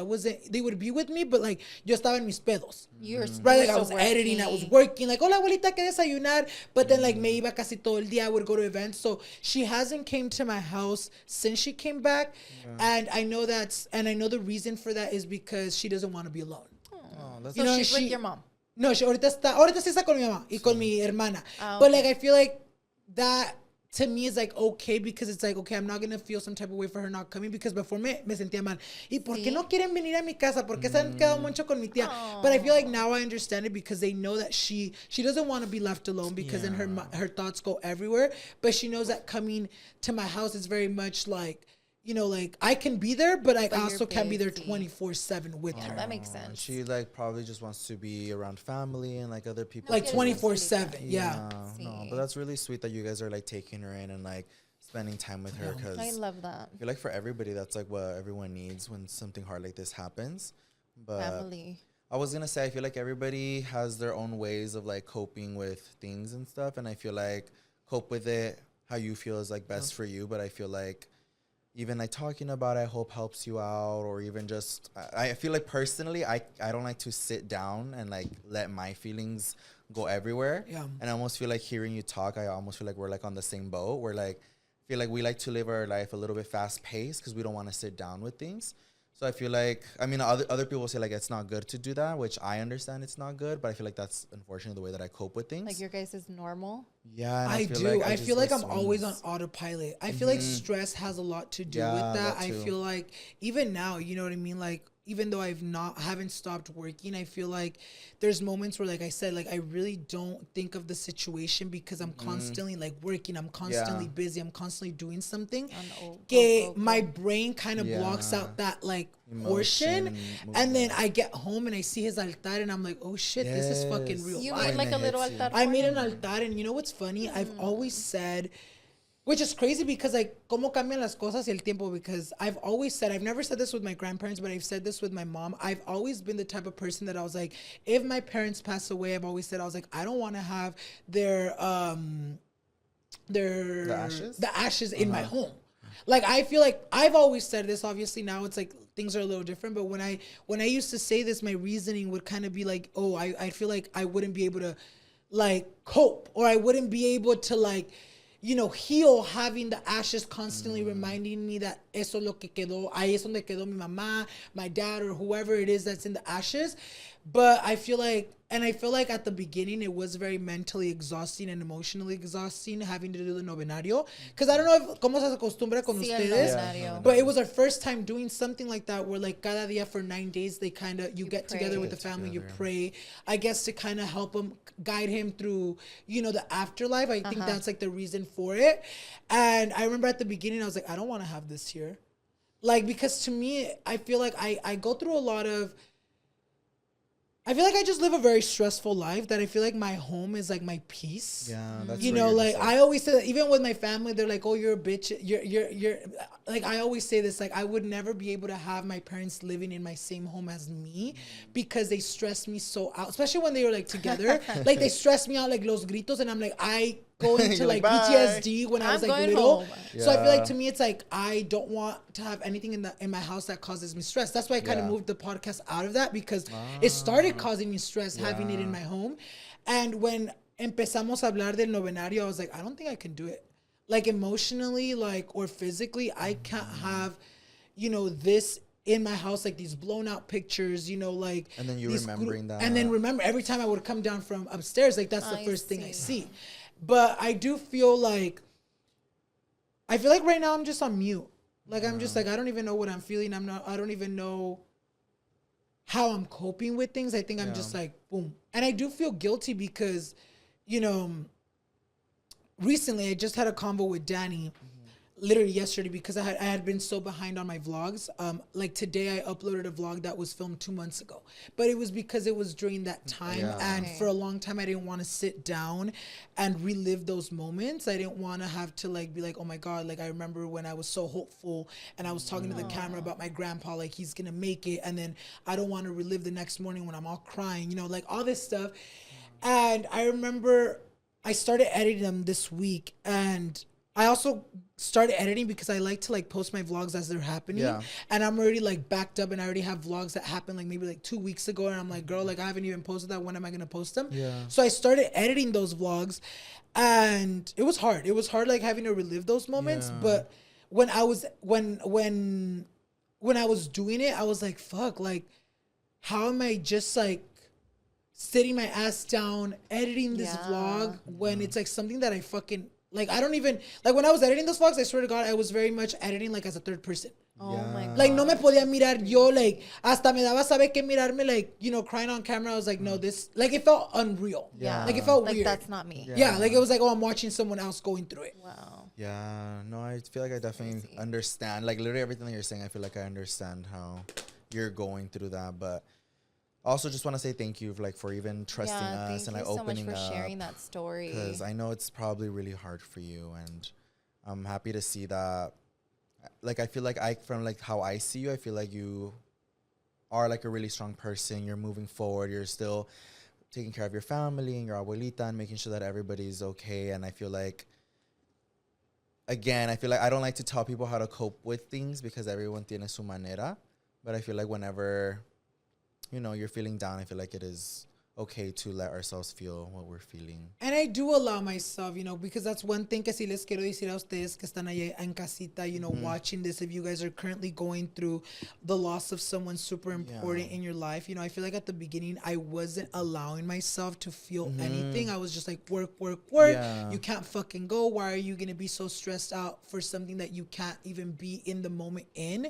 they would be with me, but like yo estaba en mis pedos. Right? Like I was editing, I was working, like, hola abuelita, ¿qué desayunar? But then like me iba casi todo el día, I would go to events. So she hasn't came to my house since she came back. And I know the reason for that is because she doesn't want to be alone. So you know, she's with your mom. No, ahorita sí está con mi mamá y con mi hermana. But like I feel like that to me is like okay, because it's like, okay, I'm not gonna feel some type of way for her not coming, because before me sentía mal. ¿Y por qué no quieren venir a mi casa? ¿Por qué se han quedado mucho con mi tía? But I feel like now I understand it, because they know that she doesn't want to be left alone, because then her thoughts go everywhere. But she knows that coming to my house is very much like, you know, like I can be there, but I also can't be there 24/7 with her. That makes sense. She like probably just wants to be around family and like other people. Like 24/7, yeah. No, but that's really sweet that you guys are like taking her in and like spending time with her, because I love that. I feel like for everybody that's like what everyone needs when something hard like this happens. But Family. I was gonna say, I feel like everybody has their own ways of like coping with things and stuff, and I feel like cope with it how you feel is like best for you. But I feel like even like talking about it, I hope helps you out, or even just, I feel like personally, I don't like to sit down and like let my feelings go everywhere. Yeah. And I almost feel like hearing you talk, I almost feel like we're like on the same boat. We're like, feel like we like to live our life a little bit fast paced because we don't want to sit down with things. So I feel like, I mean, other people say like it's not good to do that, which I understand it's not good, but I feel like that's unfortunately the way that I cope with things. Like your guys is normal. Yeah, and I feel do. like I feel like I'm swings. always on autopilot. I feel like stress has a lot to do with that. that I too. feel like even now, you know what I mean? Like even though haven't stopped working, I feel like there's moments where, like I said, like I really don't think of the situation because I'm constantly like working. I'm constantly busy. I'm constantly doing something. My brain kind of blocks out that like portion, and then I get home and I see his altar and I'm like, oh shit, this is fucking real You life. made like a little altar. I made an altar, and you know what's funny? I've always said, which is crazy because like, cómo cambian las cosas y el tiempo, because I've always said, I've never said this with my grandparents, but I've said this with my mom. I've always been the type of person that I was like, if my parents pass away, I've always said, I was like, I don't want to have the ashes in my home. Like, I feel like I've always said this, obviously now it's like things are a little different, but when I used to say this, my reasoning would kind of be like, oh, I feel like I wouldn't be able to like cope, or I wouldn't be able to like, you know, heal having the ashes constantly reminding me that eso es lo que quedó, ahí es donde quedó mi mamá, my dad, or whoever it is that's in the ashes. But I feel like And I feel like at the beginning it was very mentally exhausting and emotionally exhausting having to do the novenario. Because I don't know if cómo se acostumbra con Sí, el ustedes, novenario. but it was our first time doing something like that where like cada dia for 9 days they kind of you get pray. together with the family, you pray. I guess to kind of help him, guide him through, you know, the afterlife. I think that's like the reason for it. And I remember at the beginning I was like, I don't want to have this here. Like, because to me, I feel like I go through a lot of, I feel like I just live a very stressful life that I feel like my home is like my peace. Yeah, that's You what know, you're like just I always say that even with my family, they're like, oh, you're a bitch. You're like, I always say this, like I would never be able to have my parents living in my same home as me because they stressed me so out, especially when they were like together. Like they stressed me out like los gritos, and I'm like, I go into You're like like, bye. PTSD when I was I'm like going little. home. So I feel like Yeah. to me, it's like I don't want to have anything in my house that causes me stress. That's why I kind of Yeah. moved the podcast out of that because it started causing me stress having it in my home. And when empezamos a hablar del novenario, I was like, I don't think I can do it. Like emotionally, like or physically, I can't have, you know, this in my house, like these blown out pictures, you know, like. And then you these remembering that. And then remember every time I would come down from upstairs, like that's the I first thing I see. see. But I do feel like, I feel like right now I'm just on mute. Like I'm just like, I don't even know what I'm feeling. I don't even know how I'm coping with things. I think I'm just like, boom. And I do feel guilty because, you know, recently I just had a convo with Danny, literally yesterday, because I had been so behind on my vlogs. Like today I uploaded a vlog that was filmed 2 months ago, but it was because it was during that time. Yeah. And Okay. for a long time, I didn't want to sit down and relive those moments. I didn't want to have to like, be like, oh my God, like I remember when I was so hopeful and I was talking to the camera about my grandpa, like he's going to make it. And then I don't want to relive the next morning when I'm all crying, you know, like all this stuff. And I remember I started editing them this week, and I also started editing because I like to like post my vlogs as they're happening. Yeah. And I'm already like backed up, and I already have vlogs that happened like maybe like 2 weeks ago. And I'm like, girl, like I haven't even posted that. When am I going to post them? Yeah. So I started editing those vlogs, and it was hard. It was hard like having to relive those moments. Yeah. But when I was, when I was doing it, I was like, fuck, like how am I just like sitting my ass down, editing this Yeah. vlog when it's like something that I fucking, like, I don't even, like when I was editing those vlogs, I swear to God, I was very much editing like as a third person. Oh Yeah. my God. Like, no me podía mirar yo, like, hasta me daba saber que mirarme, like, you know, crying on camera. I was like, no, this, like, it felt unreal. Yeah. Like, it felt like weird. that's not me. Yeah, like, it was like, oh, I'm watching someone else going through it. Wow. Yeah, no, I feel like I definitely Crazy. understand. Like literally everything that you're saying, I feel like I understand how you're going through that. But also just want to say thank you like for even trusting Yeah, us thank and like you so much opening for up. sharing that story. Because I know it's probably really hard for you, and I'm happy to see that. Like I feel like from like how I see you, I feel like you are like a really strong person. You're moving forward. You're still taking care of your family and your abuelita and making sure that everybody's okay. And I feel like, again, I feel like I don't like to tell people how to cope with things because everyone tiene su manera. But I feel like whenever, you know, you're feeling down, I feel like it is okay to let ourselves feel what we're feeling. And I do allow myself, you know, because that's one thing que sí les quiero decir a ustedes que están allá en casita, you know, watching this. If you guys are currently going through the loss of someone super important in your life, you know, I feel like at the beginning I wasn't allowing myself to feel anything. I was just like, work. Yeah. You can't fucking go. Why are you going to be so stressed out for something that you can't even be in the moment in?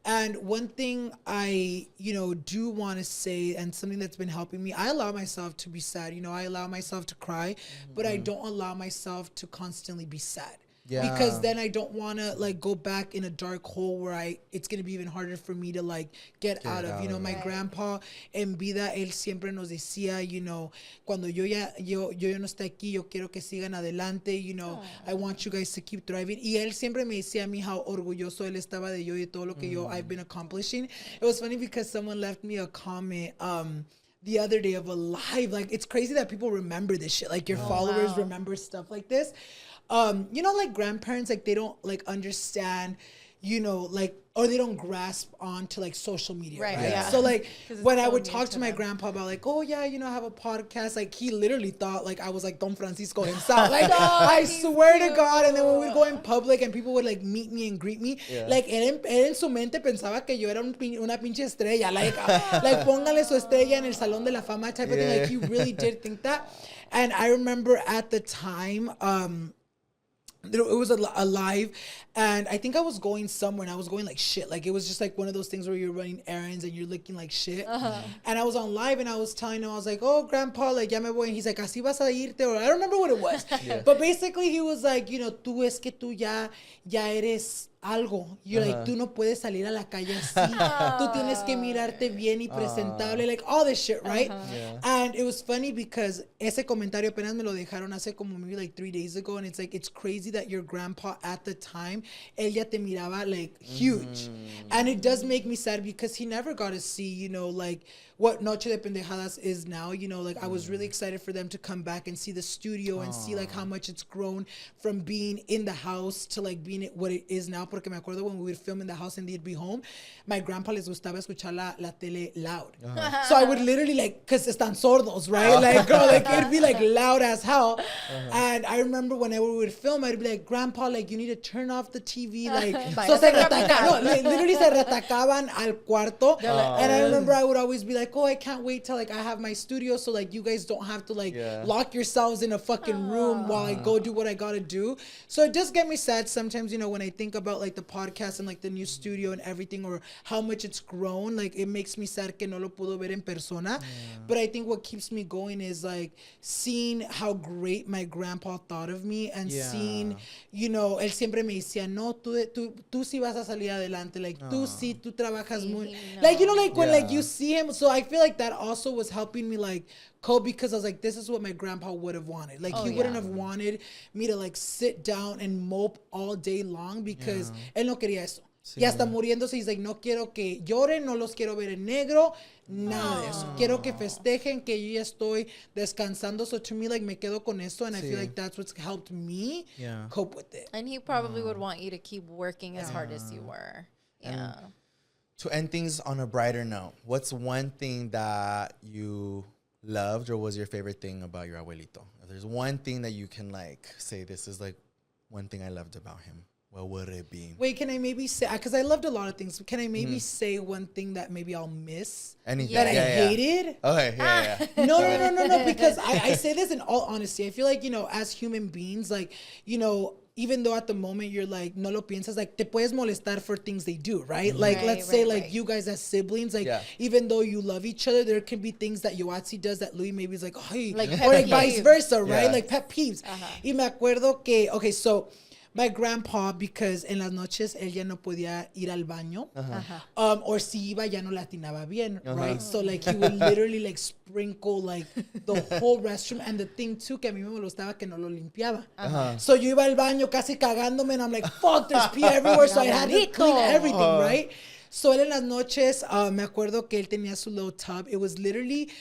And one thing I, you know, do want to say, and something that's been helping me, I allow myself to be sad. You know, I allow myself to cry, but I don't allow myself to constantly be sad. Yeah. Because then I don't want to like go back in a dark hole where it's going to be even harder for me to like get out of. You know, my grandpa en vida, él siempre nos decía, you know, cuando yo no esté aquí, yo quiero que sigan adelante, you know, I want you guys to keep thriving. Y él siempre me decía a mí how orgulloso él estaba de yo y todo lo que I've been accomplishing. It was funny because someone left me a comment the other day of a live. Like, it's crazy that people remember this shit. Like, your followers remember stuff like this. You know, like grandparents, like they don't like understand, you know, like or they don't grasp on to like social media, Right, right? yeah. So like 'Cause it's when I so would new talk to to my them. grandpa about like, oh yeah, you know, I have a podcast, like he literally thought like I was like Don Francisco himself. Like I he's swear to God. And then when cute. we'd go in public and people would like meet me and greet me, Yeah. like él en su mente pensaba que yo era una pinche estrella, like like póngale su estrella en el salón de la fama type of thing. Like he really did think that. And I remember at the time, it was a live, and I think I was going somewhere, and I was going like shit. Like it was just like one of those things where you're running errands and you're looking like shit. And I was on live, and I was telling him, I was like, "Oh, grandpa, like ya me voy." And he's like, "Así vas a irte," or I don't remember what it was. But basically, he was like, you know, tú es que tú ya eres algo. You're like, tú no puedes salir a la calle así. Tú tienes que mirarte bien y presentable, like all this shit, right? Yeah. And it was funny because ese comentario apenas me lo dejaron hace como maybe like 3 days ago, and it's like, it's crazy that your grandpa at the time, él ya te miraba like huge. And it does make me sad because he never got to see, you know, like what Noche de Pendejadas is now, you know, like I was really excited for them to come back and see the studio and see like how much it's grown from being in the house to like being what it is now. Porque me acuerdo when we would film in the house and they'd be home, my grandpa les gustaba escuchar la tele loud. So I would literally like, cause están sordos, right? Like, girl, like it'd be like loud as hell. And I remember whenever we would film, I'd be like, grandpa, like you need to turn off the TV. Like, so se retacaban, no, literally se retacaban al cuarto. And I remember I would always be like, oh, I can't wait till like I have my studio, so like you guys don't have to like lock yourselves in a fucking room while I go do what I gotta do. So it does get me sad sometimes, you know, when I think about like the podcast and like the new studio and everything, or how much it's grown. Like it makes me sad que no lo puedo ver en persona. But I think what keeps me going is like seeing how great my grandpa thought of me, and seeing, you know, él siempre me decía, no, tú sí vas a salir adelante, like tú sí, tú trabajas muy, like, you know, like when like you see him. So I feel like that also was helping me like cope, because I was like, this is what my grandpa would have wanted. Like he wouldn't have wanted me to like sit down and mope all day long, because él no quería eso. Y hasta muriéndose, he's like, no quiero que lloren, no los quiero ver en negro, nada de eso. Quiero que festejen que yo ya estoy descansando. So to me, like, me quedo con eso, and I feel like that's what's helped me cope with it. And he probably would want you to keep working as hard as you were. Yeah. To end things on a brighter note, what's one thing that you loved or was your favorite thing about your abuelito? If there's one thing that you can like say, this is like one thing I loved about him, what would it be? Wait, can I maybe say, because I loved a lot of things, can I maybe say one thing that maybe I'll miss? Anything That I hated? Okay, yeah. No, because I say this in all honesty. I feel like, you know, as human beings, like, you know, even though at the moment you're like, no lo piensas, like, te puedes molestar for things they do, right? Like, let's say, like, you guys as siblings, like, even though you love each other, there can be things that Yoatzi does that Louie maybe is like, oh, hey, like or like peeves. vice versa, right? Like pet peeves. Y me acuerdo que, okay, so my grandpa, because en las noches él ya no podía ir al baño, or si iba ya no latinaba bien, right? So like he would literally like sprinkle like the whole restroom, and the thing too que a mí me molestaba que no lo limpiaba. So yo iba al baño casi cagándome, and I'm like, fuck, there's pee everywhere, so I had to clean everything, right? So él en las noches, me acuerdo que él tenía su little tub. It was literally,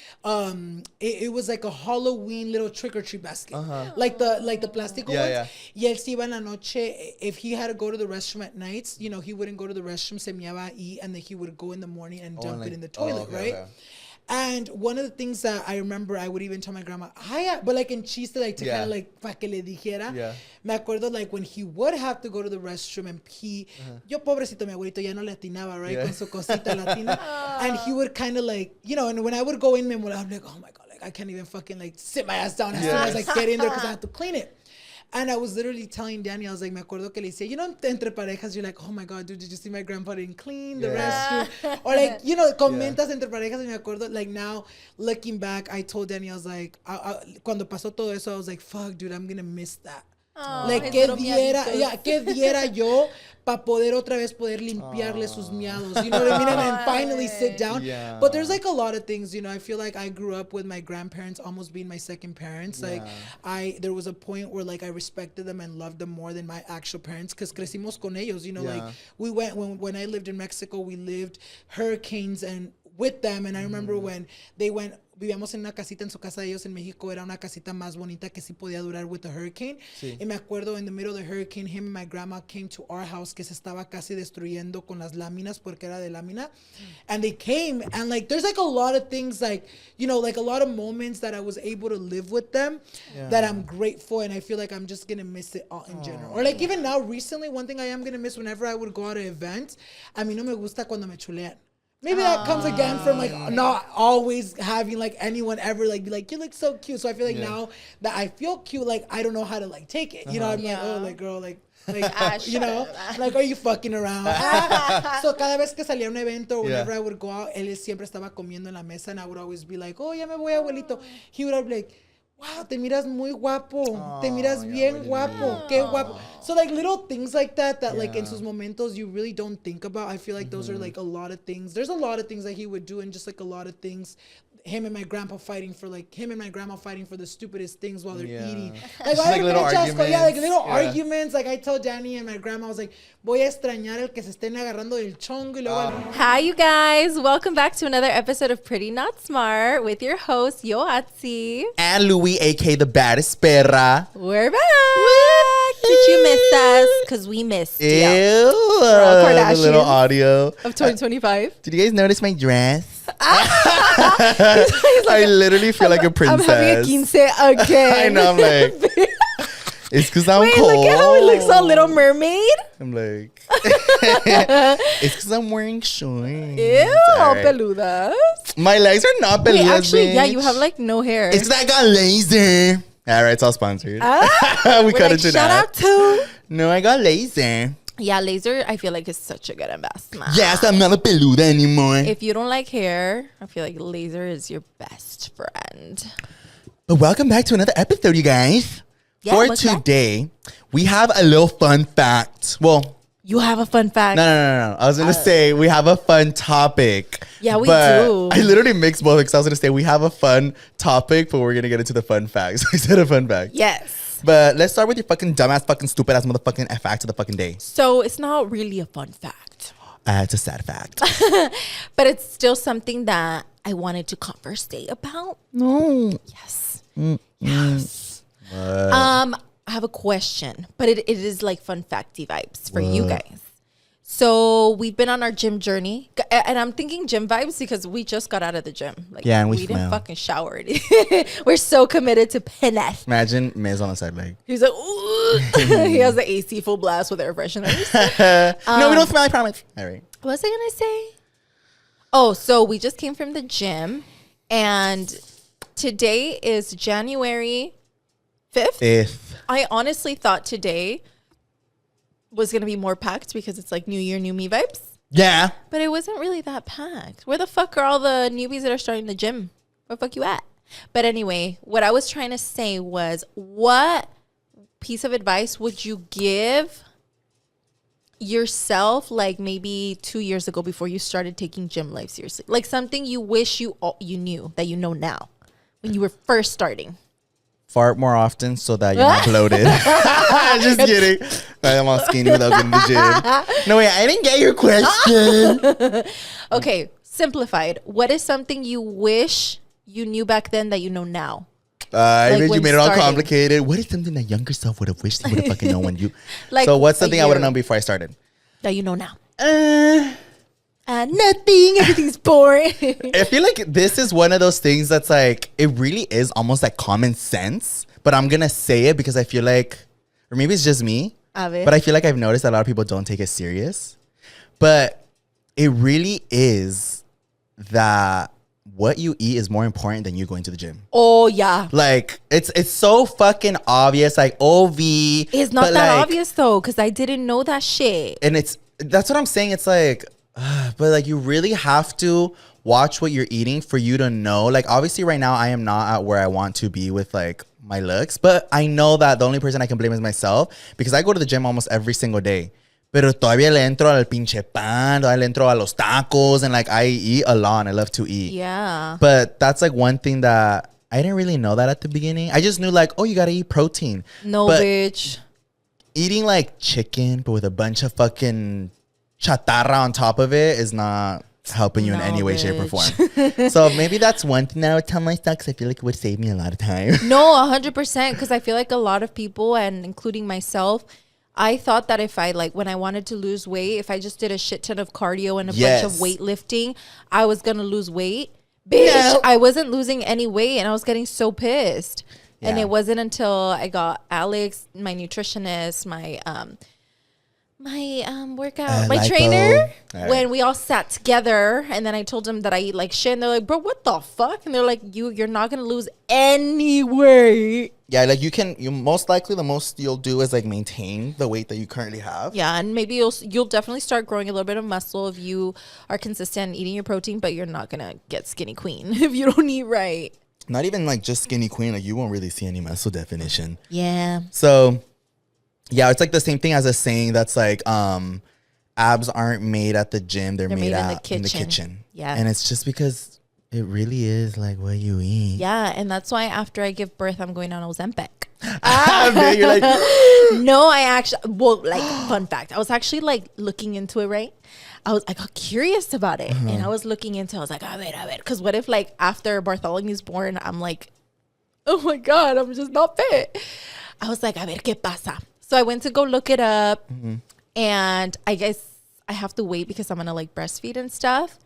it was like a Halloween little trick-or-treat basket. Like the plastic ones. Y él se iba en la noche, if he had to go to the restroom at nights, you know, he wouldn't go to the restroom, se meaba ahí, and then he would go in the morning and dump it in the toilet, right? Okay. And one of the things that I remember, I would even tell my grandma, but like in chiste, like to kind of like, pa que le dijera. Me acuerdo like when he would have to go to the restroom and pee, yo pobrecito mi abuelito ya no le atinaba, right? Con su cosita latina. And he would kind of like, you know, and when I would go in, I'm like, oh my God, like I can't even fucking like sit my ass down as soon as I get in there because I have to clean it. And I was literally telling Danny, I was like, me acuerdo que le decía, you know, entre parejas, you're like, oh my God, dude, did you see my grandpa didn't clean the restroom? Or like, you know, comentas entre parejas, y me acuerdo, like now, looking back, I told Danny, I was like, cuando pasó todo eso, I was like, fuck, dude, I'm gonna miss that. Like, ¿qué diera yo para poder otra vez poder limpiarle sus miados? You know what I mean? And then finally sit down. But there's like a lot of things, you know, I feel like I grew up with my grandparents almost being my second parents. Like, there was a point where like I respected them and loved them more than my actual parents, because crecimos con ellos, you know, like we went, when I lived in Mexico, we lived hurricanes and with them. And I remember when they went, vivíamos en una casita en su casa de ellos en México. Era una casita más bonita que sí podía durar with the hurricane. Sí. Y me acuerdo in the middle of the hurricane, him and my grandma came to our house que se estaba casi destruyendo con las láminas porque era de lámina. And they came and like, there's like a lot of things like, you know, like a lot of moments that I was able to live with them that I'm grateful. And I feel like I'm just going to miss it all in general. Or like even now recently, one thing I am going to miss whenever I would go out to events, a mí no me gusta cuando me chulean. Maybe that comes again from like not always having like anyone ever like be like, you look so cute. So I feel like now that I feel cute, like I don't know how to like take it. You know, I'm like, oh, like girl, like you know, like are you fucking around? So cada vez que salía a un evento or whenever I would go out, él siempre estaba comiendo en la mesa and I would always be like, oh, ya me voy, abuelito. He would be like, wow, te miras muy guapo. Te miras bien guapo. Qué guapo. So like little things like that like in sus momentos you really don't think about. I feel like those are like a lot of things. There's a lot of things that he would do and just like a lot of things. Him and my grandma fighting for the stupidest things while they're eating. Like, like little arguments. Yeah, like little arguments. Like I told Danny and my grandma, I was like, voy a extrañar el que se estén agarrando del chongo y luego Hi, you guys. Welcome back to another episode of Pretty Not Smart with your host, Yoatzi. And Louie, a.k.a. the baddest perra. We're back. Did you miss us? Because we missed you. Ew. all The Kardashians. little audio. Of 2025. Did you guys notice my dress? I literally feel like a princess. I'm having a quince again. I know, I'm like, it's because I'm Wait, cold. look at how it looks all Little Mermaid. I'm like, it's because I'm wearing shorts. Ew, All right. peludas. My legs are not peludas. Wait, actually, yeah, bitch. you have like no hair. It's because I got laser. All right, it's all sponsored. we We're cut like, into shout that. out to. No, I got laser. Yeah, laser, I feel like is such a good investment. Yes, I'm not a peluda anymore. If you don't like hair, I feel like laser is your best friend. But welcome back to another episode, you guys. Yeah, For what's that? today, we have a little fun fact. Well, You have a fun fact. no. I was going to say we have a fun topic. Yeah, we but do. I literally mixed both because I was going to say we have a fun topic, but we're going to get into the fun facts. I said a fun fact. Yes. But let's start with your fucking dumbass, fucking stupid ass motherfucking fact of the fucking day. So it's not really a fun fact, It's a sad fact. but it's still something that I wanted to conversate about. No. Yes. Yes. I have a question, but it is like fun facty vibes for you guys. So we've been on our gym journey, and I'm thinking gym vibes because we just got out of the gym. Like, Yeah, and we didn't smell. fucking shower. We're so committed to Pineth. Imagine Miz on the side leg. He's like, ooh. He has the AC full blast with air fresheners. No, we don't smell, I promise. All right. What was I gonna say? Oh, so we just came from the gym, and today is January 5th. If I honestly thought today was gonna be more packed because it's like New Year, New Me vibes. yeah. But it wasn't really that packed. Where the fuck are all the newbies that are starting the gym? Where the fuck you at? But anyway, what I was trying to say was, what piece of advice would you give yourself like maybe 2 years ago before you started taking gym life seriously? Like something you wish you knew that you know now when you were first starting. Fart more often so that you're not bloated. Just kidding. I'm all skinny without going to the gym. No, wait, I didn't get your question. Okay, simplified. What is something you wish you knew back then that you know now? I bet you when made it all starting. complicated. What is something that younger self would have wished they would have fucking known when you... Like So what's a something I would have year. known before I started? That you know now. Nothing. Everything's boring. I feel like this is one of those things that's like, it really is almost like common sense, but I'm going to say it because I feel like, or maybe it's just me, A ver. but I feel like I've noticed that a lot of people don't take it serious. But it really is that what you eat is more important than you going to the gym. Oh, yeah. Like, it's so fucking obvious, like OV. It's not but that like, obvious, though, because I didn't know that shit. And that's what I'm saying. It's like, but like you really have to watch what you're eating for you to know. Like obviously right now I am not at where I want to be with like my looks, but I know that the only person I can blame is myself because I go to the gym almost every single day. Pero todavía le entro al pinche pan, todavía le entro a los tacos, and like I eat a lot and I love to eat. Yeah. But that's like one thing that I didn't really know that at the beginning. I just knew like, oh, you gotta eat protein. No, But bitch. eating like chicken, but with a bunch of fucking chatarra on top of it is not helping you in any way, shape, or form. So maybe that's one thing that I would tell myself, because I feel like it would save me a lot of time. No, 100%. Because I feel like a lot of people, and including myself, I thought that if I like when I wanted to lose weight, if I just did a shit ton of cardio and a bunch of weightlifting, I was gonna lose weight. Bitch, I wasn't losing any weight, and I was getting so pissed. Yeah. And it wasn't until I got Alex, my nutritionist, my workout, my trainer, when we all sat together, and then I told them that I eat like shit, and they're like, bro, what the fuck? And they're like, you're not gonna lose any weight. Yeah, like you most likely the most you'll do is like maintain the weight that you currently have. Yeah, and maybe you'll definitely start growing a little bit of muscle if you are consistent in eating your protein, but you're not gonna get skinny queen if you don't eat right. Not even like just skinny queen, like you won't really see any muscle definition. Yeah. So yeah, it's like the same thing as a saying that's like abs aren't made at the gym, they're made in the kitchen. Yeah. And it's just because it really is like what you eat. Yeah, and that's why after I give birth, I'm going on Ozempic. You're like, no, I actually, well, like, fun fact. I was actually like looking into it, right? I got curious about it. And I was looking into it. I was like, a ver. Because what if like after Bartholomew's born, I'm like, oh my God, I'm just not fit. I was like, a ver, ¿qué pasa? So I went to go look it up. And I guess I have to wait because I'm going to like breastfeed and stuff.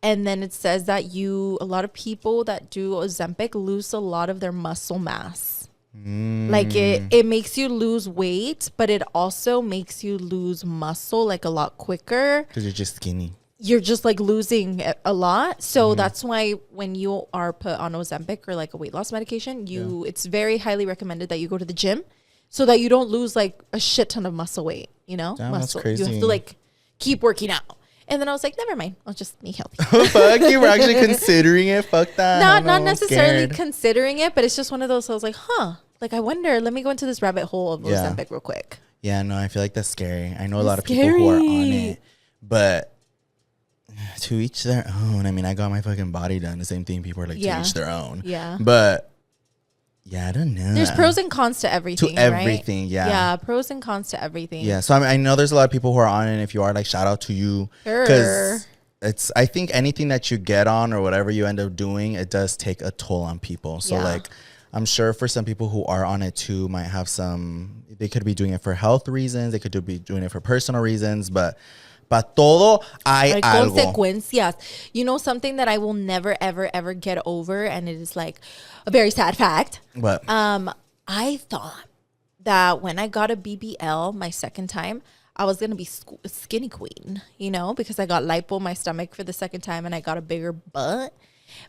And then it says that a lot of people that do Ozempic lose a lot of their muscle mass. Like it makes you lose weight, but it also makes you lose muscle like a lot quicker. Because you're just skinny. You're just like losing a lot. So that's why when you are put on Ozempic or like a weight loss medication, it's very highly recommended that you go to the gym so that you don't lose like a shit ton of muscle weight, you know? Damn, muscle. that's crazy. You have to like keep working out. And then I was like, never mind. I'll just be healthy. Fuck, you were actually considering it? Fuck that. Not necessarily considering it, but it's just one of those. I was like, like, I wonder. Let me go into this rabbit hole of Ozempic real quick. Yeah, no, I feel like that's scary. I know a lot of people who are on it, but to each their own. I mean, I got my fucking body done. The same thing. People are like, to each their own. Yeah. But yeah, I don't know. There's pros and cons to everything. Everything, right? yeah. Yeah, pros and cons to everything. Yeah, so I know there's a lot of people who are on it. And if you are, like, shout out to you. Because I think anything that you get on or whatever you end up doing, it does take a toll on people. So, like, I'm sure for some people who are on it too might have they could be doing it for health reasons. They could be doing it for personal reasons. But para todo hay algo. Consecuencias. You know, something that I will never, ever, ever get over, and it is like a very sad fact. What? I thought that when I got a BBL my second time, I was going to be skinny queen, you know, because I got lipo my stomach for the second time and I got a bigger butt.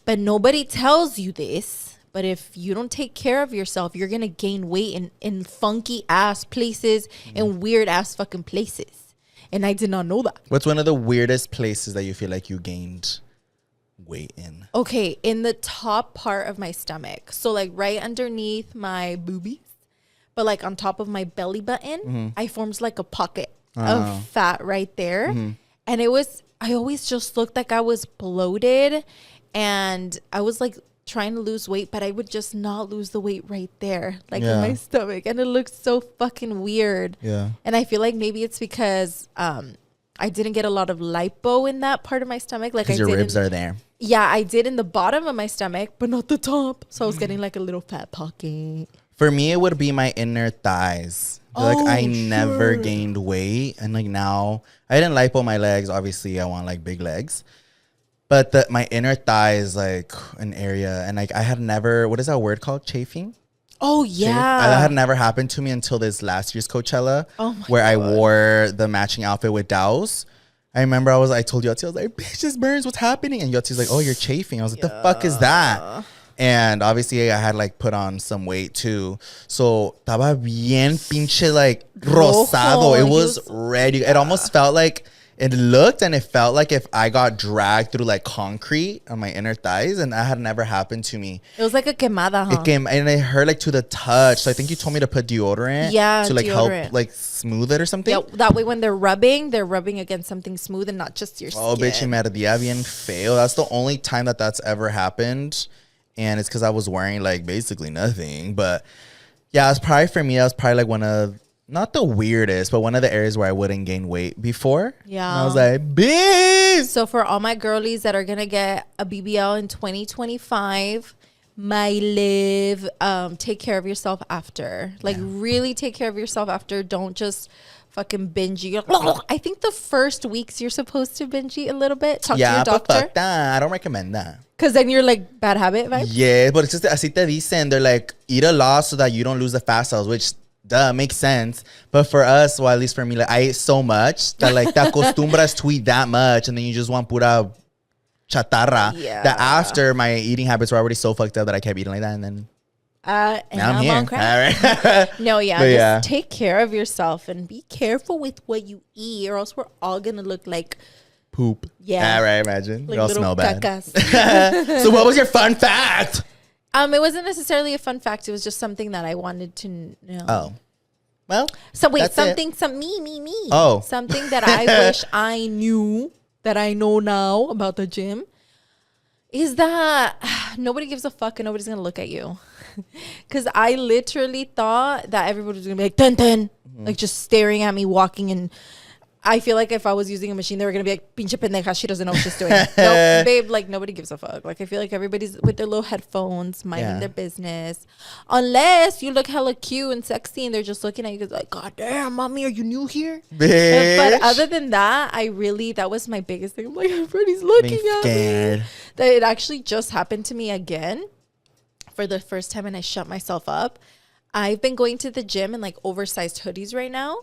But nobody tells you this. But if you don't take care of yourself, you're going to gain weight in funky ass places and weird ass fucking places. And I did not know that. What's one of the weirdest places that you feel like you gained weight in? Okay, in the top part of my stomach. So like right underneath my boobies, but like on top of my belly button, I formed like a pocket of fat right there. And I always just looked like I was bloated, and I was like trying to lose weight, but I would just not lose the weight right there, like in my stomach. And it looks so fucking weird. Yeah. And I feel like maybe it's because I didn't get a lot of lipo in that part of my stomach. Like your ribs are there. Yeah, I did in the bottom of my stomach, but not the top. So I was getting like a little fat pocket. For me, it would be my inner thighs. Like I never gained weight, and like now I didn't lipo my legs. Obviously, I want like big legs. But my inner thigh is like an area, and like I had never, what is that word called? Chafing? Oh, yeah. That had never happened to me until this last year's Coachella, where I wore the matching outfit with Dows. I remember I told Yoatzi, I was like, bitch, this burns, what's happening? And Yoatzi's like, oh, you're chafing. I was like, the fuck is that? And obviously I had like put on some weight too. So estaba bien pinche like rosado. It was red. It almost felt like, it looked and it felt like if I got dragged through like concrete on my inner thighs, and that had never happened to me. It was like a quemada, huh? And it hurt like to the touch. So I think you told me to put deodorant. To like help like smooth it or something. Yeah, that way when they're rubbing against something smooth and not just your skin. Oh, bitch, me ardía bien feo. That's the only time that's ever happened. And it's because I was wearing like basically nothing. But yeah, it's probably for me, that was probably like one of not the weirdest, but one of the areas where I wouldn't gain weight before. Yeah. And I was like, bitch. So for all my girlies that are gonna get a BBL in 2025, my live, take care of yourself after. Like really take care of yourself after. Don't just fucking binge eat. I think the first weeks you're supposed to binge eat a little bit. Talk to your But doctor. fuck that. I don't recommend that. Cause then you're like bad habit vibes. Yeah, but it's just así te dicen. They're like, eat a lot so that you don't lose the fat cells, which duh, makes sense. But for us, well, at least for me, like I ate so much that like te acostumbras to eat that much, and then you just want pura chatarra. Yeah. That after my eating habits were already so fucked up that I kept eating like that, and then And now I'm I'm here. on crack. All right. No, yeah, But just yeah. take care of yourself and be careful with what you eat, or else we're all gonna look like Poop. Yeah. All right, imagine. like We all little smell bad. cacas. So what was your fun fact? It wasn't necessarily a fun fact. It was just something that I wanted to know. Oh. Well, So wait, that's something, me. Oh. Something that I wish I knew that I know now about the gym is that nobody gives a fuck and nobody's gonna look at you. Cause I literally thought that everybody was gonna be like, dun dun, like just staring at me walking, and I feel like if I was using a machine, they were gonna be like, pinche pendeja, she doesn't know what she's doing. No, babe, like nobody gives a fuck. Like I feel like everybody's with their little headphones, minding Yeah. their business. Unless you look hella cute and sexy and they're just looking at you, 'cause like, God damn, mommy, are you new here? bitch. But other than that, that was my biggest thing. I'm like, everybody's looking Being at scared. me. That it actually just happened to me again for the first time, and I shut myself up. I've been going to the gym in like oversized hoodies right now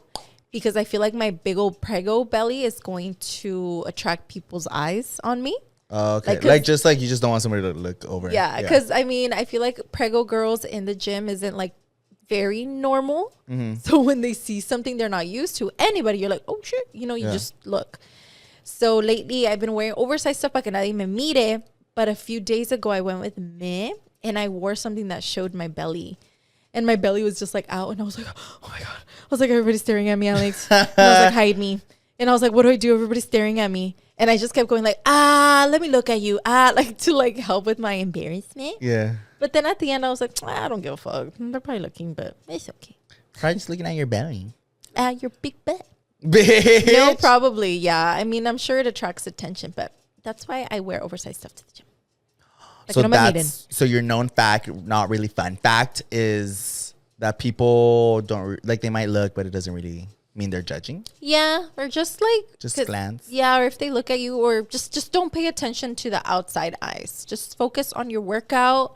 because I feel like my big old prego belly is going to attract people's eyes on me. Oh, okay. Like, Like you just don't want somebody to look over. Yeah, because I mean, I feel like prego girls in the gym isn't like very normal. So when they see something they're not used to, anybody, you're like, oh shit, you Yeah. just look. So lately, I've been wearing oversized stuff para que nadie me mire. But a few days ago, I went with me and I wore something that showed my belly. And my belly was just like out. And I was like, oh my God. I was like, everybody's staring at me, Alex. And I was like, hide me. And I was like, what do I do? Everybody's staring at me. And I just kept going like, let me look at you. Like to like help with my embarrassment. Yeah. But then at the end, I was like, I don't give a fuck. They're probably looking, but it's okay. Probably just looking at your belly. Your big butt. Bitch. No, probably, yeah. I mean, I'm sure it attracts attention, but that's why I wear oversized stuff to the gym. Like, So no me miren. that's so your known fact, not really fun fact, is that people don't like they might look, but it doesn't really mean they're judging. Yeah, or just like Just 'cause- glance. Yeah, or if they look at you, or just don't pay attention to the outside eyes. Just focus on your workout.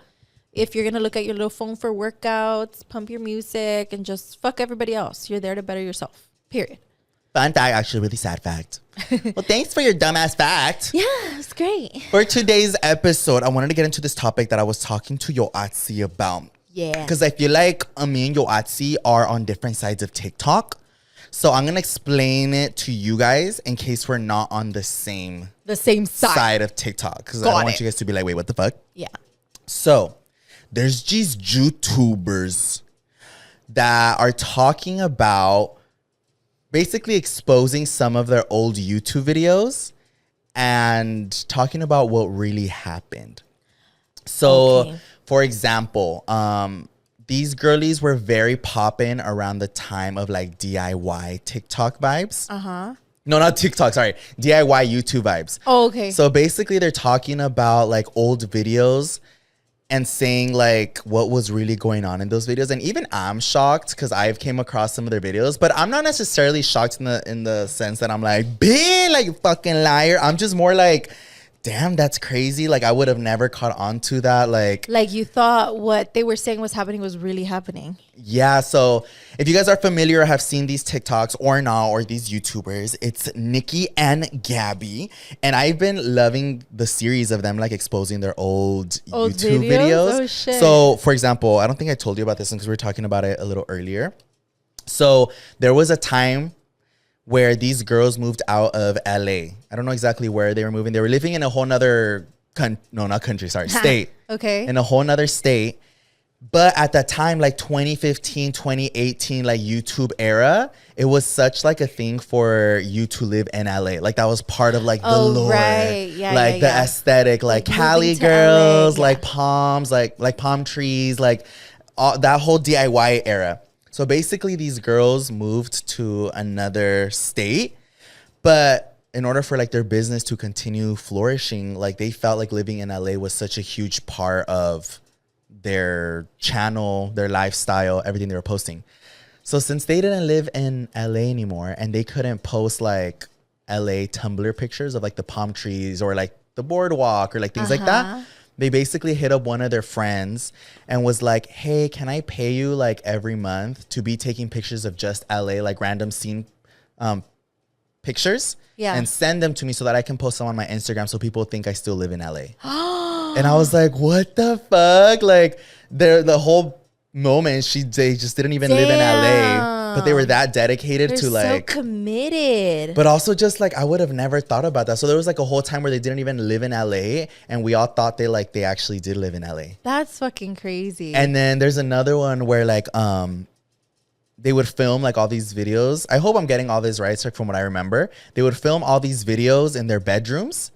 If you're gonna look at your little phone for workouts, pump your music, and just fuck everybody else. You're there to better yourself. Period. Fun fact, actually, really sad fact. Well, thanks for your dumbass fact. Yeah, it's great. For today's episode, I wanted to get into this topic that I was talking to Yoatzi about. Yeah. Because I feel like me and Yoatzi are on different sides of TikTok. So I'm going to explain it to you guys in case we're not on the same The same side. of TikTok. Because I Got don't want it. you guys to be like, wait, what the fuck? Yeah. So there's these YouTubers that are talking about basically exposing some of their old YouTube videos and talking about what really happened. So, Okay. for example, these girlies were very poppin' around the time of like DIY TikTok vibes. No, not TikTok, sorry. DIY YouTube vibes. Oh, okay. So basically they're talking about like old videos and saying like what was really going on in those videos. And even I'm shocked because I've came across some of their videos, but I'm not necessarily shocked in the sense that I'm like, bitch, like you fucking liar. I'm just more like, damn, that's crazy. Like I would have never caught on to that. Like you thought what they were saying was happening was really happening. yeah, so if you guys are familiar or have seen these TikToks or not, or these YouTubers, it's Nikki and Gabby. And I've been loving the series of them like exposing their old YouTube videos. Oh, shit. So, for example, I don't think I told you about this because we were talking about it a little earlier. So there was a time where these girls moved out of LA. I don't know exactly where they were moving. They were living in a whole nother state. Okay. In a whole nother state. But at that time, like 2015, 2018, like YouTube era, it was such like a thing for you to live in LA. Like that was part of like the lore. Right. Yeah, like yeah, the yeah. aesthetic, like Like Cali moving to LA, girls, yeah. like palms, like palm trees, like all, that whole DIY era. So basically, these girls moved to another state, but in order for like their business to continue flourishing, like they felt like living in LA was such a huge part of their channel, their lifestyle, everything they were posting. So since they didn't live in LA anymore and they couldn't post like LA Tumblr pictures of like the palm trees or like the boardwalk or like things like that, they basically hit up one of their friends and was like, hey, can I pay you like every month to be taking pictures of just LA, like random scene pictures, and send them to me so that I can post them on my Instagram so people think I still live in LA. And I was like, what the fuck? Like the whole moment, they just didn't even live in LA, but they were that dedicated to like so committed. But also just like I would have never thought about that. So there was like a whole time where they didn't even live in LA, and we all thought they actually did live in LA. That's fucking crazy. And then there's another one where like they would film like all these videos. I hope I'm getting all this right, so from what I remember. They would film all these videos in their bedrooms.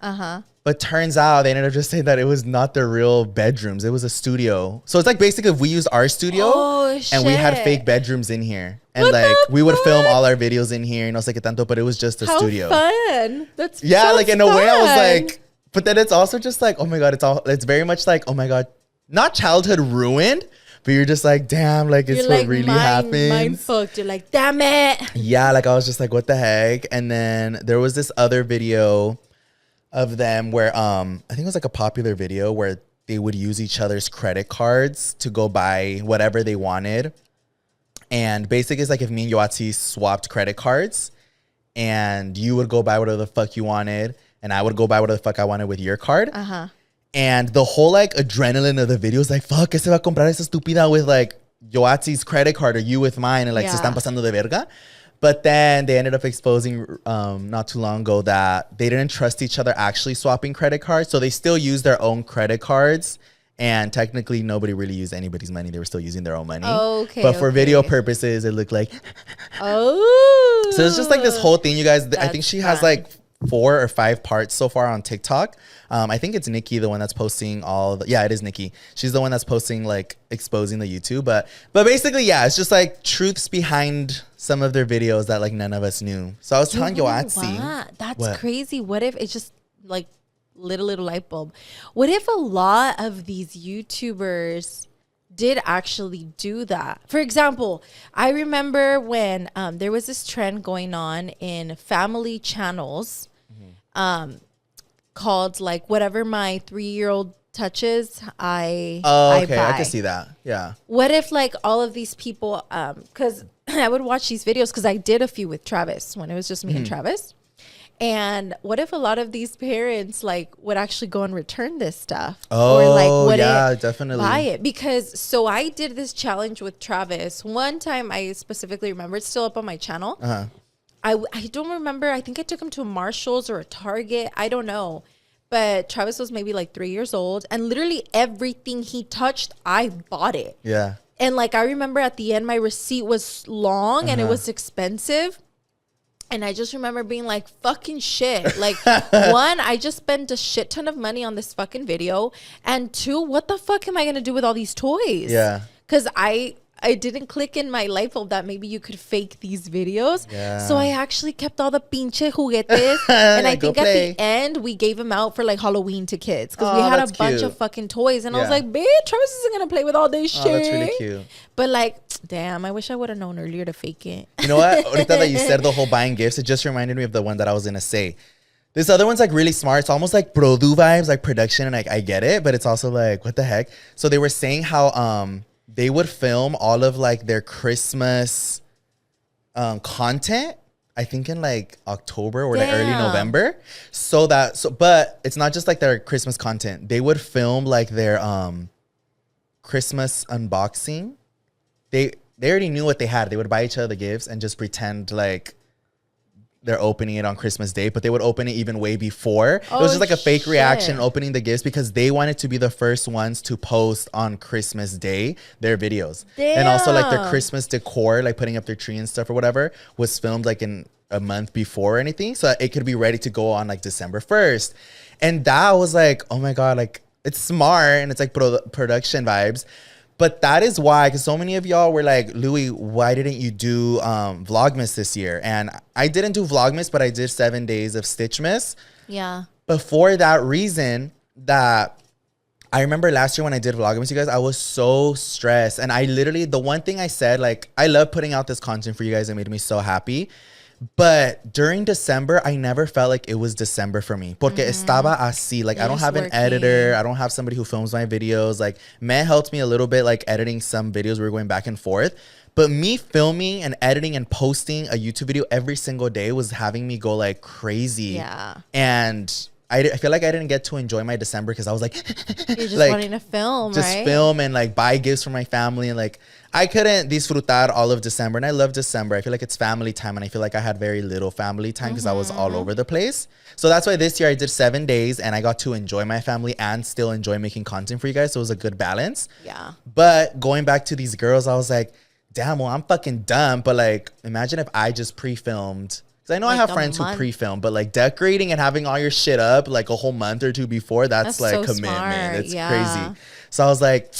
But turns out they ended up just saying that it was not their real bedrooms. It was a studio. So it's like basically if we used our studio and we had fake bedrooms in here. And what like we would film all our videos in here, no sé qué tanto, but it was just a studio. Fun. That's like in a way I was like, but then it's also just like, oh my God, it's very much like, oh my God, not childhood ruined, but you're just like, damn, like it's what really happened. Mind fucked. You're like, damn it. Yeah, like I was just like, what the heck? And then there was this other video of them where I think it was like a popular video where they would use each other's credit cards to go buy whatever they wanted. And basically it's like if me and Yoatzi swapped credit cards and you would go buy whatever the fuck you wanted and I would go buy whatever the fuck I wanted with your card. And the whole like adrenaline of the video is like, fuck, que se va a comprar esa estúpida with like Yoatzi's credit card or you with mine, and like se están pasando de verga. But then they ended up exposing not too long ago that they didn't trust each other actually swapping credit cards. So they still use their own credit cards. And technically, nobody really used anybody's money. They were still using their own money. But for video purposes, it looked like... So it's just like this whole thing, you guys. I think she has like 4 or 5 parts so far on TikTok. I think it's Nikki, the one that's posting it is Nikki. She's the one that's posting like exposing the YouTube. But basically, yeah, it's just like truths behind some of their videos that like none of us knew. So I was telling Yoatzi. That's crazy. What if it's just like little light bulb? What if a lot of these YouTubers did actually do that? For example, I remember when there was this trend going on in family channels called like whatever my 3-year-old touches, I buy. I can see that. Yeah. What if like all of these people, because I would watch these videos because I did a few with Travis when it was just me and Travis. And what if a lot of these parents like would actually go and return this stuff? Or like definitely buy it? Because so I did this challenge with Travis. One time I specifically remember, it's still up on my channel. I don't remember. I think I took him to a Marshall's or a Target. I don't know. But Travis was maybe like 3 years old. And literally everything he touched, I bought it. Yeah. And like I remember at the end, my receipt was long and it was expensive. And I just remember being like, fucking shit. Like, 1, I just spent a shit ton of money on this fucking video. And 2, what the fuck am I going to do with all these toys? Yeah. Because I didn't click in my light bulb that maybe you could fake these videos. Yeah. So I actually kept all the pinche juguetes. And I think at the end, we gave them out for like Halloween to kids. Because we had a bunch of fucking toys. And I was like, bitch, Travis isn't going to play with all this shit. That's really cute. But like, damn, I wish I would have known earlier to fake it. You know what? Ahorita that you said the whole buying gifts, it just reminded me of the one that I was going to say. This other one's like really smart. It's almost like Produ vibes, like production. And like, I get it. But it's also like, what the heck? So they were saying how... they would film all of like their Christmas content, I think in like October or like early November. But it's not just like their Christmas content. They would film like their Christmas unboxing. They already knew what they had. They would buy each other the gifts and just pretend like they're opening it on Christmas Day, but they would open it even way before. It was just like a fake reaction opening the gifts because they wanted to be the first ones to post on Christmas Day their videos. And also like their Christmas decor, like putting up their tree and stuff or whatever, was filmed like in a month before or anything. So it could be ready to go on like December 1st. And that was like, oh my God, like it's smart and it's like production vibes. But that is why, because so many of y'all were like, Louie, why didn't you do Vlogmas this year? And I didn't do Vlogmas, but I did 7 days of Stitchmas. Yeah. But for that reason, that I remember last year when I did Vlogmas, you guys, I was so stressed. And I literally, the one thing I said, like, I love putting out this content for you guys. It made me so happy. But during December, I never felt like it was December for me. Porque estaba así. Like, I don't have an editor. I don't have somebody who films my videos. Like, May helped me a little bit, like, editing some videos. We were going back and forth. But me filming and editing and posting a YouTube video every single day was having me go, like, crazy. Yeah. And I feel like I didn't get to enjoy my December because I was like... You're just like, wanting to film, just right? film and, like, buy gifts for my family. And, like, I couldn't disfrutar all of December. And I love December. I feel like it's family time. And I feel like I had very little family time because I was all over the place. So that's why this year I did 7 days. And I got to enjoy my family and still enjoy making content for you guys. So it was a good balance. Yeah. But going back to these girls, I was like, damn, well, I'm fucking dumb. But, like, imagine if I just pre-filmed. Because I know I have friends who pre-film. But, like, decorating and having all your shit up, like, a whole month or two before, that's like, so commitment. Smart. It's crazy. So I was like...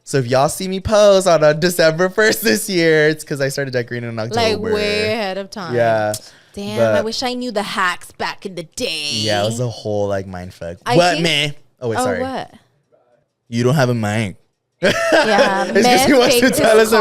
So if y'all see me post on December 1st this year, it's because I started decorating in October. Like way ahead of time. Yeah. Damn, I wish I knew the hacks back in the day. Yeah, it was a whole like mind fuck. What, man? Oh, wait, sorry. What? You don't have a mic. Yeah, it's because he wants to tell us.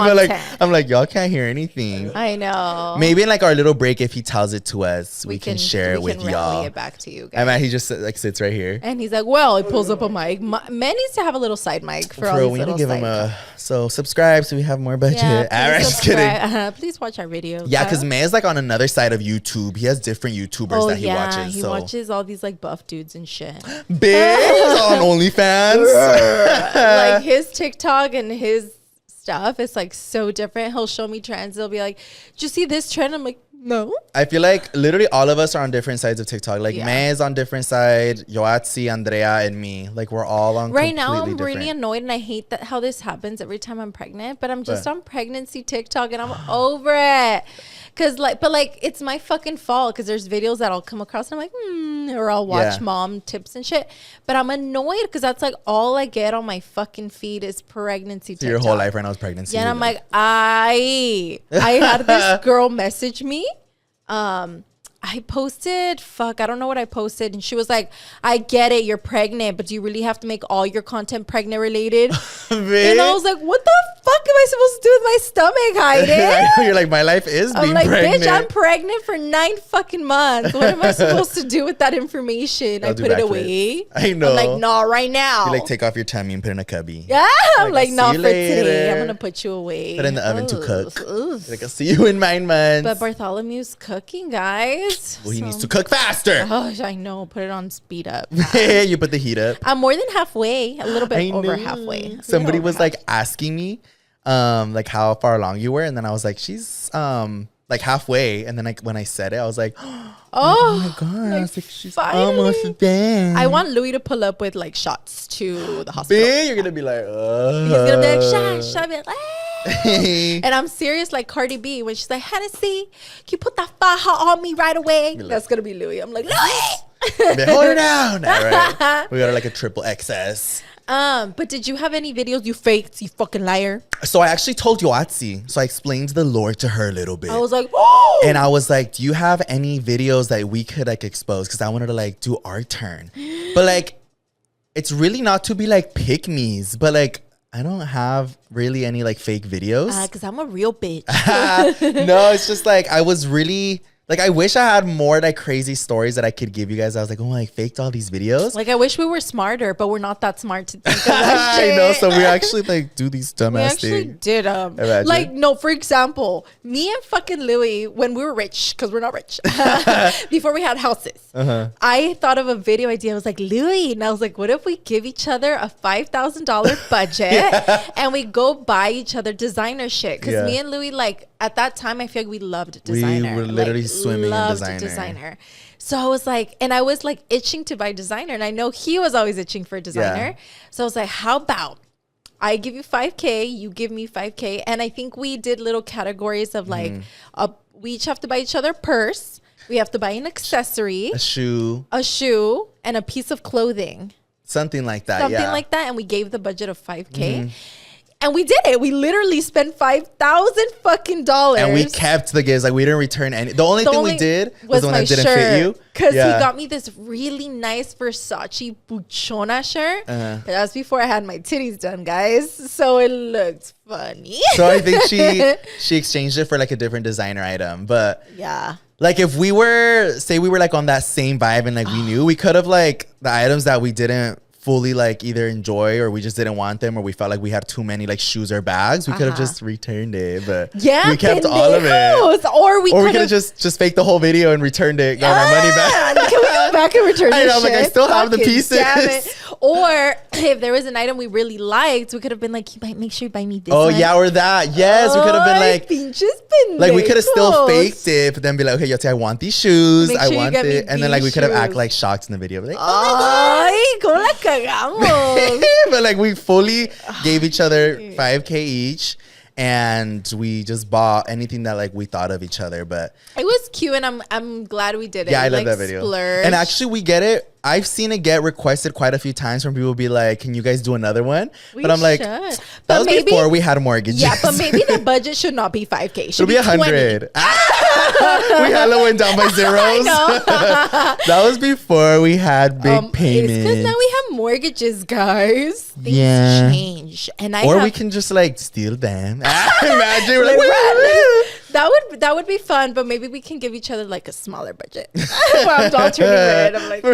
I'm like, y'all can't hear anything. I know. Maybe in like our little break, if he tells it to us, we can share it with y'all. We can relay it back to you guys. And man, he just like sits right here. And he's like, well, he pulls up a mic. Man needs to have a little side mic for all these we need little to give him a so subscribe so we have more budget. Yeah, all right, just kidding. Please watch our videos. Yeah, because May is like on another side of YouTube. He has different YouTubers that he watches. He watches all these like buff dudes and shit. Bitch on OnlyFans. Like his TikTok and his stuff is like so different. He'll show me trends. He'll be like, "Did you see this trend?" I'm like, "No." I feel like literally all of us are on different sides of TikTok. Like May is on different side, Yoatzi, Andrea, and me. Like we're all on. Right now, I'm really annoyed, and I hate that how this happens every time I'm pregnant. But I'm just on pregnancy TikTok, and I'm over it. Cause like it's my fucking fault. Cause there's videos that I'll come across, and I'm like, or I'll watch mom tips and shit. But I'm annoyed because that's like all I get on my fucking feed is pregnancy. So your whole life right now is pregnancy. Yeah, and I'm like, I had this girl message me. I posted, I don't know what I posted. And she was like, I get it, you're pregnant, but do you really have to make all your content pregnant related? And I was like, what the fuck am I supposed to do with my stomach, Hayden? You're like, my life is being pregnant. I'm like, bitch, I'm pregnant for 9 fucking months. What am I supposed to do with that information? I put it away. I know. I'm like, nah, right now. You like take off your tummy and put it in a cubby. Yeah, I'm like, nah, for today. I'm going to put you away. Put it in the oven to cook. Like, I'll see you in 9 months. But Bartholomew's cooking, guys. Well, he needs to cook faster. Oh, I know. Put it on speed up. You put the heat up. I'm more than halfway. A little bit over halfway. Somebody was like asking me, like how far along you were, and then I was like, she's like halfway, and then like when I said it, I was like, oh my god, like, she's almost there. I want Louie to pull up with like shots to the hospital. You're gonna be like, he's gonna be like, shove it. And I'm serious, like Cardi B when she's like, Hennessy, can you put that faja on me right away? That's gonna be Louie. I'm like, Louie, hold her down. All right. We got like a triple XS. But did you have any videos you faked, you fucking liar? So I actually told Yoatzi. So I explained the lore to her a little bit. I was like, oh! And I was like, do you have any videos that we could like expose? Because I wanted to like do our turn. But like, it's really not to be like pick-me's, but like, I don't have really any like fake videos. Because I'm a real bitch. No, it's just like, I was really... Like, I wish I had more, like, crazy stories that I could give you guys. I was like, oh, I faked all these videos. Like, I wish we were smarter, but we're not that smart to think of that shit. I know, so we actually, like, do these dumbass things. We actually did, like, no, for example, me and fucking Louie, when we were rich, because we're not rich, before we had houses, I thought of a video idea. I was like, Louie, and I was like, what if we give each other a $5,000 budget and we go buy each other designer shit? Because me and Louie, like, at that time, I feel like we loved designer. We were literally swimming in designer. So I was like, and I was like itching to buy designer. And I know he was always itching for designer. Yeah. So I was like, how about I give you 5K, you give me 5K. And I think we did little categories of like, we each have to buy each other a purse. We have to buy an accessory. A shoe, and a piece of clothing. Something like that, Something like that. And we gave the budget of 5K. And we did it. We literally spent $5,000 fucking dollars. And we kept the gifts. Like, we didn't return any. The only thing we did was the one my that didn't shirt, fit you. Because he got me this really nice Versace Buchona shirt. But that was before I had my titties done, guys. So it looked funny. So I think she exchanged it for like a different designer item. But yeah. like, if we were, say we were like on that same vibe and like we knew, we could have like the items that we didn't fully like either enjoy or we just didn't want them or we felt like we had too many like shoes or bags, we could have just returned it. But yeah, we kept all of it. Or we could have just faked the whole video and returned it, got our money back. Can we go back and return I know, this like, I still have the pieces. Damn it. Or if there was an item we really liked, we could have been like, make sure you buy me this Oh one. yeah, or that. Yes, we could have been like, like we could have still faked it, but then be like, okay, Yoatzi, I want these shoes. Make I sure want it. And then like we could have acted like shocked in the video. Like, Ay, ¿cómo la cagamos? but like we fully gave each other $5,000 each. And we just bought anything that like we thought of each other. But it was cute, and I'm glad we did it. Yeah, I love that video. Splurge. And actually, we get it. I've seen it get requested quite a few times from people be like, "Can you guys do another one?" But I'm like, that was before we had mortgages. Yeah, but maybe the budget should not be $5,000. Should be 100. We hella went down by zeros. That was before we had big payments. It's because now we have mortgages, guys. Things change, and we can just like steal them. Imagine we're like, that would be fun, but maybe we can give each other like a smaller budget. Well, I'm all turning red. I'm like,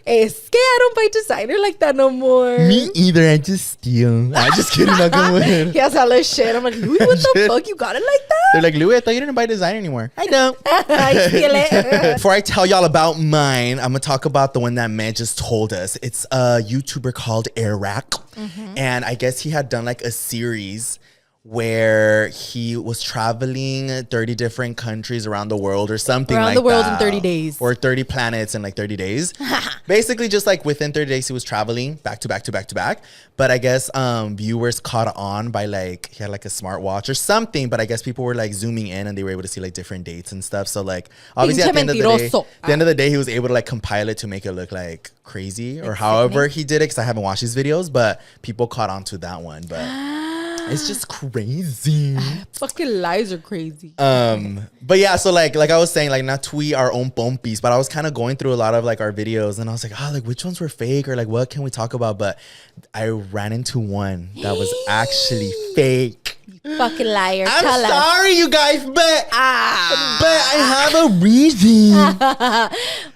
es que I don't buy designer like that no more. Me either. I just steal. I'm just kidding. Not gonna win. He has hella shit. I'm like, Louie, what the fuck? You got it like that? They're like, Louie, I thought you didn't buy designer anymore. I don't. I steal it. Before I tell y'all about mine, I'm gonna talk about the one that Matt just told us. It's a YouTuber called Airrack, and I guess he had done like a series where he was traveling 30 different countries around the world or something around like the world that. in 30 days. Or 30 planets in like 30 days. Basically just like within 30 days he was traveling back to back to back to back. But I guess viewers caught on by like, he had like a smartwatch or something, but I guess people were like zooming in and they were able to see like different dates and stuff. So like obviously at the end of the day, he was able to like compile it to make it look like crazy or however he did it, because I haven't watched his videos, but people caught on to that one. But it's just crazy. Fucking lies are crazy. But yeah, so like I was saying, like not tweet our own pompies, but I was kind of going through a lot of like our videos and I was like, oh, like which ones were fake or like what can we talk about? But I ran into one that was actually fake. Fucking liar. I'm sorry, you guys, but I have a reason.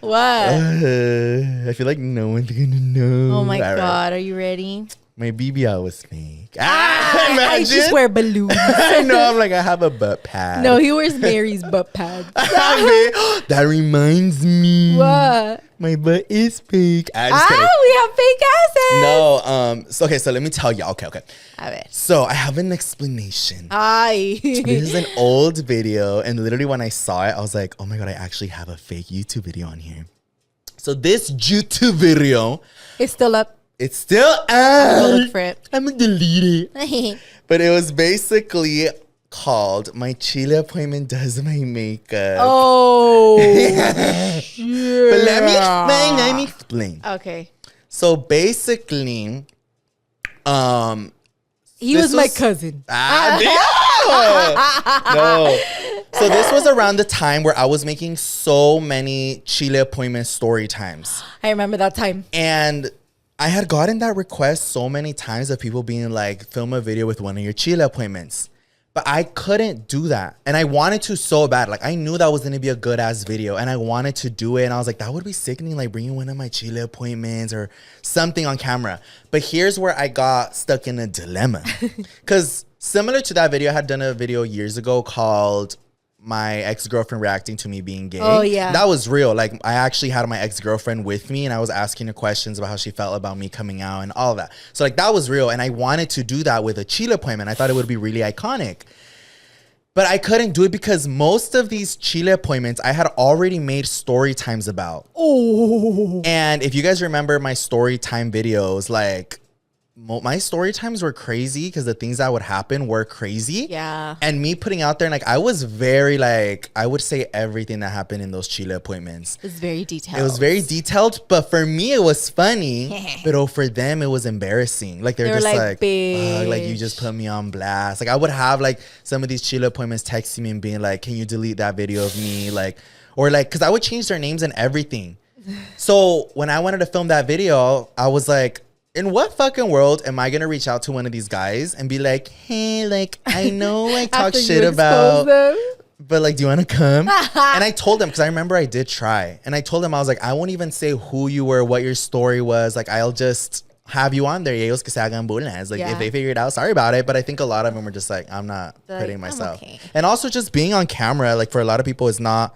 What? I feel like no one's gonna know. Oh my God, are you ready? My BBL was fake. I just wear balloons. I know. I'm like, I have a butt pad. No, he wears Mary's butt pad. That reminds me. What? My butt is fake. We have fake asses. No. So, okay. So let me tell you. Okay. A ver. So I have an explanation. Ay. This is an old video, and literally when I saw it, I was like, oh my God, I actually have a fake YouTube video on here. So this YouTube video, It's still up. it's still out. Go look for it. I'm gonna delete it. But it was basically called "My Chile Appointment Does My Makeup." Oh. But let me explain. Okay. So basically, He was my cousin. No. So this was around the time where I was making so many Chile appointment story times. I remember that time. And I had gotten that request so many times of people being like, film a video with one of your Chile appointments. But I couldn't do that. And I wanted to so bad. Like I knew that was going to be a good ass video and I wanted to do it. And I was like, that would be sickening, like bringing one of my Chile appointments or something on camera. But here's where I got stuck in a dilemma. Because similar to that video, I had done a video years ago called my ex-girlfriend reacting to me being gay. Oh, yeah. That was real. Like I actually had my ex-girlfriend with me and I was asking her questions about how she felt about me coming out and all that. So like that was real. And I wanted to do that with a Chile appointment. I thought it would be really iconic. But I couldn't do it because most of these Chile appointments I had already made story times about. Oh. And if you guys remember my story time videos, like my story times were crazy because the things that would happen were crazy. Yeah. And me putting out there, and like, I was very like, I would say everything that happened in those Chile appointments. It's very detailed. It was very detailed, but for me it was funny. But for them it was embarrassing. Like they're just like you just put me on blast. Like I would have like some of these Chile appointments texting me and being like, "Can you delete that video of me?" Like, or like, because I would change their names and everything. So when I wanted to film that video, I was like, in what fucking world am I gonna reach out to one of these guys and be like, "Hey, like I know I talk shit about, but like, do you want to come?" And I told them, because I remember I did try, and I told them, I was like, I won't even say who you were, what your story was. Like I'll just have you on there. Ellos que se hagan bolas. Like if they figure it out, sorry about it. But I think a lot of them were just like, I'm not putting myself. Okay. And also just being on camera, like for a lot of people, is not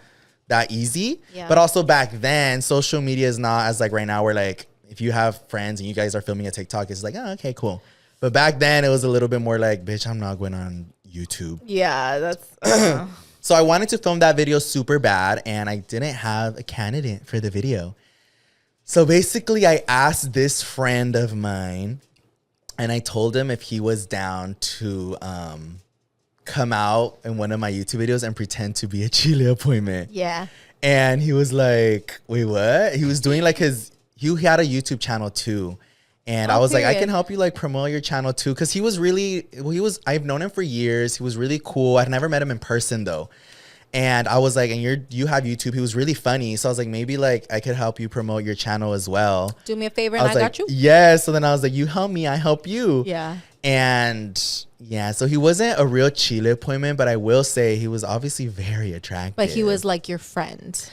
that easy. Yeah. But also back then, social media is not as like right now, where like, if you have friends and you guys are filming a TikTok, it's like, oh, okay, cool. But back then it was a little bit more like, bitch, I'm not going on YouTube. Yeah, that's... So I wanted to film that video super bad, and I didn't have a candidate for the video. So basically I asked this friend of mine, and I told him if he was down to come out in one of my YouTube videos and pretend to be a Chile appointment. Yeah. And he was like, wait, what? He was doing like he had a YouTube channel too. And I was like, I can help you like promote your channel too. Cause I've known him for years. He was really cool. I'd never met him in person though. And I was like, and you have YouTube. He was really funny. So I was like, maybe like I could help you promote your channel as well. Do me a favor and I got you. Yeah. So then I was like, you help me, I help you. Yeah. And yeah, so he wasn't a real Chile appointment, but I will say he was obviously very attractive. But he was like your friend.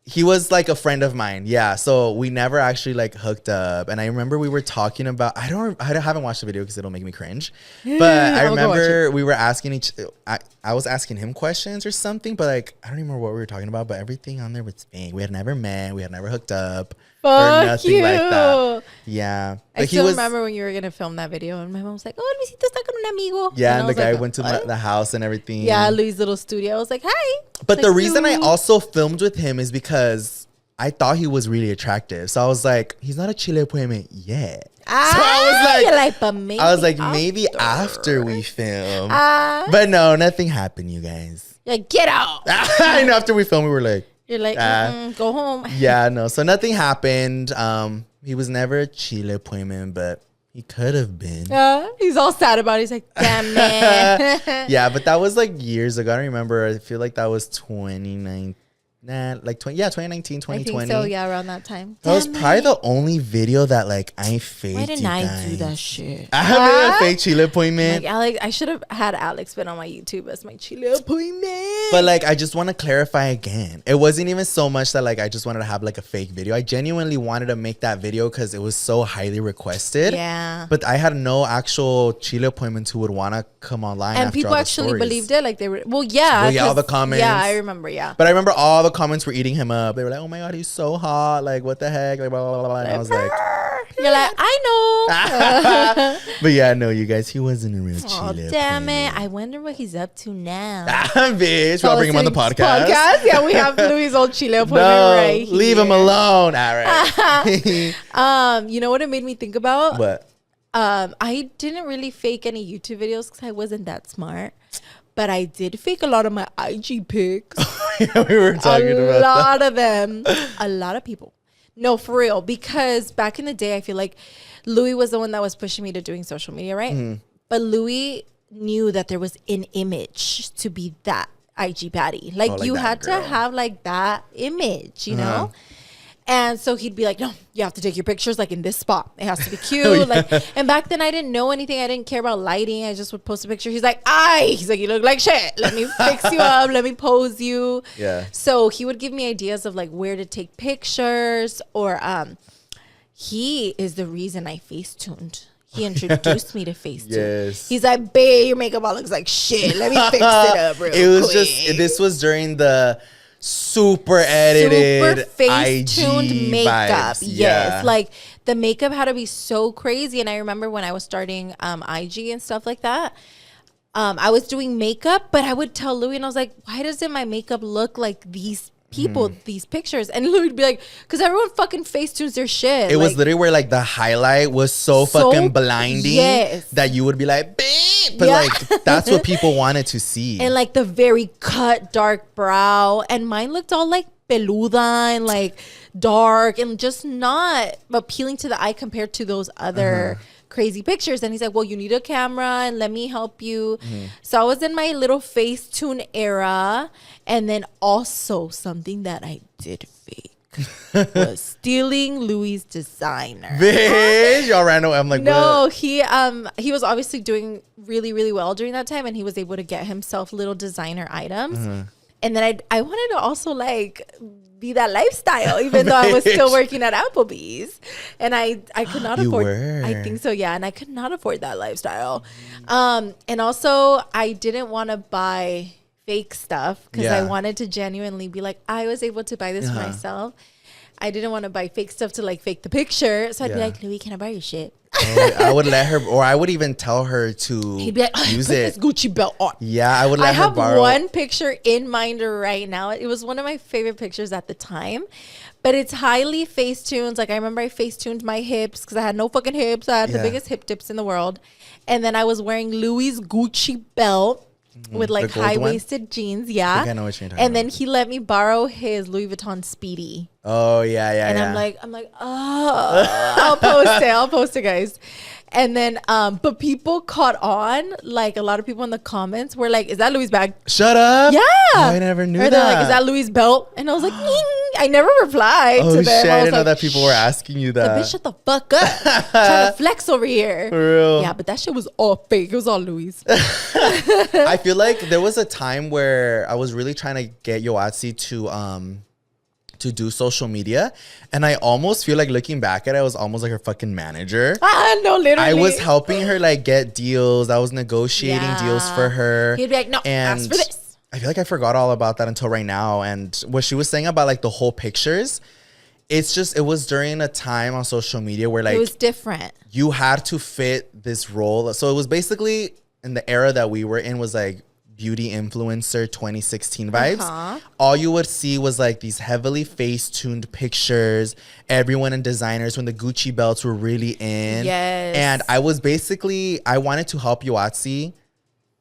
He was like a friend of mine. Yeah. So we never actually like hooked up. And I remember we were talking about, I haven't watched the video because it'll make me cringe. But I remember we were asking I was asking him questions or something, but like, I don't remember what we were talking about, but everything on there was fake. We had never met. We had never hooked up. Or nothing like that. Yeah. I still remember when you were going to film that video and my mom was like, "Oh, Luisito está con un amigo." Yeah, and the guy went to the house and everything. Yeah, Luis' little studio. I was like, "Hi." But the reason I also filmed with him is because I thought he was really attractive. So I was like, he's not a Chile appointment yet. So I was like, maybe after we film. But no, nothing happened, you guys. Yeah, get out. And after we filmed, we were like, you're like, go home. Yeah, no. So nothing happened. He was never a Chile appointment, but he could have been. He's all sad about it. He's like, damn it. Yeah, but that was like years ago. I don't remember. I feel like that was 2019. 2019, 2020. I think so, yeah, around that time. That was probably the only video that like I faked. Why didn't I do that shit? I have a fake Chile appointment. Like Alex, I should have had Alex been on my YouTube as my Chile appointment. But like, I just want to clarify again. It wasn't even so much that like I just wanted to have like a fake video. I genuinely wanted to make that video because it was so highly requested. Yeah. But I had no actual Chile appointments who would want to come online. And people actually believed it. Like they were, well, yeah. Well, yeah, all the comments. Yeah, I remember, yeah. But I remember all the comments were eating him up. They were like, "Oh my God, he's so hot. Like, what the heck?" Like, blah, blah, blah. And I was like, you're like, I know. But yeah, no, you guys, he wasn't a real Chile. Damn it. I wonder what he's up to now. Bitch, we'll bring him on the podcast. Yeah, we have Louis' old Chile appointment right here. Leave him alone. All right. You know what it made me think about? What? I didn't really fake any YouTube videos because I wasn't that smart. But I did fake a lot of my IG pics. Yeah, we were talking about that. A lot of them. A lot of people. No, for real. Because back in the day, I feel like Louis was the one that was pushing me to doing social media, right? Mm-hmm. But Louis knew that there was an image to be that IG baddie. Like you had to have like that image, you know? And so he'd be like, "No, you have to take your pictures like in this spot. It has to be cute." Like, and back then I didn't know anything. I didn't care about lighting. I just would post a picture. He's like, he's like, "You look like shit. Let me fix you up. Let me pose you." Yeah. So he would give me ideas of like where to take pictures, or he is the reason I Facetuned. He introduced me to Facetune. Yes. He's like, "Babe, your makeup all looks like shit. Let me fix it up real quick." It was just, this was during the super edited face-tuned makeup. Yes, like the makeup had to be so crazy. And I remember when I was starting IG and stuff like that, I was doing makeup, but I would tell Louis, and I was like, "Why doesn't my makeup look like these people these pictures, and Louie would be like, because everyone fucking face tunes their shit. It was literally where like the highlight was so fucking blinding that you would be like, babe, but like that's what people wanted to see. And like the very cut dark brow, and mine looked all like peluda and like dark and just not appealing to the eye compared to those other crazy pictures. And he's like, well, you need a camera and let me help you. So I was in my little Facetune era. And then also something that I did fake was stealing Louie's designer. Bitch, y'all ran away. I'm like, no, what? he was obviously doing really, really well during that time, and he was able to get himself little designer items. And then I wanted to also like be that lifestyle, even though I was still working at Applebee's, and I could not afford. I think so, yeah, and I could not afford that lifestyle. And also I didn't want to buy fake stuff because I wanted to genuinely be like, I was able to buy this for myself. I didn't want to buy fake stuff to like fake the picture. So I'd be like, Louie, can I buy your shit? I would let her, or I would even tell her to He'd be like, use put it. this Gucci belt on. Yeah, I would let I her have borrow. one picture in mind right now. It was one of my favorite pictures at the time, but it's highly Facetunes. Like I remember I Facetuned my hips because I had no fucking hips. I had the biggest hip dips in the world. And then I was wearing Louie's Gucci belt with like high-waisted jeans. Yeah. I think I know what you're talking and then about. he let me borrow his Louis Vuitton Speedy. Oh, yeah. And I'm like, oh, I'll post it, guys. And then, but people caught on, like a lot of people in the comments were like, is that Louie's bag? Shut up. Yeah. Oh, I never knew or that. they're like, is that Louie's belt? And I was like, I never replied to them. Shit, I didn't know like, that people were asking you that. Bitch, shut the fuck up. Trying to flex over here. For real. Yeah, but that shit was all fake. It was all Louie's. I feel like there was a time where I was really trying to get Yoatzi to do social media, and I almost feel like looking back at it, I was almost like her fucking manager. No, literally. I was helping her like get deals. I was negotiating deals for her. He'd be like, no, ask for this. I feel like I forgot all about that until right now. And what she was saying about like the whole pictures, it's just, it was during a time on social media where like it was different. You had to fit this role. So it was basically in the era that we were in was like beauty influencer 2016 vibes. All you would see was like these heavily face-tuned pictures, everyone in designers when the Gucci belts were really in. Yes. And I was basically, I wanted to help Yoatzi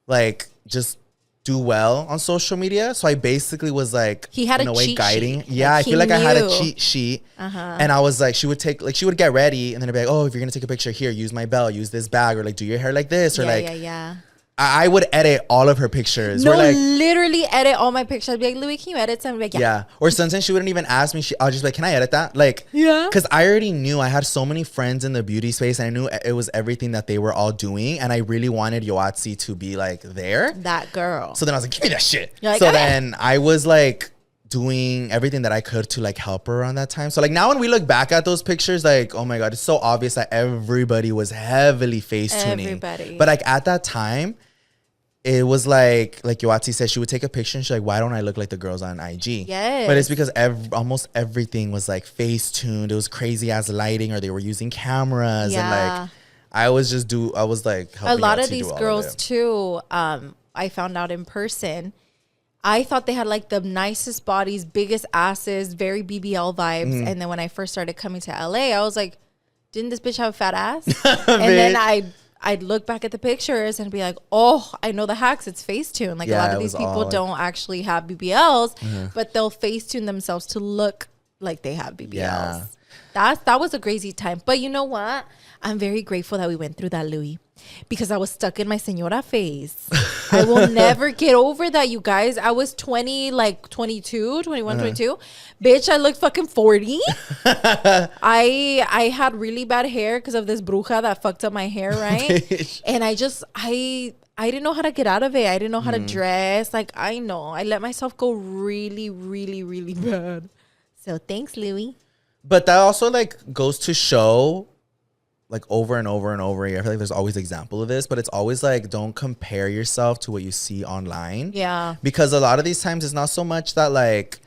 like just do well on social media. So I basically was like, he had in a way cheat guiding. sheet. Yeah, Like, I feel like I had a knew. cheat sheet. And I was like, she would get ready and then I'd be like, oh, if you're gonna take a picture here, use my belt, use this bag, or like do your hair like this, or Yeah. I would edit all of her pictures. No, We're like, literally edit all my pictures. I'd be like, Louie, can you edit some? I'd be like, yeah. Or sometimes she wouldn't even ask me. I'll just be like, can I edit that? Like, Yeah. Because I already knew I had so many friends in the beauty space and I knew it was everything that they were all doing. And I really wanted Yoatzi to be like there. that girl. So then I was like, give me that shit. You're like, so "Okay." then I was like doing everything that I could to like help her around that time. So like now when we look back at those pictures, like, oh my God, it's so obvious that everybody was heavily face tuning. Everybody. But like at that time, it was like Yoatzi said, she would take a picture and she's like, why don't I look like the girls on IG? Yes. But it's because almost everything was like face tuned. It was crazy ass lighting, or they were using cameras. And like, I was like, a lot Yoatzi of these do all girls it. too, I found out in person. I thought they had like the nicest bodies, biggest asses, very BBL vibes. And then when I first started coming to LA, I was like, didn't this bitch have a fat ass? And then I'd look back at the pictures and be like, oh, I know the hacks. It's Facetune. Like a lot of these people don't actually have BBLs, but they'll Facetune themselves to look like they have BBLs. Yeah. That was a crazy time. But you know what? I'm very grateful that we went through that, Louie, because I was stuck in my señora phase. I will never get over that, you guys. I was 22, 21, 22. Bitch, I looked fucking 40. I had really bad hair because of this bruja that fucked up my hair, right? And I didn't know how to get out of it. I didn't know how to dress. Like, I let myself go really, really, really bad. So thanks, Louie. But that also like goes to show like over and over and over again. I feel like there's always example of this, but it's always like, don't compare yourself to what you see online. Yeah. Because a lot of these times it's not so much that like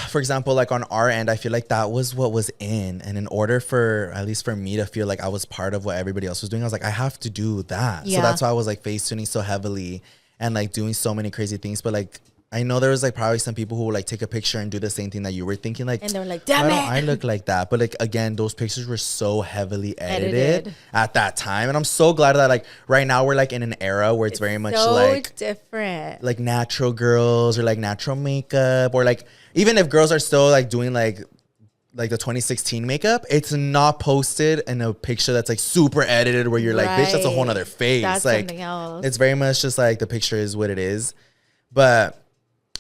for example, like on our end, I feel like that was what was in. And in order for, at least for me to feel like I was part of what everybody else was doing, I was like, I have to do that. Yeah. So that's why I was like face tuning so heavily and like doing so many crazy things. But like, I know there was like probably some people who would like take a picture and do the same thing that you were thinking, like, And they were like, why damn don't it. I look like that? But like again, those pictures were so heavily edited at that time, and I'm so glad that like right now we're like in an era where it's very much so like different. like natural girls or like natural makeup, or like even if girls are still like doing like the 2016 makeup, it's not posted in a picture that's like super edited where you're like, bitch, that's a whole nother face. That's like something else. it's very much just like the picture is what it is. But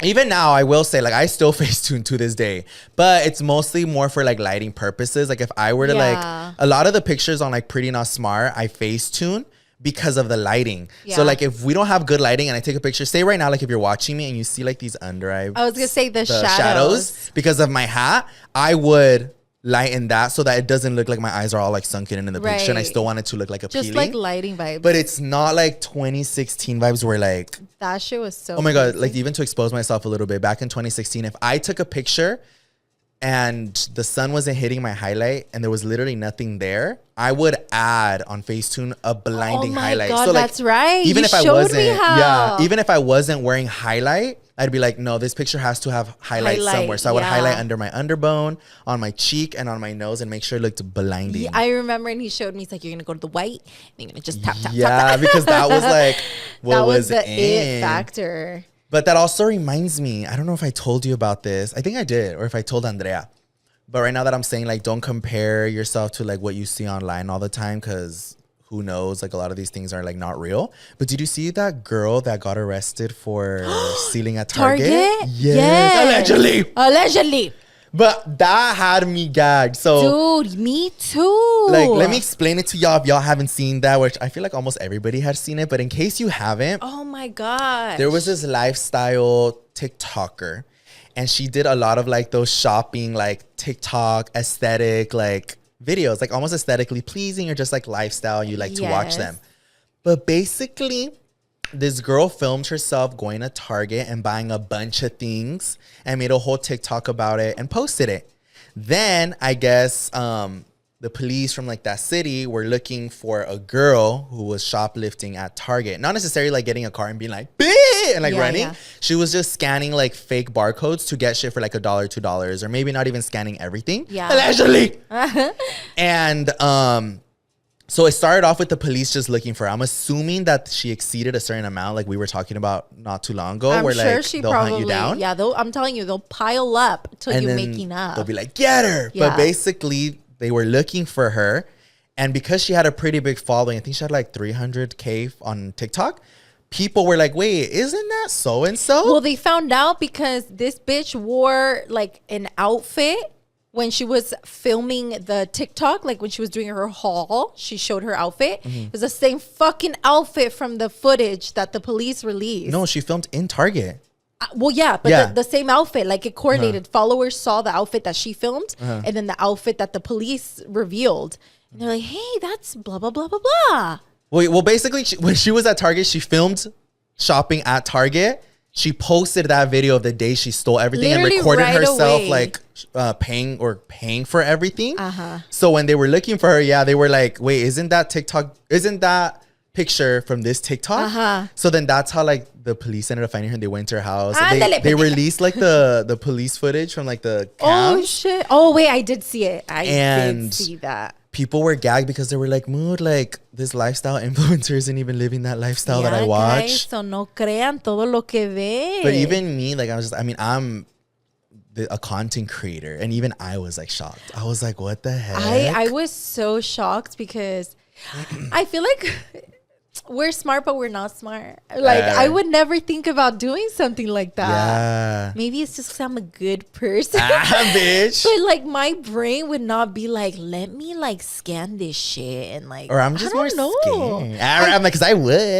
even now, I will say, like, I still Facetune to this day, but it's mostly more for like lighting purposes. Like, if I were to like, a lot of the pictures on like Pretty Not Smart, I Facetune because of the lighting. So like, if we don't have good lighting and I take a picture, say right now, like if you're watching me and you see like these under eye, I was gonna say the shadows because of my hat, I would lighten that so that it doesn't look like my eyes are all like sunken in the picture, and I still want it to look like appealing. Just like lighting vibes. But it's not like 2016 vibes where like, that shit was so oh my God, crazy. like even to expose myself a little bit, back in 2016, if I took a picture and the sun wasn't hitting my highlight and there was literally nothing there, I would add on Facetune a blinding highlight. God, so like, that's right. Even You if I showed wasn't, me how. yeah, even if I wasn't wearing highlight, I'd be like, no, this picture has to have highlight somewhere. So I would highlight under my underbone, on my cheek, and on my nose, and make sure it looked blinding. Yeah, I remember, and he showed me. He's like, "You're gonna go to the white, and you're gonna just tap, tap, Yeah, tap." because that was like what that was the in. it factor. But that also reminds me, I don't know if I told you about this. I think I did, or if I told Andrea. But right now that I'm saying, like, don't compare yourself to like what you see online all the time, because who knows, like a lot of these things are like not real. But did you see that girl that got arrested for stealing at Target? Yes. Allegedly. But that had me gagged. So Dude, me too. like, let me explain it to y'all if y'all haven't seen that, which I feel like almost everybody has seen it. But in case you haven't, Oh my god. there was this lifestyle TikToker, and she did a lot of like those shopping, like TikTok aesthetic, like videos, like almost aesthetically pleasing or just like lifestyle. You like to watch them. But basically, this girl filmed herself going to Target and buying a bunch of things and made a whole TikTok about it and posted it. Then I guess the police from like that city were looking for a girl who was shoplifting at Target. Not necessarily like getting a car and being like, "Bitch," and like running. Yeah. She was just scanning like fake barcodes to get shit for like $1, $2, or maybe not even scanning everything. Yeah. Allegedly. And so it started off with the police just looking for her. I'm assuming that she exceeded a certain amount, like we were talking about not too long ago, I'm where sure like she they'll probably, hunt you down. Yeah, I'm telling you, they'll pile up till And you're then making up. they'll be like, "Get her!" Yeah. But basically, they were looking for her, and because she had a pretty big following, I think she had like 300K on TikTok. People were like, "Wait, isn't that so and so?" Well, they found out because this bitch wore like an outfit when she was filming the TikTok, like when she was doing her haul, she showed her outfit. It was the same fucking outfit from the footage that the police released. No, she filmed in Target. Well, yeah, but the same outfit, like it coordinated. Followers saw the outfit that she filmed and then the outfit that the police revealed. And they're like, "Hey, that's blah, blah, blah, blah, blah." Well, basically, when she was at Target, she filmed shopping at Target. She posted that video of the day she stole everything Literally and recorded right herself away. like paying for everything. So when they were looking for her, yeah, they were like, "Wait, isn't that picture from this TikTok?" So then that's how like the police ended up finding her. And they went to her house. They released like the police footage from like the cam. Oh shit! Oh wait, I did see it. I did see that. People were gagged because they were like, "Mood, like this lifestyle influencer isn't even living that lifestyle that I watch." Guys, so no crean todo lo que ve. But even me, like I'm a content creator, and even I was like shocked. I was like, "What the heck?" I was so shocked because I feel like we're smart, but we're not smart. Like I would never think about doing something like that. Yeah. Maybe it's just because I'm a good person. Bitch. But like my brain would not be like, let me like scan this shit and like, Or I'm just more know. scared. I'm like, because I would.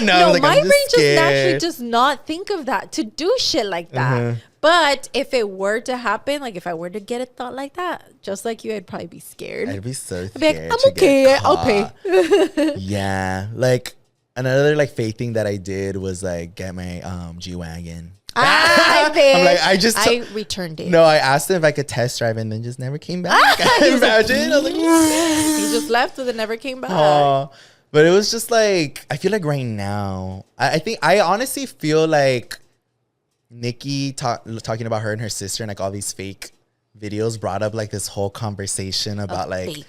No, like, my I'm brain just naturally scared. does not think of that to do shit like that. But if it were to happen, like if I were to get a thought like that, just like you, I'd probably be scared. I'd be so I'd be like, scared. I'm to okay, get I'll pay. caught. Yeah. Like another like fake thing that I did was like get my G-Wagon. I'm like, I returned it. No, I asked him if I could test drive and then just never came back. Imagine. I was like, he just left and then never came back. But it was just like, I feel like right now, I think I honestly feel like Nikki talking about her and her sister and like all these fake videos brought up like this whole conversation about like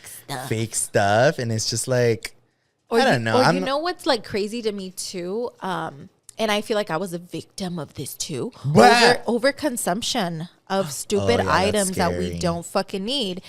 fake stuff. And it's just like, I don't know. Or you know what's like crazy to me too? And I feel like I was a victim of this too. Overconsumption of stupid items that we don't fucking need.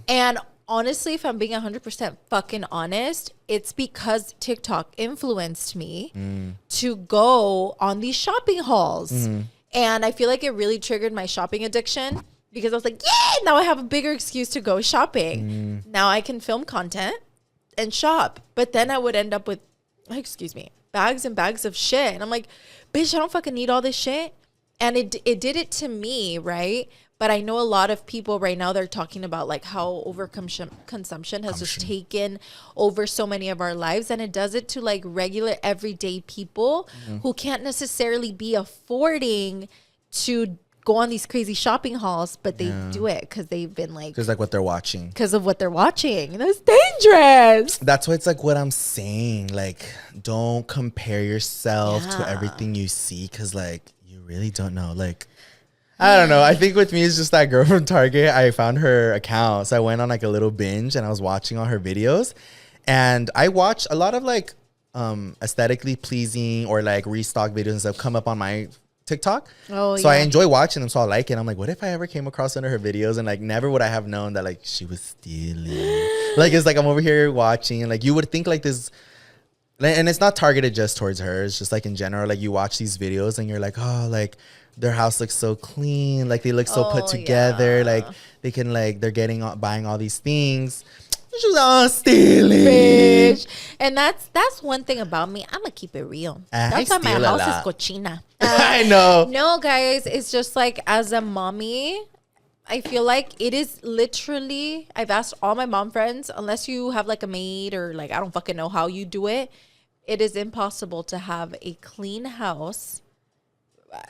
And honestly, if I'm being 100% fucking honest, it's because TikTok influenced me to go on these shopping hauls. And I feel like it really triggered my shopping addiction because I was like, yeah, now I have a bigger excuse to go shopping. Now I can film content and shop. But then I would end up with, bags and bags of shit. And I'm like, bitch, I don't fucking need all this shit. And it did it to me, right? But I know a lot of people right now, they're talking about like how consumption has just taken over so many of our lives. And it does it to like regular everyday people who can't necessarily be affording to go on these crazy shopping hauls, but they do it because they've been like... Because like what they're watching. Because of what they're watching. That's dangerous. That's why it's like what I'm saying. Like, don't compare yourself to everything you see because like you really don't know. Like... I don't know. I think with me, it's just that girl from Target. I found her account. So I went on like a little binge and I was watching all her videos. And I watch a lot of like aesthetically pleasing or like restock videos and stuff come up on my TikTok. So I enjoy watching them. So I like it. I'm like, what if I ever came across one of her videos and like never would I have known that like she was stealing. Like it's like I'm over here watching and like you would think like this. And it's not targeted just towards her. It's just like in general, like you watch these videos and you're like, oh, like their house looks so clean. Like they look so put together. Like they can like, they're buying all these things. She's all stealing. Bitch. And that's one thing about me. I'm going to keep it real. That's why my house is cochina. I know. No, guys. It's just like as a mommy, I feel like it is literally, I've asked all my mom friends, unless you have like a maid or like, I don't fucking know how you do it. It is impossible to have a clean house,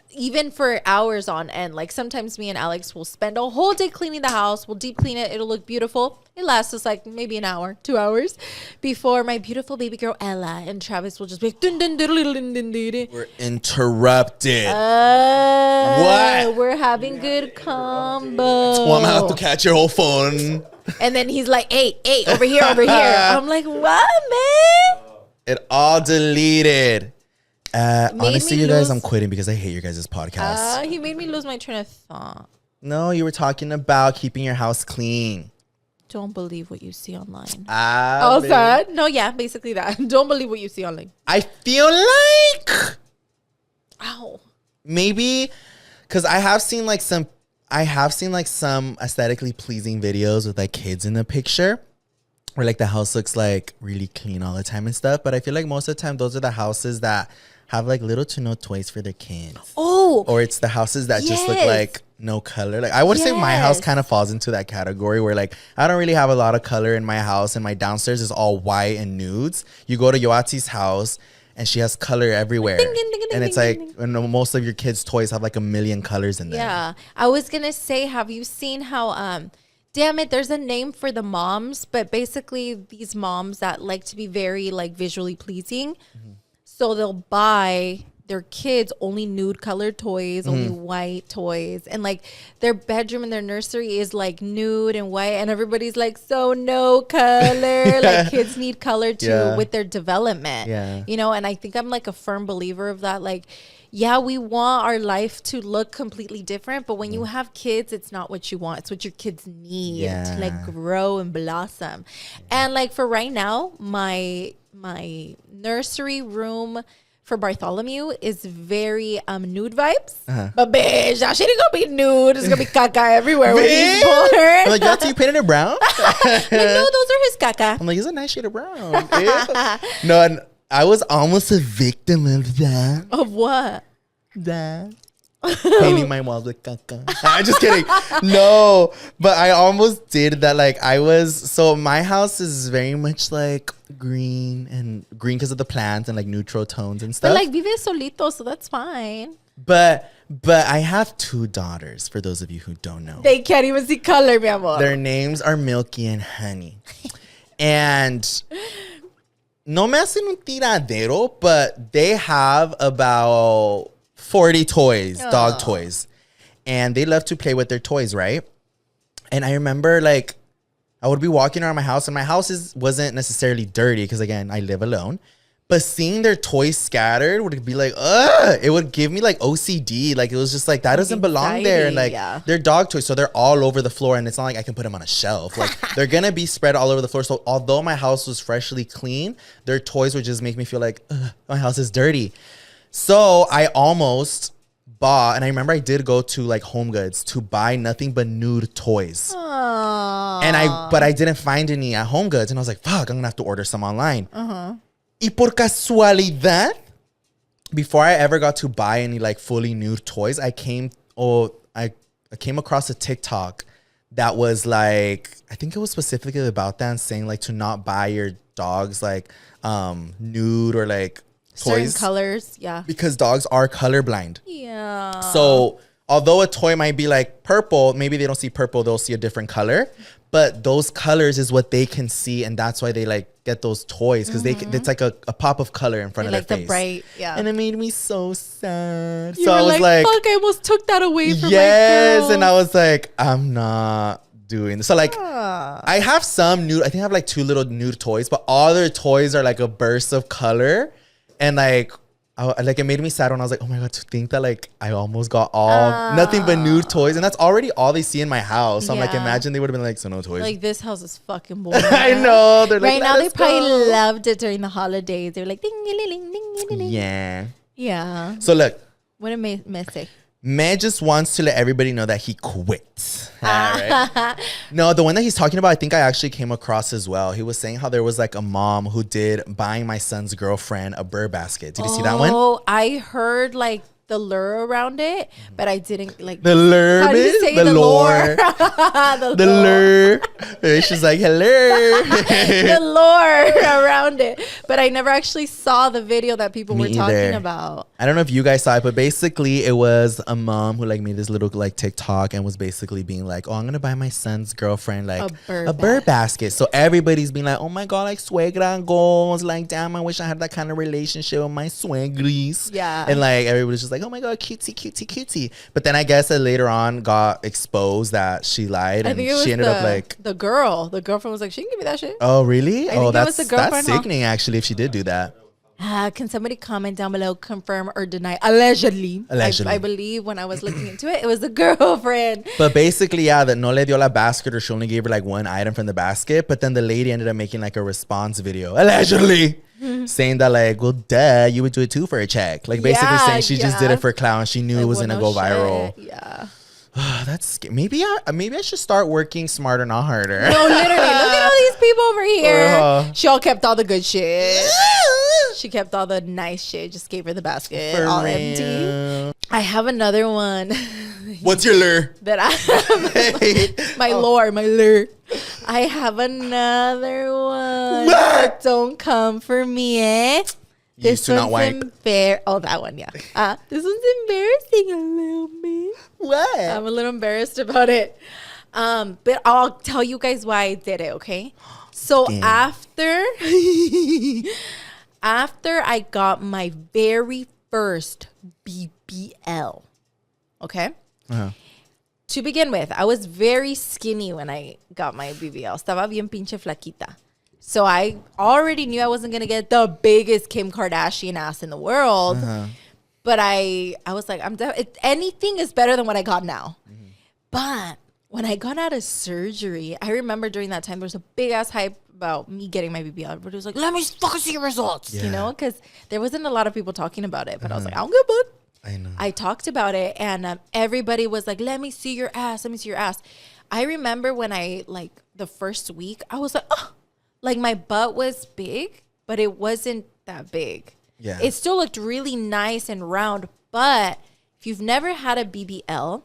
even for hours on end. Like sometimes me and Alex will spend a whole day cleaning the house. We'll deep clean it. It'll look beautiful. It lasts us like maybe an hour, 2 hours before my beautiful baby girl Ella and Travis will just be like, dun, dun, dun, dun, dun, dun, dun. We're interrupted. What? We're having good combo. Well, I'm gonna have to catch your whole phone. And then he's like, hey, over here, over here. I'm like, what, man? It all deleted. Honestly, you guys, I'm quitting because I hate your guys' podcast. He made me lose my train of thought. No, you were talking about keeping your house clean. Don't believe what you see online. All sad? No, yeah, basically that. Don't believe what you see online. I feel like... Ow. Maybe because I have seen like some aesthetically pleasing videos with like kids in the picture where like the house looks like really clean all the time and stuff. But I feel like most of the time those are the houses that have like little to no toys for their kids. Oh. Or it's the houses that just look like no color. Like I would say my house kind of falls into that category where like I don't really have a lot of color in my house and my downstairs is all white and nudes. You go to Yoatzi's house and she has color everywhere. Ding, ding, ding, and it's like when most of your kids' toys have like a million colors in them. Yeah. I was going to say, have you seen how, damn it, there's a name for the moms, but basically these moms that like to be very like visually pleasing. So they'll buy their kids only nude colored toys, only white toys. And like their bedroom and their nursery is like nude and white. And everybody's like, so no color. Like kids need color too with their development. Yeah. You know, and I think I'm like a firm believer of that. Like, yeah, we want our life to look completely different. But when you have kids, it's not what you want. It's what your kids need to like grow and blossom. And like for right now, my nursery room for Bartholomew is very nude vibes. But bitch, that shit ain't gonna be nude. It's gonna be caca everywhere when he's born. I'm like, Yoatzi, you painted it brown? Like, no, those are his caca. I'm like, it's a nice shade of brown. No, and I was almost a victim of that. Of what? That. Painting my walls with caca. I'm just kidding. No, but I almost did that. Like so my house is very much like green because of the plants and like neutral tones and stuff. But like vive solito, so that's fine. But I have 2 daughters, for those of you who don't know. They can't even see color, mi amor. Their names are Milky and Honey. And no me hacen un tiradero, but they have about 40 toys, dog toys. And they love to play with their toys, right? And I remember like I would be walking around my house, and my house wasn't necessarily dirty because again, I live alone. But seeing their toys scattered would be like, ugh, it would give me like OCD. Like it was just like that doesn't belong there. And like they're dog toys, so they're all over the floor, and it's not like I can put them on a shelf. Like they're gonna be spread all over the floor. So although my house was freshly clean, their toys would just make me feel like, ugh, my house is dirty. So I almost bought, and I remember I did go to like Home Goods to buy nothing but nude toys. But I didn't find any at Home Goods, and I was like, fuck, I'm gonna have to order some online. Y por casualidad, before I ever got to buy any like fully nude toys, I came across a TikTok that was like, I think it was specifically about that and saying like to not buy your dogs like nude or like toys. Certain colors, yeah. Because dogs are colorblind. Yeah. So although a toy might be like purple, maybe they don't see purple, they'll see a different color. But those colors is what they can see, and that's why they like get those toys because it's like a pop of color in front of their face. Like the bright, yeah. And it made me so sad. You so were I was like, fuck, I almost took that away from my yes, girl. and I was like, I'm not doing this. So like, I have some nude. I think I have like 2 little nude toys, but all their toys are like a burst of color, and like it made me sad when I was like, oh my God, to think that like I almost got all nothing but nude toys. And that's already all they see in my house. So I'm like, imagine they would have been like, so no toys. Like, this house is fucking boring. I know. They're like, right now, they probably loved it during the holidays. They were like, ding, ding, ding, ding, ding, ding. Yeah. Yeah. So look. What did May say? May just wants to let everybody know that he quit. All right. No, the one that he's talking about, I think I actually came across as well. He was saying how there was like a mom who did buying my son's girlfriend a bird basket. Did you see that one? Oh, I heard like the lure around it, but I didn't like the lure. How do you say the lore. The lure. She's like, hello. The lore around it, but I never actually saw the video that people were talking about. I don't know if you guys saw it, but basically it was a mom who like made this little like TikTok and was basically being like, oh, I'm gonna buy my son's girlfriend like a bird basket. So everybody's being like, oh my God, like suegra goals, like damn, I wish I had that kind of relationship with my suegris. Yeah. And like everybody's just like, oh my God, cutesy, cutesy, cutesy. But then I guess that later on got exposed that she lied, and she ended up like the girlfriend was like, she can give me that shit. Oh really? Oh, that's sickening actually if she did do that. Can somebody comment down below, confirm or deny? Allegedly. I believe when I was looking into it, it was the girlfriend. But basically, yeah, that no le dio la basket, or she only gave her like one item from the basket. But then the lady ended up making like a response video, allegedly, saying that like, well, duh, you would do it too for a check. Like basically saying she just did it for clown. She knew it was gonna go viral. Yeah. That's scary. Maybe I should start working smarter, not harder. No, literally. Look at all these people over here. She all kept all the good shit. She kept all the nice shit. Just gave her the basket all empty. I have another one. What's your lure? That my lure. I have another one. But don't come for me, eh? This one's oh, that one, yeah. This one's embarrassing a little bit. What? I'm a little embarrassed about it. But I'll tell you guys why I did it, okay? So after I got my very first BBL, okay? To begin with, I was very skinny when I got my BBL. Estaba bien pinche flaquita. So I already knew I wasn't going to get the biggest Kim Kardashian ass in the world. But I was like, anything is better than what I got now. But when I got out of surgery, I remember during that time, there was a big ass hype about me getting my BBL. Everybody was like, let me fucking see your results, you know? Because there wasn't a lot of people talking about it. But I was like, I'm good, bud. I know. I talked about it, and everybody was like, let me see your ass. Let me see your ass. I remember when the first week, I was like, oh. Like, my butt was big, but it wasn't that big. Yeah. It still looked really nice and round. But if you've never had a BBL,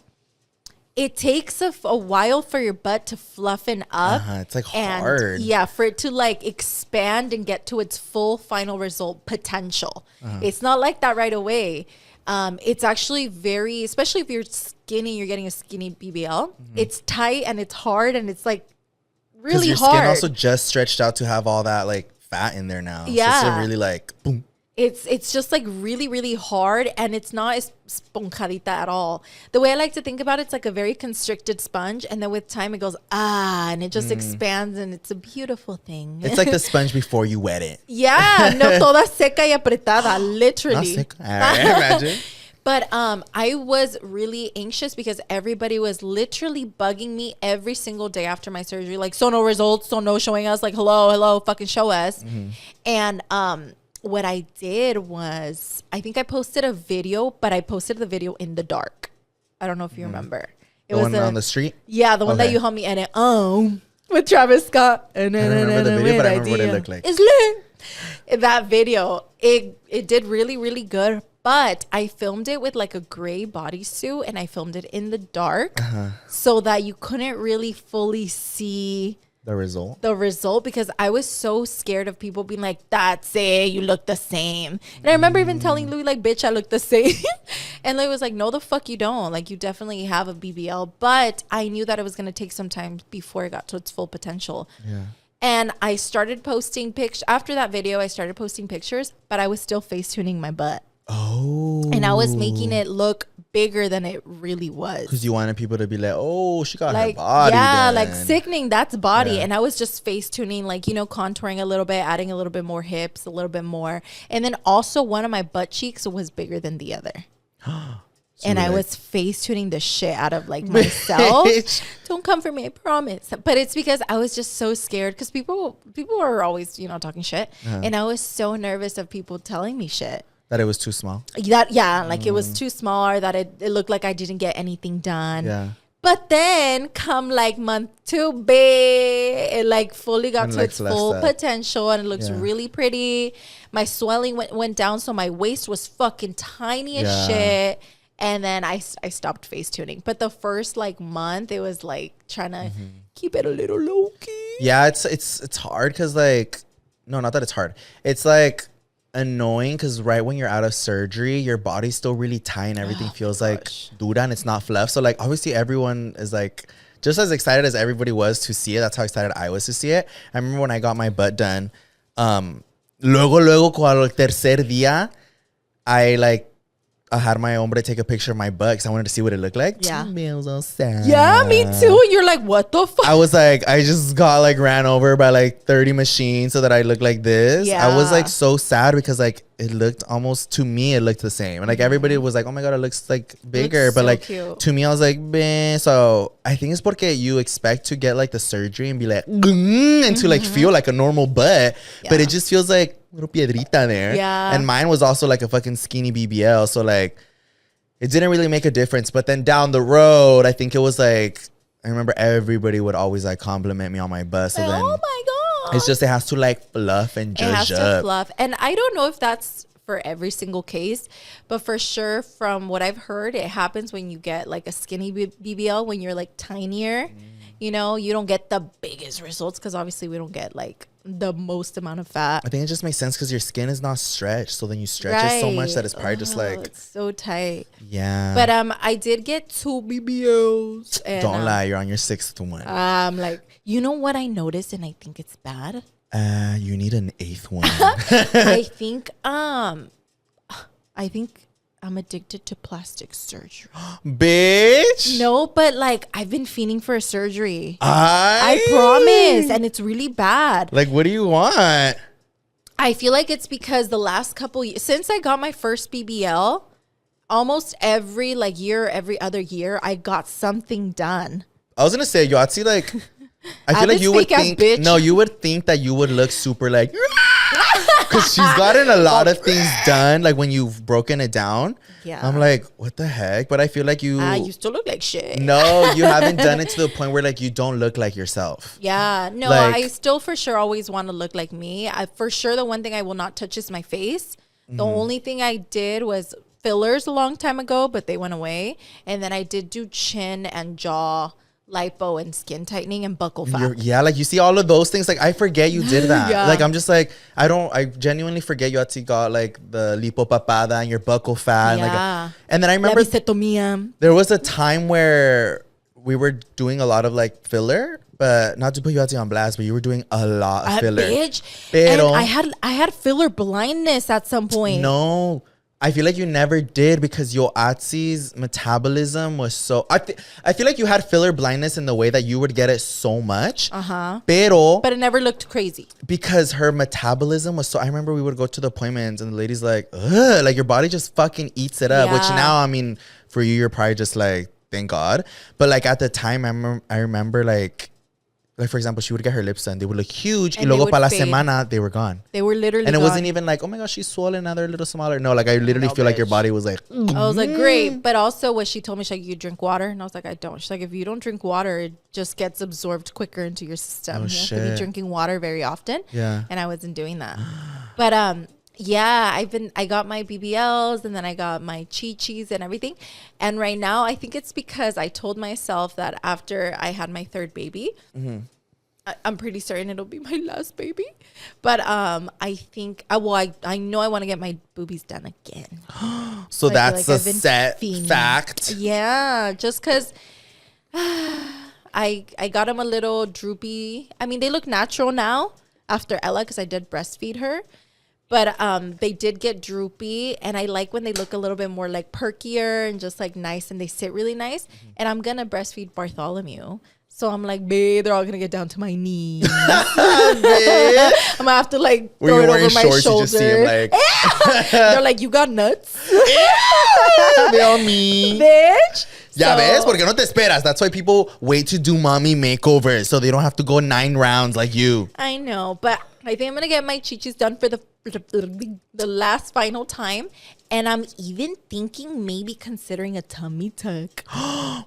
it takes a while for your butt to fluffen up. It's like hard. Yeah, for it to like expand and get to its full final result potential. It's not like that right away. It's actually very, especially if you're skinny, you're getting a skinny BBL. It's tight and it's hard and it's like really your hard. Skin also just stretched out to have all that like fat in there now. Yeah. So it's really like boom. it's just like really, really hard, and it's not esponjadita at all. The way I like to think about it's like a very constricted sponge, and then with time it goes and it just expands, and it's a beautiful thing. It's like the sponge before you wet it. Yeah, no, toda seca y apretada, literally. Not sick. I imagine. But I was really anxious because everybody was literally bugging me every single day after my surgery, like, so no results, so no showing us, like, hello, fucking show us. And what I did was, I think I posted a video, but I posted the video in the dark. I don't know if you remember. It The was one on the street? Yeah, the one that you helped me edit. With Travis Scott. I don't remember the video, but I remember what it looked like. It's lit. That video, it did really, really good. But I filmed it with like a gray bodysuit, and I filmed it in the dark so that you couldn't really fully see the result because I was so scared of people being like, that's it, you look the same. And I remember even telling Louie, like, bitch, I look the same. And Louie was like, no, the fuck you don't. Like, you definitely have a BBL. But I knew that it was going to take some time before it got to its full potential. Yeah. And I started posting pictures. After that video, I started posting pictures, but I was still face tuning my butt. Oh. And I was making it look bigger than it really was. Because you wanted people to be like, oh, she got Like, her body yeah, done. like sickening, that's body. Yeah. And I was just face tuning, like, you know, contouring a little bit, adding a little bit more hips, a little bit more. And then also one of my butt cheeks was bigger than the other. And I was face tuning the shit out of like myself. Don't come for me, I promise. But it's because I was just so scared because people are always, you know, talking shit. And I was so nervous of people telling me shit. That it was too small. Like it was too small, or that it looked like I didn't get anything done. Yeah. But then come like month 2, it like fully got And to like its full up. potential, and it looks really pretty. My swelling went down, so my waist was fucking tiny as shit. And then I stopped face tuning. But the first like month, it was like trying to keep it a little low key. Yeah, it's hard because like, no, not that it's hard. It's like annoying because right when you're out of surgery, your body's still really tight and everything feels like dura and it's not fluff. So like obviously everyone is like just as excited as everybody was to see it. That's how excited I was to see it. I remember when I got my butt done, luego cuando el tercer día, I had my hombre take a picture of my butt because I wanted to see what it looked like. Yeah. I was so sad. Yeah, me too. You're like, what the fuck? I was like, I just got like ran over by like 30 machines so that I look like this. Yeah. I was like so sad because like it looked almost, to me, it looked the same. And like everybody was like, oh my God, it looks like bigger. Looks but so like cute. to me, I was like, meh. So I think it's porque you expect to get like the surgery and be like, and to like feel like a normal butt. But it just feels like little piedrita there. Yeah. And mine was also like a fucking skinny BBL. So like, it didn't really make a difference. But then down the road, I think it was like, I remember everybody would always like compliment me on my butt. So Like, then oh my God. it's just, it has to like fluff and It has judge to up. fluff. And I don't know if that's for every single case, but for sure, from what I've heard, it happens when you get like a skinny BBL, when you're like tinier. You know, you don't get the biggest results because obviously we don't get like the most amount of fat. I think it just makes sense because your skin is not stretched. So then you stretch it so much that it's probably just like, it's so tight. yeah. But I did get 2 BBLs. And, Don't lie, you're on your 6th one. Like, you know what I noticed, and I think it's bad. You need an 8th one. I think I'm addicted to plastic surgery. Bitch. No, but like I've been fiending for a surgery. I I promise, and it's really bad. Like, what do you want? I feel like it's because the last couple years, since I got my first BBL, almost every like year, every other year, I got something done. I was gonna say, Yoatzi, like, I feel I'm like this you would fake-ass think, bitch. no, you would think that you would look super like, because she's gotten a lot of things done, like when you've broken it down. Yeah. I'm like, what the heck? But I feel like you, I used to look like shit. no, you haven't done it to the point where like you don't look like yourself. Yeah, no, Like- I still for sure always want to look like me. For sure, the one thing I will not touch is my face. The only thing I did was fillers a long time ago, but they went away. And then I did do chin and jaw lipo and skin tightening and buckle fat. Yeah, like you see all of those things. Like I forget you did that. Yeah. Like I'm just like, I genuinely forget you actually got like the lipopapada and your buckle fat. Yeah. And then I La remember bisetomía. there was a time where we were doing a lot of like filler but not to put Yoatzi on blast, but you were doing a lot of filler. Bitch. Pero, And I had filler blindness at some point. no, I feel like you never did because Yoatzi's metabolism was so. I feel like you had filler blindness in the way that you would get it so much. Pero, But it never looked crazy. because her metabolism was so. I remember we would go to the appointments and the lady's like, ugh, like your body just fucking eats it up. Which Yeah. now, I mean, for you, you're probably just like, thank God. But like at the time, I remember like for example, she would get her lips done. They would look huge. And Y they luego would para la fade. semana, they were gone. They were literally And it gone. wasn't even like, oh my gosh, she's swollen. Now they're a little smaller. No, like I literally No, feel like your bitch. body was like, I was like, great. But also what she told me, she's like, you drink water? And I was like, I don't. She's like, if you don't drink water, it just gets absorbed quicker into your system. Oh, You have to be shit. drinking water very often. yeah. And I wasn't doing that. But yeah, I got my BBLs and then I got my chi-chis and everything. And right now I think it's because I told myself that after I had my third baby, I'm pretty certain it'll be my last baby. But I think I know I want to get my boobies done again. So I feel that's like a I've been set fiending. fact. Yeah, just because I got them a little droopy. I mean, they look natural now after Ella because I did breastfeed her. But they did get droopy, and I like when they look a little bit more like perkier and just like nice, and they sit really nice. And I'm gonna breastfeed Bartholomew, so I'm like, babe, they're all gonna get down to my knees. I'm gonna have to like Were throw you it wearing over my shorts? You shoulder. just see him like, They're like, you got nuts, feel me. bitch. Ya So- ves? Porque no te esperas. That's why people wait to do mommy makeovers so they don't have to go 9 rounds like you. I know, but I think I'm gonna get my chichis done for the last final time, and I'm even thinking maybe considering a tummy tuck,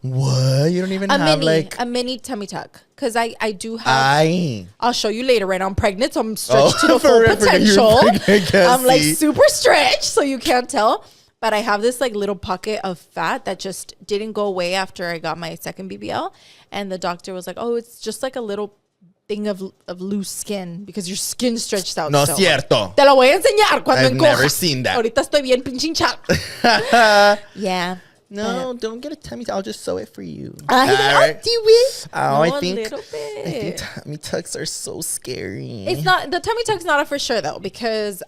What? You don't even have like. a mini tummy tuck, because I do have. I'll show you later. Right now I'm pregnant, so I'm stretched to the for full real, for real, you're potential. pregnant, I I'm like see. super stretched, so you can't tell. But I have this like little pocket of fat that just didn't go away after I got my second BBL, and the doctor was like, "Oh, it's just like a little thing of loose skin because your skin stretched out." No so cierto. Te lo voy a enseñar cuando I've encoja. never seen that. Ahorita estoy bien pinche hinchada. Yeah. No, don't get a tummy tuck. I'll just sew it for you. I'll Alright. do it. Oh, No, I a think little bit. tummy tucks are so scary. It's not, the tummy tuck's not a for sure though, because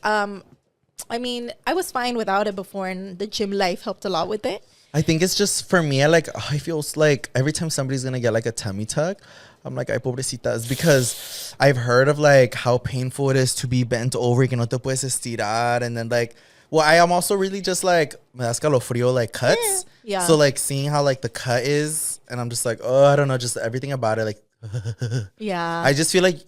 I mean, I was fine without it before, and the gym life helped a lot with it. I think it's just for me. I feel like every time somebody's gonna get like a tummy tuck, I'm like, ay, pobrecitas, because I've heard of like how painful it is to be bent over, que no te puedes estirar, and then like, well, I am also really just like, me da escalofrío, like cuts. Yeah. So like seeing how like the cut is, and I'm just like, oh, I don't know, just everything about it, like, Yeah. I just feel like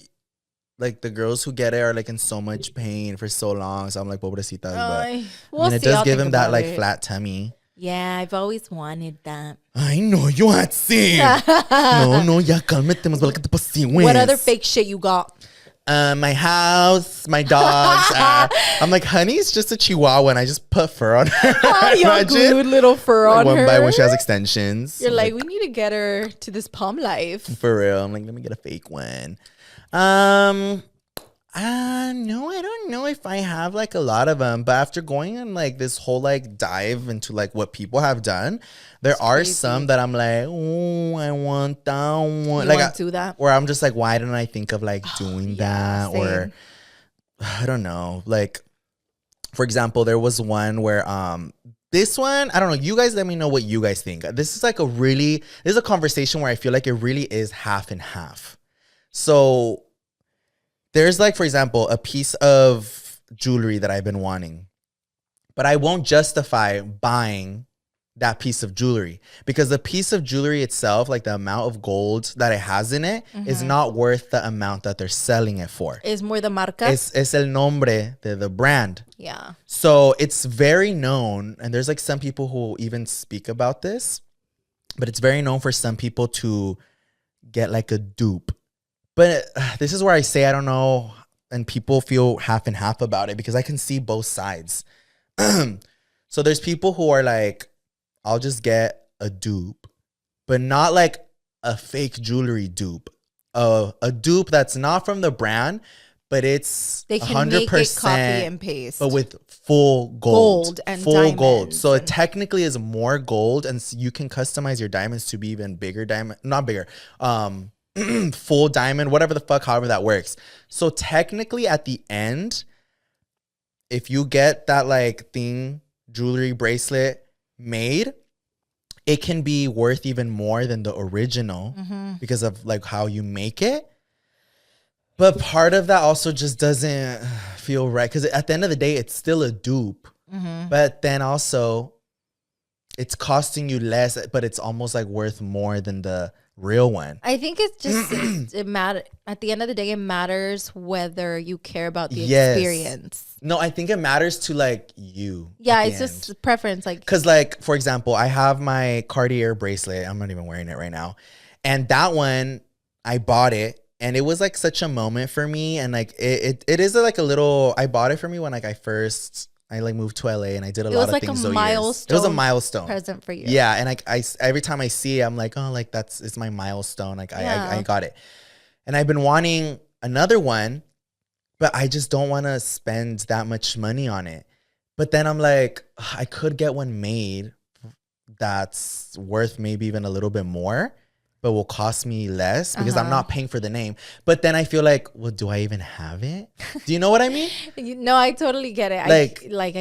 the girls who get it are like in so much pain for so long. So I'm like, pobrecitas, but I we'll mean, it see. does I'll give think him that about like it. flat tummy. Yeah, I've always wanted that. I know you had seen. No, ya cálmate, más vale que te pasives. What other fake shit you got? My house, my dogs. I'm like, honey's just a chihuahua, and I just put fur on her. Oh, you glued little fur on one her. by one, she has extensions. You're I'm like, we need to get her to this palm life. for real. I'm like, let me get a fake one. No, I don't know if I have like a lot of them, but after going on like this whole like dive into like what people have done, there are crazy. some that I'm like, oh, I want that one. You Like, want to do that? where I'm just like, why didn't I think of like doing that? Or same. I don't know. Like, for example, there was one where this one, I don't know. You guys let me know what you guys think. This is like this is a conversation where I feel like it really is half and half. So there's like, for example, a piece of jewelry that I've been wanting, but I won't justify buying that piece of jewelry because the piece of jewelry itself, like the amount of gold that it has in it, is not worth the amount that they're selling it for. Is more the marca? Es el nombre de the brand. Yeah. So it's very known, and there's like some people who even speak about this, but it's very known for some people to get like a dupe. But this is where I say I don't know, and people feel half and half about it because I can see both sides. So there's people who are like, I'll just get a dupe, but not like a fake jewelry dupe. A dupe that's not from the brand, but it's They can 100%, make it copy and paste. but with full gold. Gold and full gold. diamonds So it and- technically is more gold, and you can customize your diamonds to be even bigger diamond. Not bigger. full diamond, whatever the fuck, however that works. So technically at the end, if you get that like thing, jewelry bracelet made, it can be worth even more than the original because of like how you make it. But part of that also just doesn't feel right because at the end of the day, it's still a dupe. But then also it's costing you less, but it's almost like worth more than the real one. I think it's just it matter at the end of the day. It matters whether you care about the Yes. experience. No, I think it matters to like you. Yeah, at the it's end. just preference. Like, Because, like, for example, I have my Cartier bracelet. I'm not even wearing it right now. And that one, I bought it. And it was, like, such a moment for me. And, like, it is, like, a little... I bought it for me when, like, I like, moved to LA. And I did a lot of things those years. It was a milestone. Present for you. Yeah. And, like, every time I see it, I'm like, oh, like, it's my milestone. Like, I got it. And I've been wanting another one. But I just don't want to spend that much money on it. But then I'm like, I could get one made that's worth maybe even a little bit more, but will cost me less because I'm not paying for the name. But then I feel like, well, do I even have it? Do you know what I mean? No, I totally get it. I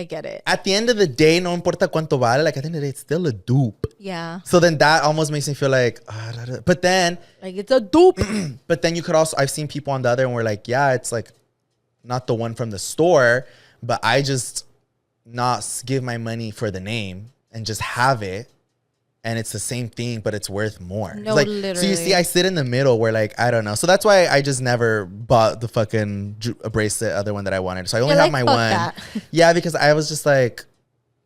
get it. At the end of the day, no importa cuánto vale, like at the end of the day, it's still a dupe. Yeah. So then that almost makes me feel like, but then. Like it's a dupe. But then you could also, I've seen people on the other and we're like, yeah, it's like not the one from the store, but I just not give my money for the name and just have it. And it's the same thing, but it's worth more. No, like, literally. So you see, I sit in the middle where like, I don't know. So that's why I just never bought the fucking bracelet, other one that I wanted. So I only have my one. That. Yeah, because I was just like,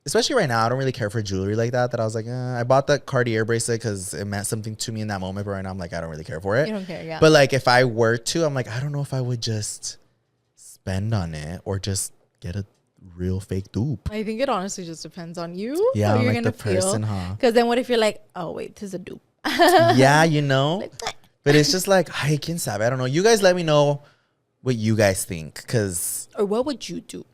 especially right now, I don't really care for jewelry like that. That I was like, I bought the Cartier bracelet because it meant something to me in that moment. But right now I'm like, I don't really care for it. You don't care, yeah. But like, if I were to, I'm like, I don't know if I would just spend on it or just get a real fake dupe. I think it honestly just depends on you. Yeah, how you're like gonna the person, huh? Because then what if you're like, oh wait, this is a dupe. Yeah, you know. But it's just like, ay, quién sabe. I don't know. You guys let me know what you guys think, because or what would you do?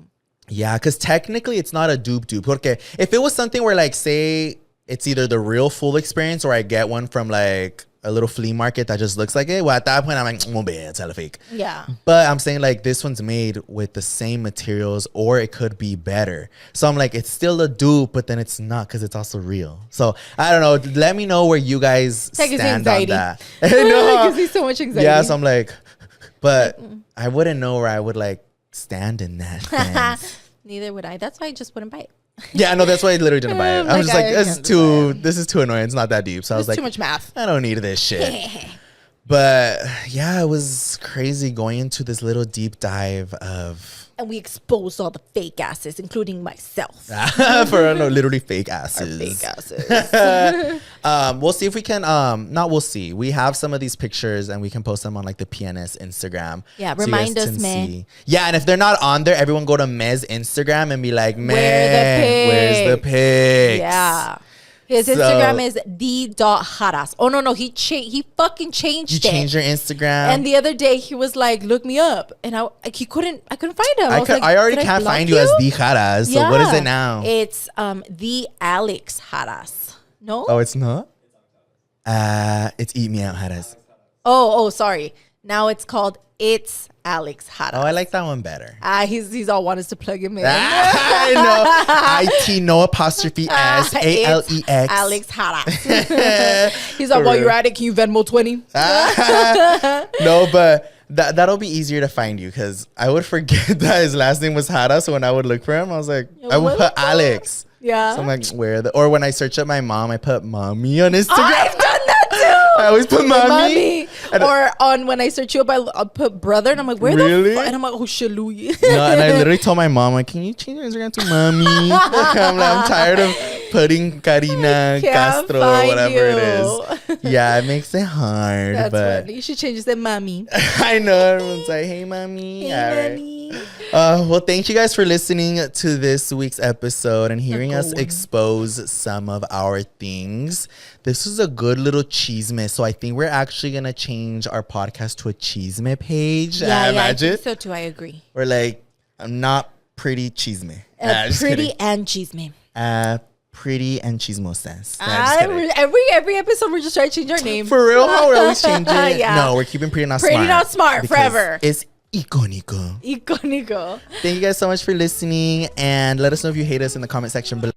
Yeah, because technically it's not a dupe. Porque if it was something where like, say it's either the real full experience or I get one from like a little flea market that just looks like it, well, at that point I'm like, oh, man, it's hella fake. Yeah. But I'm saying like this one's made with the same materials or it could be better. So I'm like, it's still a dupe, but then it's not because it's also real. So I don't know. Let me know where you guys stand on that. It gives me so much anxiety. Yeah, so I'm like, but I wouldn't know where I would like stand in that sense. Neither would I. That's why I just wouldn't buy it. Yeah, no, that's why I literally didn't buy it. I was just like, I this is too annoying. It's not that deep. So I was like, too much math. I don't need this shit. But yeah, it was crazy going into this little deep dive of. And we exposed all the fake asses, including myself. For no, literally fake asses. Fake asses. We'll see if we can. We'll see. We have some of these pictures and we can post them on like the PNS Instagram. Yeah, so remind us, can man. see. Yeah, and if they're not on there, everyone go to Mez Instagram and be like, man, where's the pics? Yeah. His Instagram is the.jaras. Oh no, he fucking changed it. You changed your Instagram. And the other day he was like, look me up. And I couldn't find him. I already can't find you as the Jaras. So what is it now? It's the Alex Jaras. No? Oh, it's not? It's Eat Me Out Jaras. Oh, sorry. Now it's called It's Alex Jaras. Oh, I like that one better. He's all want us to plug him in. I know. IT no apostrophe S ALEX. Alex Jaras. He's all, while you're at it, can you Venmo 20? No, but that'll be easier to find you because I would forget that his last name was Jara. So when I would look for him, I was like, I would put Alex. Yeah. So I'm like, or when I search up my mom, I put mommy on Instagram. I've done that too. I always put mommy. Or on when I search you up, I'll put brother, and I'm like, where the fuck? And I'm like, oh shit, Louie. No, and I literally told my mom, like, can you change your Instagram to mommy? I'm tired of putting Karina, Castro, or whatever it is. Yeah, it makes it hard. That's but funny. You should change it to mommy. I know. Everyone's like, hey, mommy. Hey, mommy. Well, thank you guys for listening to this week's episode and hearing us expose some of our things. This was a good little chisme. So I think we're actually going to change our podcast to a chisme page. Yeah, I imagine. I think so too. I agree. We're like, I'm not pretty chisme. Pretty and chisme. Pretty and Chismosas. No, I'm just kidding. Every episode we're just trying to change our name. For real? How we always change it? Yeah. No, we're keeping Pretty Not Smart. Pretty Not Smart because forever. It's iconico. Iconico. Thank you guys so much for listening, and let us know if you hate us in the comment section below.